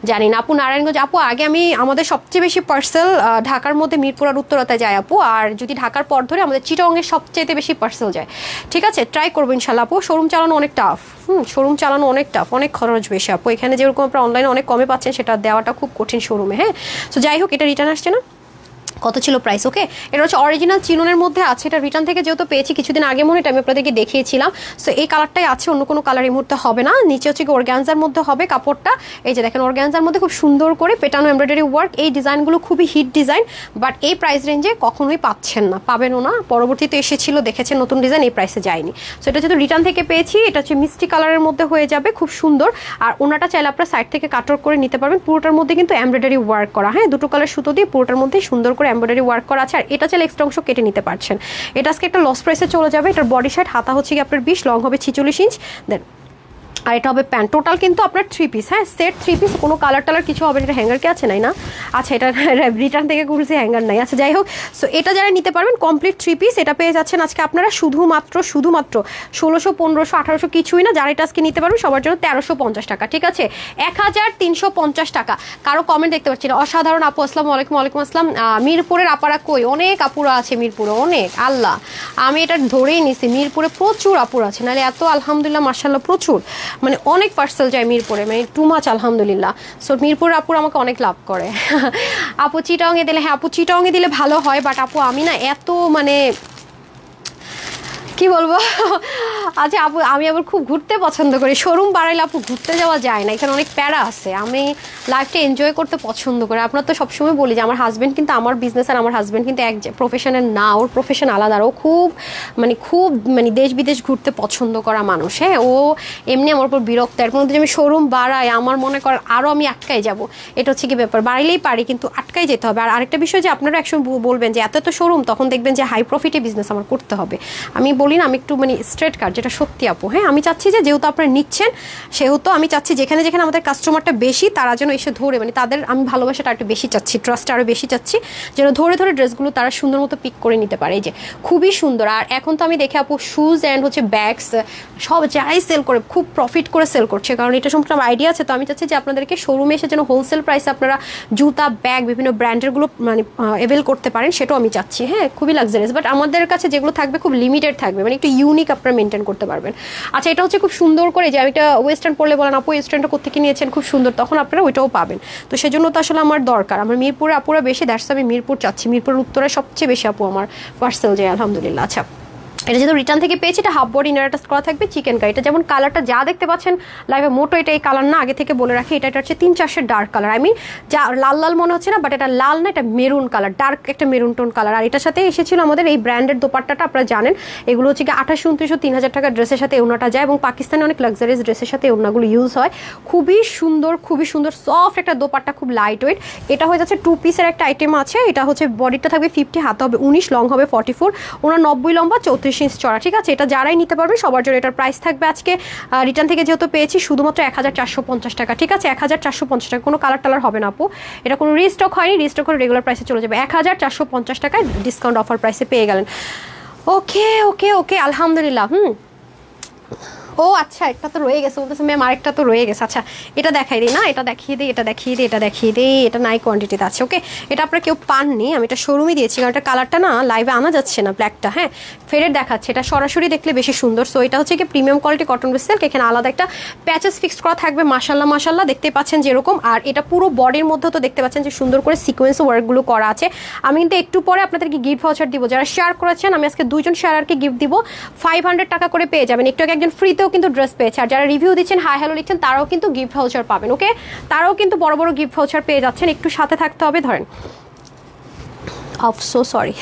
জানি না। আপু নারায়ণগঞ্জ, আপু আগে আমাদের সবচেয়ে বেশি পার্সেল ঢাকার মধ্যে মিরপুর আর উত্তরাতে যায় আপু, আর যদি ঢাকার পর ধরে আমাদের চিটাগংয়ের সবচেয়ে বেশি পার্সেল যায়। ঠিক আছে ট্রাই করবো ইনশাল্লাহ আপু। শোরুম চালানো অনেক টাফ, শোরুম চালানো অনেক টাফ, অনেক খরচ বেশি আপু। এখানে যেরকম আপনারা অনলাইনে অনেক কমে পাচ্ছেন, সেটা দেওয়াটা খুব কঠিন শোরুমে। হ্যাঁ সো যাই হোক, এটা রিটার্ন আসছে না, কত ছিল প্রাইস? ওকে এটা হচ্ছে অরিজিনাল চিননের মধ্যে আছে, এটা রিটার্ন থেকে যেহেতু পেয়েছি কিছুদিন আগে, মনে হয় আমি আপনাদেরকে দেখিয়েছিলাম। সো এই কালারটাই আছে, অন্য কোনো কালার এই মুহূর্তে হবে না। নিচে হচ্ছে অর্গানজার মধ্যে হবে কাপড়টা, এই যে দেখেন অর্গানজার মধ্যে খুব সুন্দর করে পেটানো এমব্রয়ডারি ওয়ার্ক। এই ডিজাইনগুলো খুবই হিট ডিজাইন, বাট এই প্রাইস রেঞ্জে কখনোই পাচ্ছেন না, পাবেনও না। পরবর্তীতে এসেছিল দেখেছেন নতুন ডিজাইন, এই প্রাইসে যায়নি। সো এটা যেহেতু রিটার্ন থেকে পেয়েছি, এটা হচ্ছে মিষ্টি কালারের মধ্যে হয়ে যাবে, খুব সুন্দর। আর ওনাটা চাইলে আপনারা সাইড থেকে কাটর করে নিতে পারবেন। পুরোটার মধ্যে কিন্তু এমব্রয়ডারি ওয়ার্ক করা, হ্যাঁ দুটো কালার সুতো দিয়ে পুরোটার মধ্যে সুন্দর করে এমব্রয়ডারি ওয়ার্ক করা আছে। আর এটা চাইলে এক্সট্রা অংশ কেটে নিতে পারছেন। এটা আজকে একটা লস প্রাইসে চলে যাবে। এটার বডি সাইড, হাতা হচ্ছে কি আপনার 20, লং হবে 46 ইঞ্চ, দেন আর এটা হবে প্যান্ট। টোটাল কিন্তু আপনার 3 পিস, হ্যাঁ সেট 3 পিস, কোনো কালার টালার কিছু হবে না। এটা হ্যাঙ্গার কি আছে নাই না? আচ্ছা এটা রিটার্ন থেকে ঘুরছে, হ্যাঙ্গার নাই। আচ্ছা যাই হোক, সো এটা যারা নিতে পারবেন কমপ্লিট 3 পিস, এটা পেয়ে যাচ্ছেন আজকে আপনারা শুধুমাত্র 1600, 1500, 1800 কিছুই না। যারা এটা আজকে নিতে পারবেন সবার জন্য 1350 টাকা। ঠিক আছে 1350 টাকা। কারো কমেন্ট দেখতে পাচ্ছি না। অসাধারণ আপু, আসসালামু আলাইকুম। ওয়ালাইকুম আসসালাম। মিরপুরের আপারা কই? অনেক আপুরা আছে মিরপুরে, অনেক। আল্লাহ আমি এটা ধরেই নিছি, মিরপুরে প্রচুর আপুরা আছে, নাহলে এত আলহামদুলিল্লাহ মাশাআল্লাহ প্রচুর, মানে অনেক পার্সেল যায় মিরপুরে, মানে টু মাচ আলহামদুলিল্লাহ। সো মিরপুর আপুর আমাকে অনেক লাভ করে। আপু চিটাংয়ে দিলে, হ্যাঁ আপু চিটাংয়ে দিলে ভালো হয়, বাট আপু আমি না এত মানে কি বলবো আচ্ছা আপু, আমি আবার খুব ঘুরতে পছন্দ করি। শোরুম বাড়াইলে আপু ঘুরতে যাওয়া যায় না, এখানে অনেক প্যারা আছে। আমি লাইফটা এনজয় করতে পছন্দ করি। আপনার তো সবসময় বলি যে আমার হাজব্যান্ড কিন্তু, আমার বিজনেস আর আমার হাজব্যান্ড কিন্তু এক প্রফেশনের না, ওর প্রফেশন আলাদা। ও খুব দেশ বিদেশ ঘুরতে পছন্দ করা মানুষ। হ্যাঁ, ও এমনি আমার উপর বিরক্ত। এর মধ্যে আমি শোরুম বাড়াই, আমার মনে করেন আরও আমি আটকাই যাব। এটা হচ্ছে কি ব্যাপার, বাড়াইলেই পারি কিন্তু আটকাই যেতে হবে। আর আরেকটা বিষয় যে আপনারা একসময় বলবেন যে এত শোরুম, তখন দেখবেন যে হাই প্রফিটে বিজনেস আমার করতে হবে। আমি বলি না, আমি একটু স্ট্রেট কাট, যেটা সত্যি আপু। হ্যাঁ, আমি চাচ্ছি যে যেহেতু আপনারা নিচ্ছেন, সেহেতু আমি চাচ্ছি যেখানে যেখানে আমাদের কাস্টমারটা বেশি, তারা যেন এসে ধরে, তাদের আমি ভালোবাসাটা একটু বেশি চাচ্ছি, ট্রাস্ট আরও বেশি চাচ্ছি, যেন ধরে ধরে ড্রেসগুলো তারা সুন্দর মতো পিক করে নিতে পারে। এই যে খুবই সুন্দর। আর এখন তো আমি দেখি আপু শুজ অ্যান্ড হচ্ছে ব্যাগস সব যারাই সেল করে খুব প্রফিট করে সেল করছে, কারণ এটা সম্পর্কে আমার আইডিয়া আছে। তো আমি চাচ্ছি যে আপনাদেরকে শোরুমে এসে যেন হোলসেল প্রাইসে আপনারা জুতা, ব্যাগ, বিভিন্ন ব্র্যান্ডেরগুলো অ্যাভেল করতে পারেন, সেটাও আমি চাচ্ছি। হ্যাঁ, খুবই লাক্সারিয়াস, বাট আমাদের কাছে যেগুলো থাকবে খুব লিমিটেড থাকবে, একটু ইউনিক আপনারা মেনটেন করতে পারবেন। আচ্ছা, এটা হচ্ছে খুব সুন্দর করে, যে আমি একটা ওয়েস্টার্ন পরলে বলেন আপু ওয়েস্টার্নটা কোথেকে নিয়েছেন, খুব সুন্দর, তখন আপনারা ওইটাও পাবেন। তো সেজন্য তো আসলে আমার দরকার, আমার মিরপুরে আপুরা বেশি, দ্যাটস আমি মিরপুর চাচ্ছি। মিরপুরের উত্তরে সবচেয়ে বেশি আপু আমার পার্সেল যায় আলহামদুলিল্লাহ। আচ্ছা, এটা যেহেতু রিটার্ন থেকে পেয়েছি, এটা হাফ বডি ইনার অ্যাটাচ করা থাকবে চিকেন কারি। এটা যেমন কালারটা যা দেখতে পাচ্ছেন লাইভে, মোটো এটা এই কালার না, আগে থেকে বলে রাখি, এটা হচ্ছে 3-4 ডার্ক কালার। যা লাল লাল মনে হচ্ছে না, বাট এটা লাল না, এটা মেরুন কালার, ডার্ক একটা মেরুন টোন কালার। আর এটার সাথে এসেছিল আমাদের এই ব্র্যান্ডের দোপাট্টাটা, আপনারা জানেন এগুলো হচ্ছে কি 2800, 3000 টাকার ড্রেসের সাথে ওনাটা যায়, এবং পাকিস্তানে অনেক লাক্সারিয়াস ড্রেসের সাথে ওনাগুলো ইউজ হয়। খুবই সুন্দর সফট একটা দোপাট্টা, খুব লাইট ওয়েট। এটা হয়ে যাচ্ছে 2 পিসের একটা আইটেম আছে। এটা হচ্ছে বডিটা থাকবে 50, হাতে হবে 19, লং হবে 44, ওনার 90 লম্বা, 34 ইঞ্চ চড়া। ঠিক আছে, এটা যারাই নিতে পারবে সবার জন্য এটার প্রাইস থাকবে আজকে রিটার্ন থেকে যেহেতু পেয়েছি শুধুমাত্র 1450 টাকা। ঠিক আছে, 1450 টাকা, কোনো কালার টালার হবে না আপু। এটা কোনো রিস্টক হয়নি, রিস্টক করে রেগুলার প্রাইসে চলে যাবে। 1450 টাকায় ডিসকাউন্ট অফার প্রাইসে পেয়ে গেলেন। ওকে ওকে ওকে, আলহামদুলিল্লাহ। ও আচ্ছা, একটা তো রয়ে গেছে, বলতেছে ম্যাম আরেকটা তো রয়ে গেছে। আচ্ছা, এটা দেখাই দিই না, এটা দেখিয়ে দিই, এটা দেখিয়ে দিই, এটা দেখিয়ে দিই। এটা নাই কোয়ান্টিটিতে আছে। ওকে, এটা আপনারা কেউ পাননি, আমি এটা শোরুমে দিয়েছি, কারণ এটা কালারটা না লাইভে আনা যাচ্ছে না, ব্ল্যাকটা। হ্যাঁ, ফেরের দেখাচ্ছে, এটা সরাসরি দেখলে বেশি সুন্দর। সো এটা হচ্ছে কি premium quality cotton base silk, এখানে আলাদা একটা প্যাচেস ফিক্সড করা থাকবে। মাশাল্লাহ দেখতে পাচ্ছেন যেরকম। আর এটা পুরো বডির মধ্যে তো দেখতে পাচ্ছেন যে সুন্দর করে সিকোয়েন্স ওয়ার্কগুলো করা আছে। আমি কিন্তু একটু পরে আপনাদেরকে গিফট ভাউচার দিব, যারা শেয়ার করেছেন। আমি আজকে 2 জন শেয়ারকে গিফট দিব, 500 টাকা করে পেয়ে যাবেন। একটু একজন ফ্রিতেও কিন্তু ড্রেস পেয়েছে। আর যারা রিভিউ দিচ্ছেন, হাই হ্যালো লিখছেন, তারাও কিন্তু গিফট ভাউচার পাবেন। ওকে, তারাও কিন্তু বড় বড় গিফট ভাউচার পেয়ে যাচ্ছেন, একটু সাথে থাকতে হবে। ধরেন সো সরি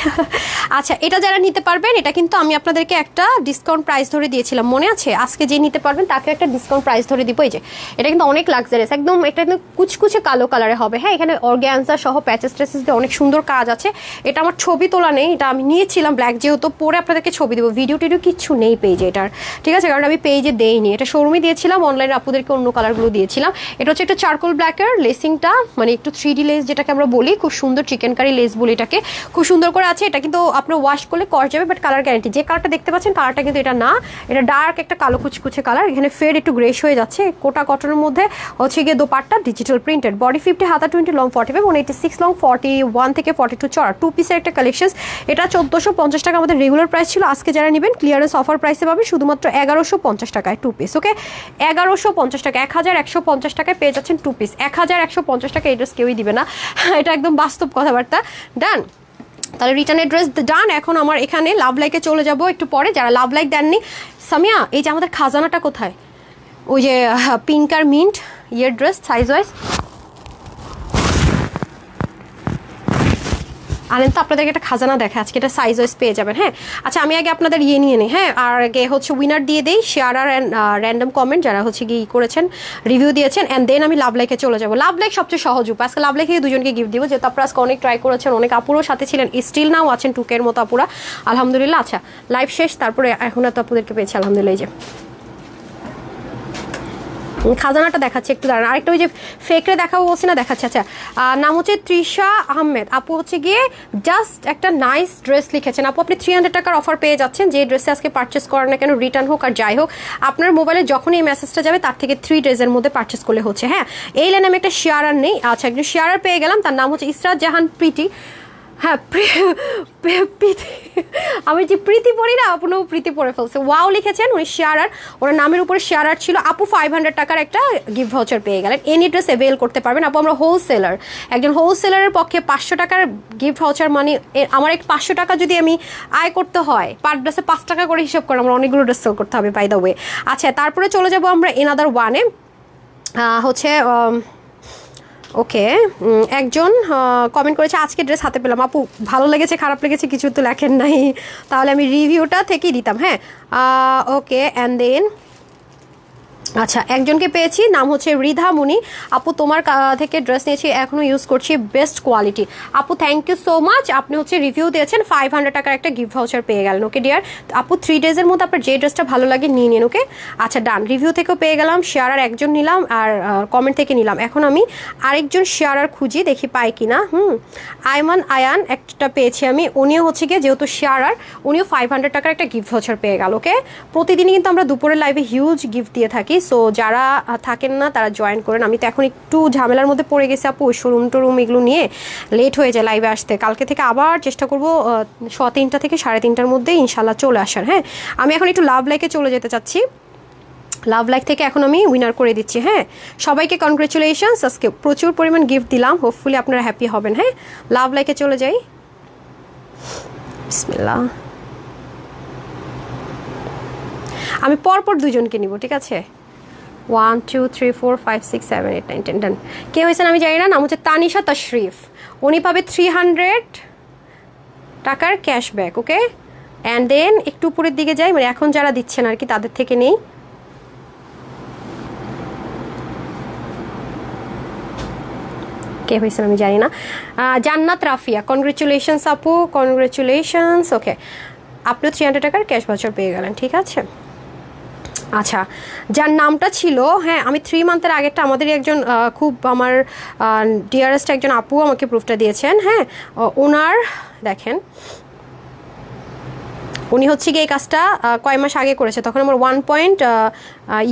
আচ্ছা, এটা যারা নিতে পারবেন, এটা কিন্তু আমি আপনাদেরকে একটা ডিসকাউন্ট প্রাইস ধরে দিয়েছিলাম, মনে আছে? আজকে যে নিতে পারবেন তাকে একটা ডিসকাউন্ট প্রাইস ধরে দিব। এই যে এটা কিন্তু অনেক লাক্সারিয়াস, একদম এটা একদম কুচকুচে কালো কালারে হবে। হ্যাঁ, এখানে অর্গ্যানজা সহ প্যাচেস ট্রেসেস দিয়ে অনেক সুন্দর কাজ আছে। এটা আমার ছবি তোলা নেই, এটা আমি নিয়েছিলাম ব্ল্যাক, যেহেতু পরে আপনাদেরকে ছবি দেবো। ভিডিও টিডিও কিচ্ছু নেই পেজে এটার, ঠিক আছে, কারণ আমি পেজে দেইনি। এটা শোরুমে দিয়েছিলাম, অনলাইনে আপুদেরকে অন্য কালারগুলো দিয়েছিলাম। এটা হচ্ছে একটা চারকোল ব্ল্যাকের, লেসিংটা একটু 3D লেস যেটাকে আমরা বলি, খুব সুন্দর চিকেন কারি লেস বলি এটাকে, খুব সুন্দর করে আছে। এটা কিন্তু আপনার ওয়াশ করলে কর যাবে, বাট কালার গ্যারান্টি। যে কালারটা দেখতে পাচ্ছেন কালারটা কিন্তু এটা না, এটা ডার্ক একটা কালো কুচকুচে কালার। এখানে ফেড একটু গ্রেশ হয়ে যাচ্ছে। কোটা কটনের মধ্যে হচ্ছে গিয়ে দোপাট্টা ডিজিটাল প্রিন্টেড, বডি 50, হাতা 20, লং 45, 186, লং 41 থেকে 42 চড়া। 2 পিসের একটা কালেকশন। এটা 1450 টাকা আমাদের রেগুলার প্রাইস ছিল। আজকে যারা নেবেন ক্লিয়ারেন্স অফার প্রাইসে পাবে শুধুমাত্র 1150 টাকায় 2 পিস। ওকে, 1150 টাকা, 1150 টাকায় পেয়ে যাচ্ছেন 2 পিস। 1150 টাকা এই ড্রেস কেউই দিবে না, এটা একদম বাস্তব কথাবার্তা। ডান, তাহলে রিটার্নের ড্রেস ডান। এখন আমার এখানে লাভ লাইকে চলে যাব একটু পরে। যারা লাভ লাইক দেননি, সামিয়া এই যে আমাদের খাজানাটা কোথায়? ওই যে পিঙ্ক আর মিন্ট ইয়ের ড্রেস সাইজ ওয়াইজ আনেন তো, আপনাদেরকে একটা খাজানা দেখে আজকে, এটা সাইজ ওয়াইজ পেয়ে যাবেন। হ্যাঁ, আচ্ছা আমি আগে আপনাদের ইয়ে নিয়ে নিই। হ্যাঁ, আর আগে হচ্ছে উইনার দিয়ে দেই, শেয়ার আর র্যান্ডম কমেন্ট যারা হচ্ছে গিয়ে করেছেন, রিভিউ দিয়েছেন, অ্যান্ড দেন আমি লাভ লাইকে চলে যাবো। লাভ লাইক সবচেয়ে সহজ উপায়। আজকে লাভ লাইকে 2জনকে গিফট দিব, যেহেতু আপনারা আজকে অনেক ট্রাই করেছেন, অনেক আপুরও সাথে ছিলেন, স্টিল নাও আছেন, টুকের মতো আপুরা, আলহামদুলিল্লাহ। আচ্ছা, লাইভ শেষ, তারপরে এখন এত আপুদেরকে পেয়েছি আলহামদুলিল্লাহ। এই যে খাজানাটা দেখাচ্ছে, একটু দাঁড়ান। আরেকটা ওই যে ফেকরে দেখাবো বলছি না, দেখাচ্ছে। আচ্ছা, নাম হচ্ছে তৃষা আহমেদ আপু, হচ্ছে গিয়ে জাস্ট একটা নাইস ড্রেস লিখেছেন। আপু আপনি 300 টাকার অফার পেয়ে যাচ্ছেন, যে ড্রেসে আজকে পারচেস করেন না কেন, রিটার্ন হোক আর যাই হোক, আপনার মোবাইলে যখনই এই মেসেজটা যাবে তার থেকে 3 ডেজের মধ্যে পারচেস করলে হচ্ছে। হ্যাঁ, এই লাইনে আমি একটা শেয়ারার নেই। আচ্ছা, একজন শেয়ারার পেয়ে গেলাম, তার নাম হচ্ছে ইসরাত জাহান প্রীতি। হ্যাঁ আমি যে প্রীতি পড়ি না, আপনিও প্রীতি পড়ে ফেলছে। ওয়াও লিখেছেন উনি, শেয়ারার, ওনার নামের উপরে শেয়ারার ছিল। আপু 500 টাকার একটা গিফট ভাউচার পেয়ে গেলেন। এনি ড্রেস অ্যাভেল করতে পারবেন আপু। আমরা হোলসেলার, একজন হোলসেলারের পক্ষে 500 টাকার গিফট ভাউচার মানে, আমার এক 500 টাকা যদি আমি আয় করতে হয়, পার ড্রেসে 5 টাকা করে হিসাব করে আমার অনেকগুলো ড্রেস সেল করতে হবে বাই দ্য ওয়ে। আচ্ছা, তারপরে চলে যাবো আমরা এনাদার ওয়ানে, হচ্ছে ওকে। একজন কমেন্ট করেছে আজকে ড্রেস হাতে পেলাম আপু, ভালো লেগেছে খারাপ লেগেছে কিছু তো লেখেন নাই, তাহলে আমি রিভিউটা থেকেই দিতাম। হ্যাঁ ওকে, অ্যান্ড দেন আচ্ছা, একজনকে পেয়েছি, নাম হচ্ছে রিধা মুনি। আপু তোমার থেকে ড্রেস নিয়েছি, এখনও ইউজ করছি, বেস্ট কোয়ালিটি। আপু থ্যাংক ইউ সো মাচ, আপনি হচ্ছে রিভিউ দিয়েছেন, 500 টাকার একটা গিফট ভাউচার পেয়ে গেলেন। ওকে ডিয়ার, আপু 3 ডেজের মধ্যে আপনার যে ড্রেসটা ভালো লাগে নিয়ে নিন। ওকে আচ্ছা ডান, রিভিউ থেকেও পেয়ে গেলাম, শেয়ারার একজন নিলাম, আর কমেন্ট থেকে নিলাম। এখন আমি আরেকজন শেয়ারার খুঁজি, দেখি পাই কিনা। আয়ান একটা পেয়েছি আমি, উনিও হচ্ছে গিয়ে যেহেতু শেয়ারার, উনিও 500 টাকার একটা গিফট ভাউচার পেয়ে গেল। ওকে, প্রতিদিনই কিন্তু আমরা দুপুরের লাইভে হিউজ গিফট দিয়ে থাকি, সো যারা থাকেন না তারা জয়েন করেন। আমি তো এখন একটু ঝামেলার মধ্যে পড়ে গেছি আপু, শোরুম টোরুম এগুলো নিয়ে লেট হয়ে যায় লাইভে আসতে। কালকে থেকে আবার চেষ্টা করবো 3:15 থেকে 3:30টার মধ্যে ইনশাল্লাহ চলে আসার। হ্যাঁ, আমি এখন একটু লাভ লাইকে চলে যেতে চাচ্ছি, লাভ লাইক থেকে এখন আমি উইনার করে দিচ্ছি। হ্যাঁ, সবাইকে কনগ্রেচুলেশনস, আজকে প্রচুর পরিমাণ গিফট দিলাম, হোপফুলি আপনারা হ্যাপি হবেন। হ্যাঁ, লাভ লাইকে চলে যাই, বিসমিল্লাহ। আমি পরপর দুজনকে নিব, ঠিক আছে? 1 2 3 4 5 6 7 8 9 10 10। কে হয়েছেন আমি জানি না, নাম হচ্ছে তানিশা তশরিফ, উনি পাবে 300 টাকার ক্যাশব্যাক। ওকে, অ্যান্ড দেন একটু উপরের দিকে যাই, মানে এখন যারা দিচ্ছেন আর কি তাদের থেকে নেই। কে হয়েছেন আমি জানি না, জান্নাত রাফিয়া, কনগ্রেচুলেশনস আপু, কনগ্রেচুলেশনস। ওকে, আপনিও 300 টাকার ক্যাশ ভাউচার পেয়ে গেলেন, ঠিক আছে? আচ্ছা, যার নামটা ছিল, হ্যাঁ আমি 3 মান্থের আগেরটা, আমাদেরই একজন খুব আমার ডিয়ারেস্ট একজন আপু আমাকে প্রুফটা দিয়েছেন। হ্যাঁ, ওনার দেখেন, উনি হচ্ছে গিয়ে এই কাজটা কয় মাস আগে করেছে, তখন আমার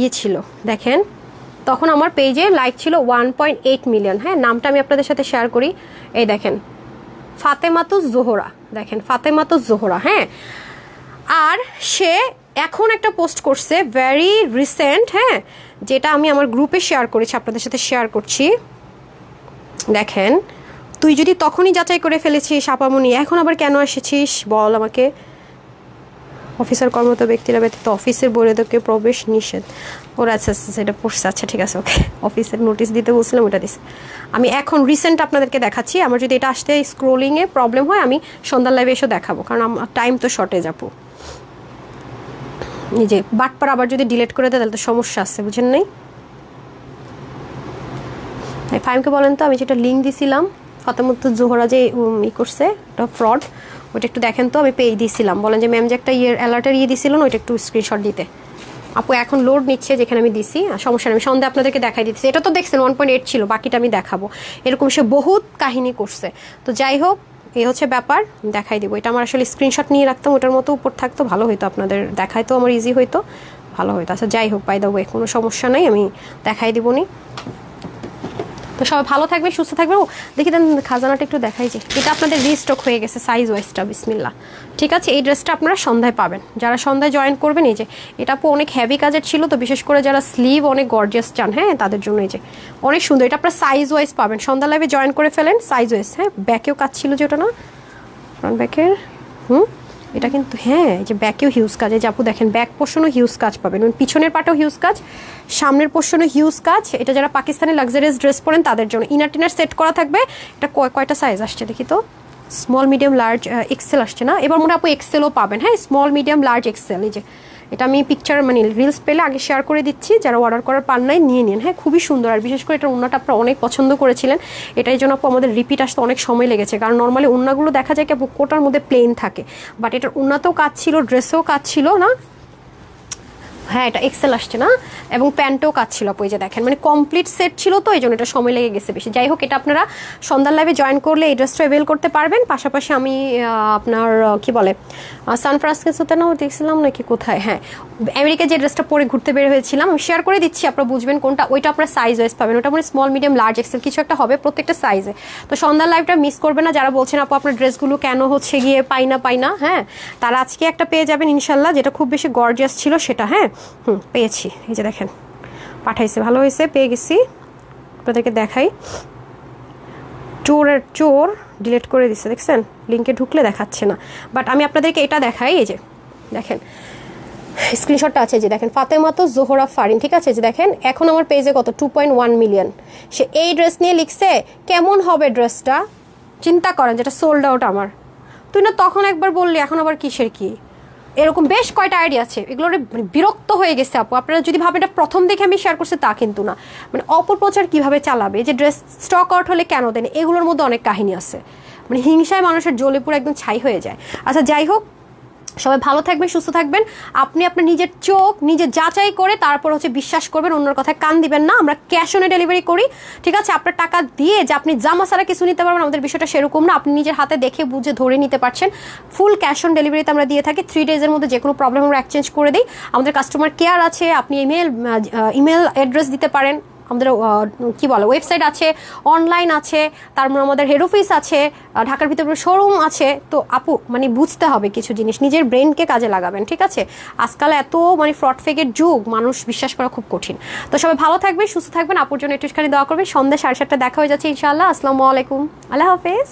1 ছিল, দেখেন তখন আমার পেজে লাইক ছিল 1.8 মিলিয়ন। হ্যাঁ, নামটা আমি আপনাদের সাথে শেয়ার করি, এই দেখেন ফাতেমাতুজ জোহরা, দেখেন ফাতেমাতুজ জোহরা। হ্যাঁ, আর সে এখন একটা পোস্ট করছে ভেরি রিসেন্ট, হ্যাঁ, যেটা আমি আমার গ্রুপে শেয়ার করেছি, আপনাদের সাথে শেয়ার করছি। দেখেন, তুই যদি তখনই যাচাই করে ফেলেছিস আপামনি, এখন আবার কেন এসেছিস বল আমাকে। অফিসার কর্মরত ব্যক্তিরা ব্যতীত অফিসের বৈধকে প্রবেশ নিষেধ। ওরা আচ্ছা সেটা পড়ছে, আচ্ছা ঠিক আছে ওকে, অফিসের নোটিশ দিতে বলছিলাম ওটা দিস। আমি এখন রিসেন্ট আপনাদেরকে দেখাচ্ছি, আমার যদি এটা আসতে স্ক্রোলিংয়ে প্রবলেম হয় আমি সন্ধ্যার লাইভে এসে দেখাবো, কারণ আমার টাইম তো শর্টেজ আপু। এই যে বাটপার আবার যদি ডিলিট করে দেয় তাহলে তো সমস্যা আছে, বুঝেন নাই? ফাইমকে বলেন তো, আমি যেটা লিঙ্ক দিছিলাম ফাতেমাতুজ জোহরা যে করছে ওটা ফ্রড, ওইটা একটু দেখেন তো, আমি পেয়ে দিয়েছিলাম, বলেন যে ম্যাম যে একটা অ্যালার্টের দিয়েছিলেন, ওইটা একটু স্ক্রিনশট দিতে। আপু এখন লোড নিচ্ছে যেখানে আমি দিছি, সমস্যা নেই, আমি সন্ধ্যা আপনাদেরকে দেখাই দিচ্ছি। এটা তো দেখছেন 1.8 ছিল, বাকিটা আমি দেখাবো। এরকম সে বহুত কাহিনী করছে, তো যাই হোক এই হচ্ছে ব্যাপার, দেখাই দিব। এটা আমার আসলে স্ক্রিনশট নিয়ে রাখতাম, ওটার মতো উপর থাকতো ভালো হইতো, আপনাদের দেখাই তো আমার ইজি হইতো, ভালো হইতো। আচ্ছা যাই হোক, বাই দ্য ওয়ে কোনো সমস্যা নাই, আমি দেখাই দিবনি। তো সবাই ভালো থাকবে, সুস্থ থাকবে। ও দেখি দেন খাজানাটা একটু দেখাই, যে এটা আপনাদের রিস্টক হয়ে গেছে সাইজ ওয়াইজটা, বিসমিল্লাহ। ঠিক আছে, এই ড্রেসটা আপনারা সন্ধ্যায় পাবেন, যারা সন্ধ্যায় জয়েন করবেন। এই যে এটা আপু অনেক হেভি কাজের ছিল, তো বিশেষ করে যারা স্লিভ অনেক গর্জিয়াস চান, হ্যাঁ তাদের জন্য এই যে অনেক সুন্দর, এটা আপনারা সাইজ ওয়াইজ পাবেন। সন্ধ্যা লাইভে জয়েন করে ফেলেন, সাইজ ওয়াইজ। হ্যাঁ, ব্যাকেও কাজ ছিল যে ওটা না, ফ্রন্ট ব্যাকের, এটা কিন্তু হ্যাঁ, এই যে ব্যাকেও হিউজ কাজ, এই যে আপু দেখেন ব্যাক পোর্শনও হিউজ কাজ পাবেন, পিছনের পাটেও হিউজ কাজ, সামনের পোর্শনও হিউজ কাজ। এটা যারা পাকিস্তানি লাক্সারিয়াস ড্রেস পরেন তাদের জন্য। ইনার টিনার সেট করা থাকবে। এটা কয়টা সাইজ আসছে দেখি তো, স্মল মিডিয়াম লার্জ এক্সেল আসছে না, এবার মনে আপু এক্সেলও পাবেন। হ্যাঁ, স্মল মিডিয়াম লার্জ এক্সেল, এই যে এটা আমি পিকচার মানে রিলস পেলে আগে শেয়ার করে দিচ্ছি, যারা অর্ডার করার পান নাই নিয়ে নিন। হ্যাঁ, খুবই সুন্দর, আর বিশেষ করে এটার ওন্নাটা আপনারা অনেক পছন্দ করেছিলেন, এটাই জন্য আপু আমাদের রিপিট আসতে অনেক সময় লেগেছে, কারণ নর্মালি ওন্নাগুলো দেখা যায় কি আপু কোটার মধ্যে প্লেন থাকে, বাট এটার ওন্নাতেও কাজ ছিল, ড্রেসেও কাজ ছিল না। হ্যাঁ এটা এক্সেল আসছে না, এবং প্যান্টও কাজ ছিল আপু, এই যে দেখেন মানে কমপ্লিট সেট ছিল তো এই জন্য এটা সময় লেগে গেছে বেশি। যাই হোক এটা আপনারা সন্ধ্যার লাইভে জয়েন করলে এই ড্রেসটা অ্যাভেল করতে পারবেন। পাশাপাশি আমি আপনার কি বলে সান ফ্রান্সিসকোতে নাও দেখছিলাম নাকি কোথায়, হ্যাঁ আমেরিকা যে ড্রেসটা পরে ঘুরতে বের হয়েছিলাম, আমি শেয়ার করে দিচ্ছি আপনারা বুঝবেন কোনটা। ওইটা আপনারা সাইজ ওয়াইজ পাবেন, ওটা মানে স্মল মিডিয়াম লার্জ এক্সেল কিছু একটা হবে প্রত্যেকটা সাইজে। তো সন্ধ্যার লাইভটা মিস করবে না যারা বলছেন আপু আপনার ড্রেসগুলো কেন হচ্ছে গিয়ে পাই না, হ্যাঁ তারা আজকে একটা পেয়ে যাবেন ইনশাল্লাহ, যেটা খুব বেশি গর্জিয়াস ছিল সেটা। হ্যাঁ পেয়েছি, এই যে দেখেন পাঠাইছে, ভালো হয়েছে পেয়ে গেছি। আপনাদেরকে দেখাই, চোর ডিলিট করে দিচ্ছে দেখছেন, লিঙ্কে ঢুকলে দেখাচ্ছে না, বাট আমি আপনাদেরকে এটা দেখাই। এই যে দেখেন স্ক্রিনশটটা আছে, যে দেখেন ফাতেমাতো জোহরা ফারিন, ঠিক আছে, যে দেখেন এখন আমার পেজে কত 2.1 মিলিয়ন। সে এই ড্রেস নিয়ে লিখছে কেমন হবে ড্রেসটা, চিন্তা করেন, যেটা সোল্ড আউট আমার। তুই না তখন একবার বললি, এখন আবার কিসের কি, এরকম বেশ কয়টা আইডিয়া আছে, এগুলোর মানে বিরক্ত হয়ে গেছে আপু। আপনারা যদি ভাবেন এটা প্রথম দেখে আমি শেয়ার করছি তা কিন্তু না, মানে অপপ্রচার কিভাবে চালাবে, যে ড্রেস স্টক আউট হলে কেন দেন, এগুলোর মধ্যে অনেক কাহিনী আছে, মানে হিংসায় মানুষের জ্বলে পুরো একদম ছাই হয়ে যায়। আচ্ছা যাই হোক, সবাই ভালো থাকবেন, সুস্থ থাকবেন। আপনি আপনার নিজের চোখ নিজে যাচাই করে তারপর হচ্ছে বিশ্বাস করবেন, অন্যর কথায় কান দিবেন না। আমরা ক্যাশ অনে ডেলিভারি করি, ঠিক আছে, আপনার টাকা দিয়ে যে আপনি জামা ছাড়া কিছু নিতে পারবেন, আমাদের বিষয়টা সেরকম না। আপনি নিজের হাতে দেখে বুঝে ধরে নিতে পারছেন। ফুল ক্যাশ অন ডেলিভারিতে আমরা দিয়ে থাকি। 3 ডেজের মধ্যে যে কোনো প্রবলেম আমরা এক্সচেঞ্জ করে দিই। আমাদের কাস্টমার কেয়ার আছে, আপনি ইমেল অ্যাড্রেস দিতে পারেন, আমাদের কি বলে ওয়েবসাইট আছে, অনলাইন আছে, তারপর আমাদের হেড অফিস আছে, ঢাকার ভিতরে শোরুম আছে। তো আপু মানে বুঝতে হবে কিছু জিনিস, নিজের ব্রেনকে কাজে লাগাবেন, ঠিক আছে। আজকাল এত মানে ফ্রড ফেকের যুগ, মানুষ বিশ্বাস করা খুব কঠিন। তো সবাই ভালো থাকবেন, সুস্থ থাকবেন, আপুর জন্য একটুখানি দোয়া করবেন। সন্ধ্যা 7:30 দেখা হয়ে যাচ্ছে ইনশাআল্লাহ। আসসালামু আলাইকুম, আল্লাহ হাফেজ।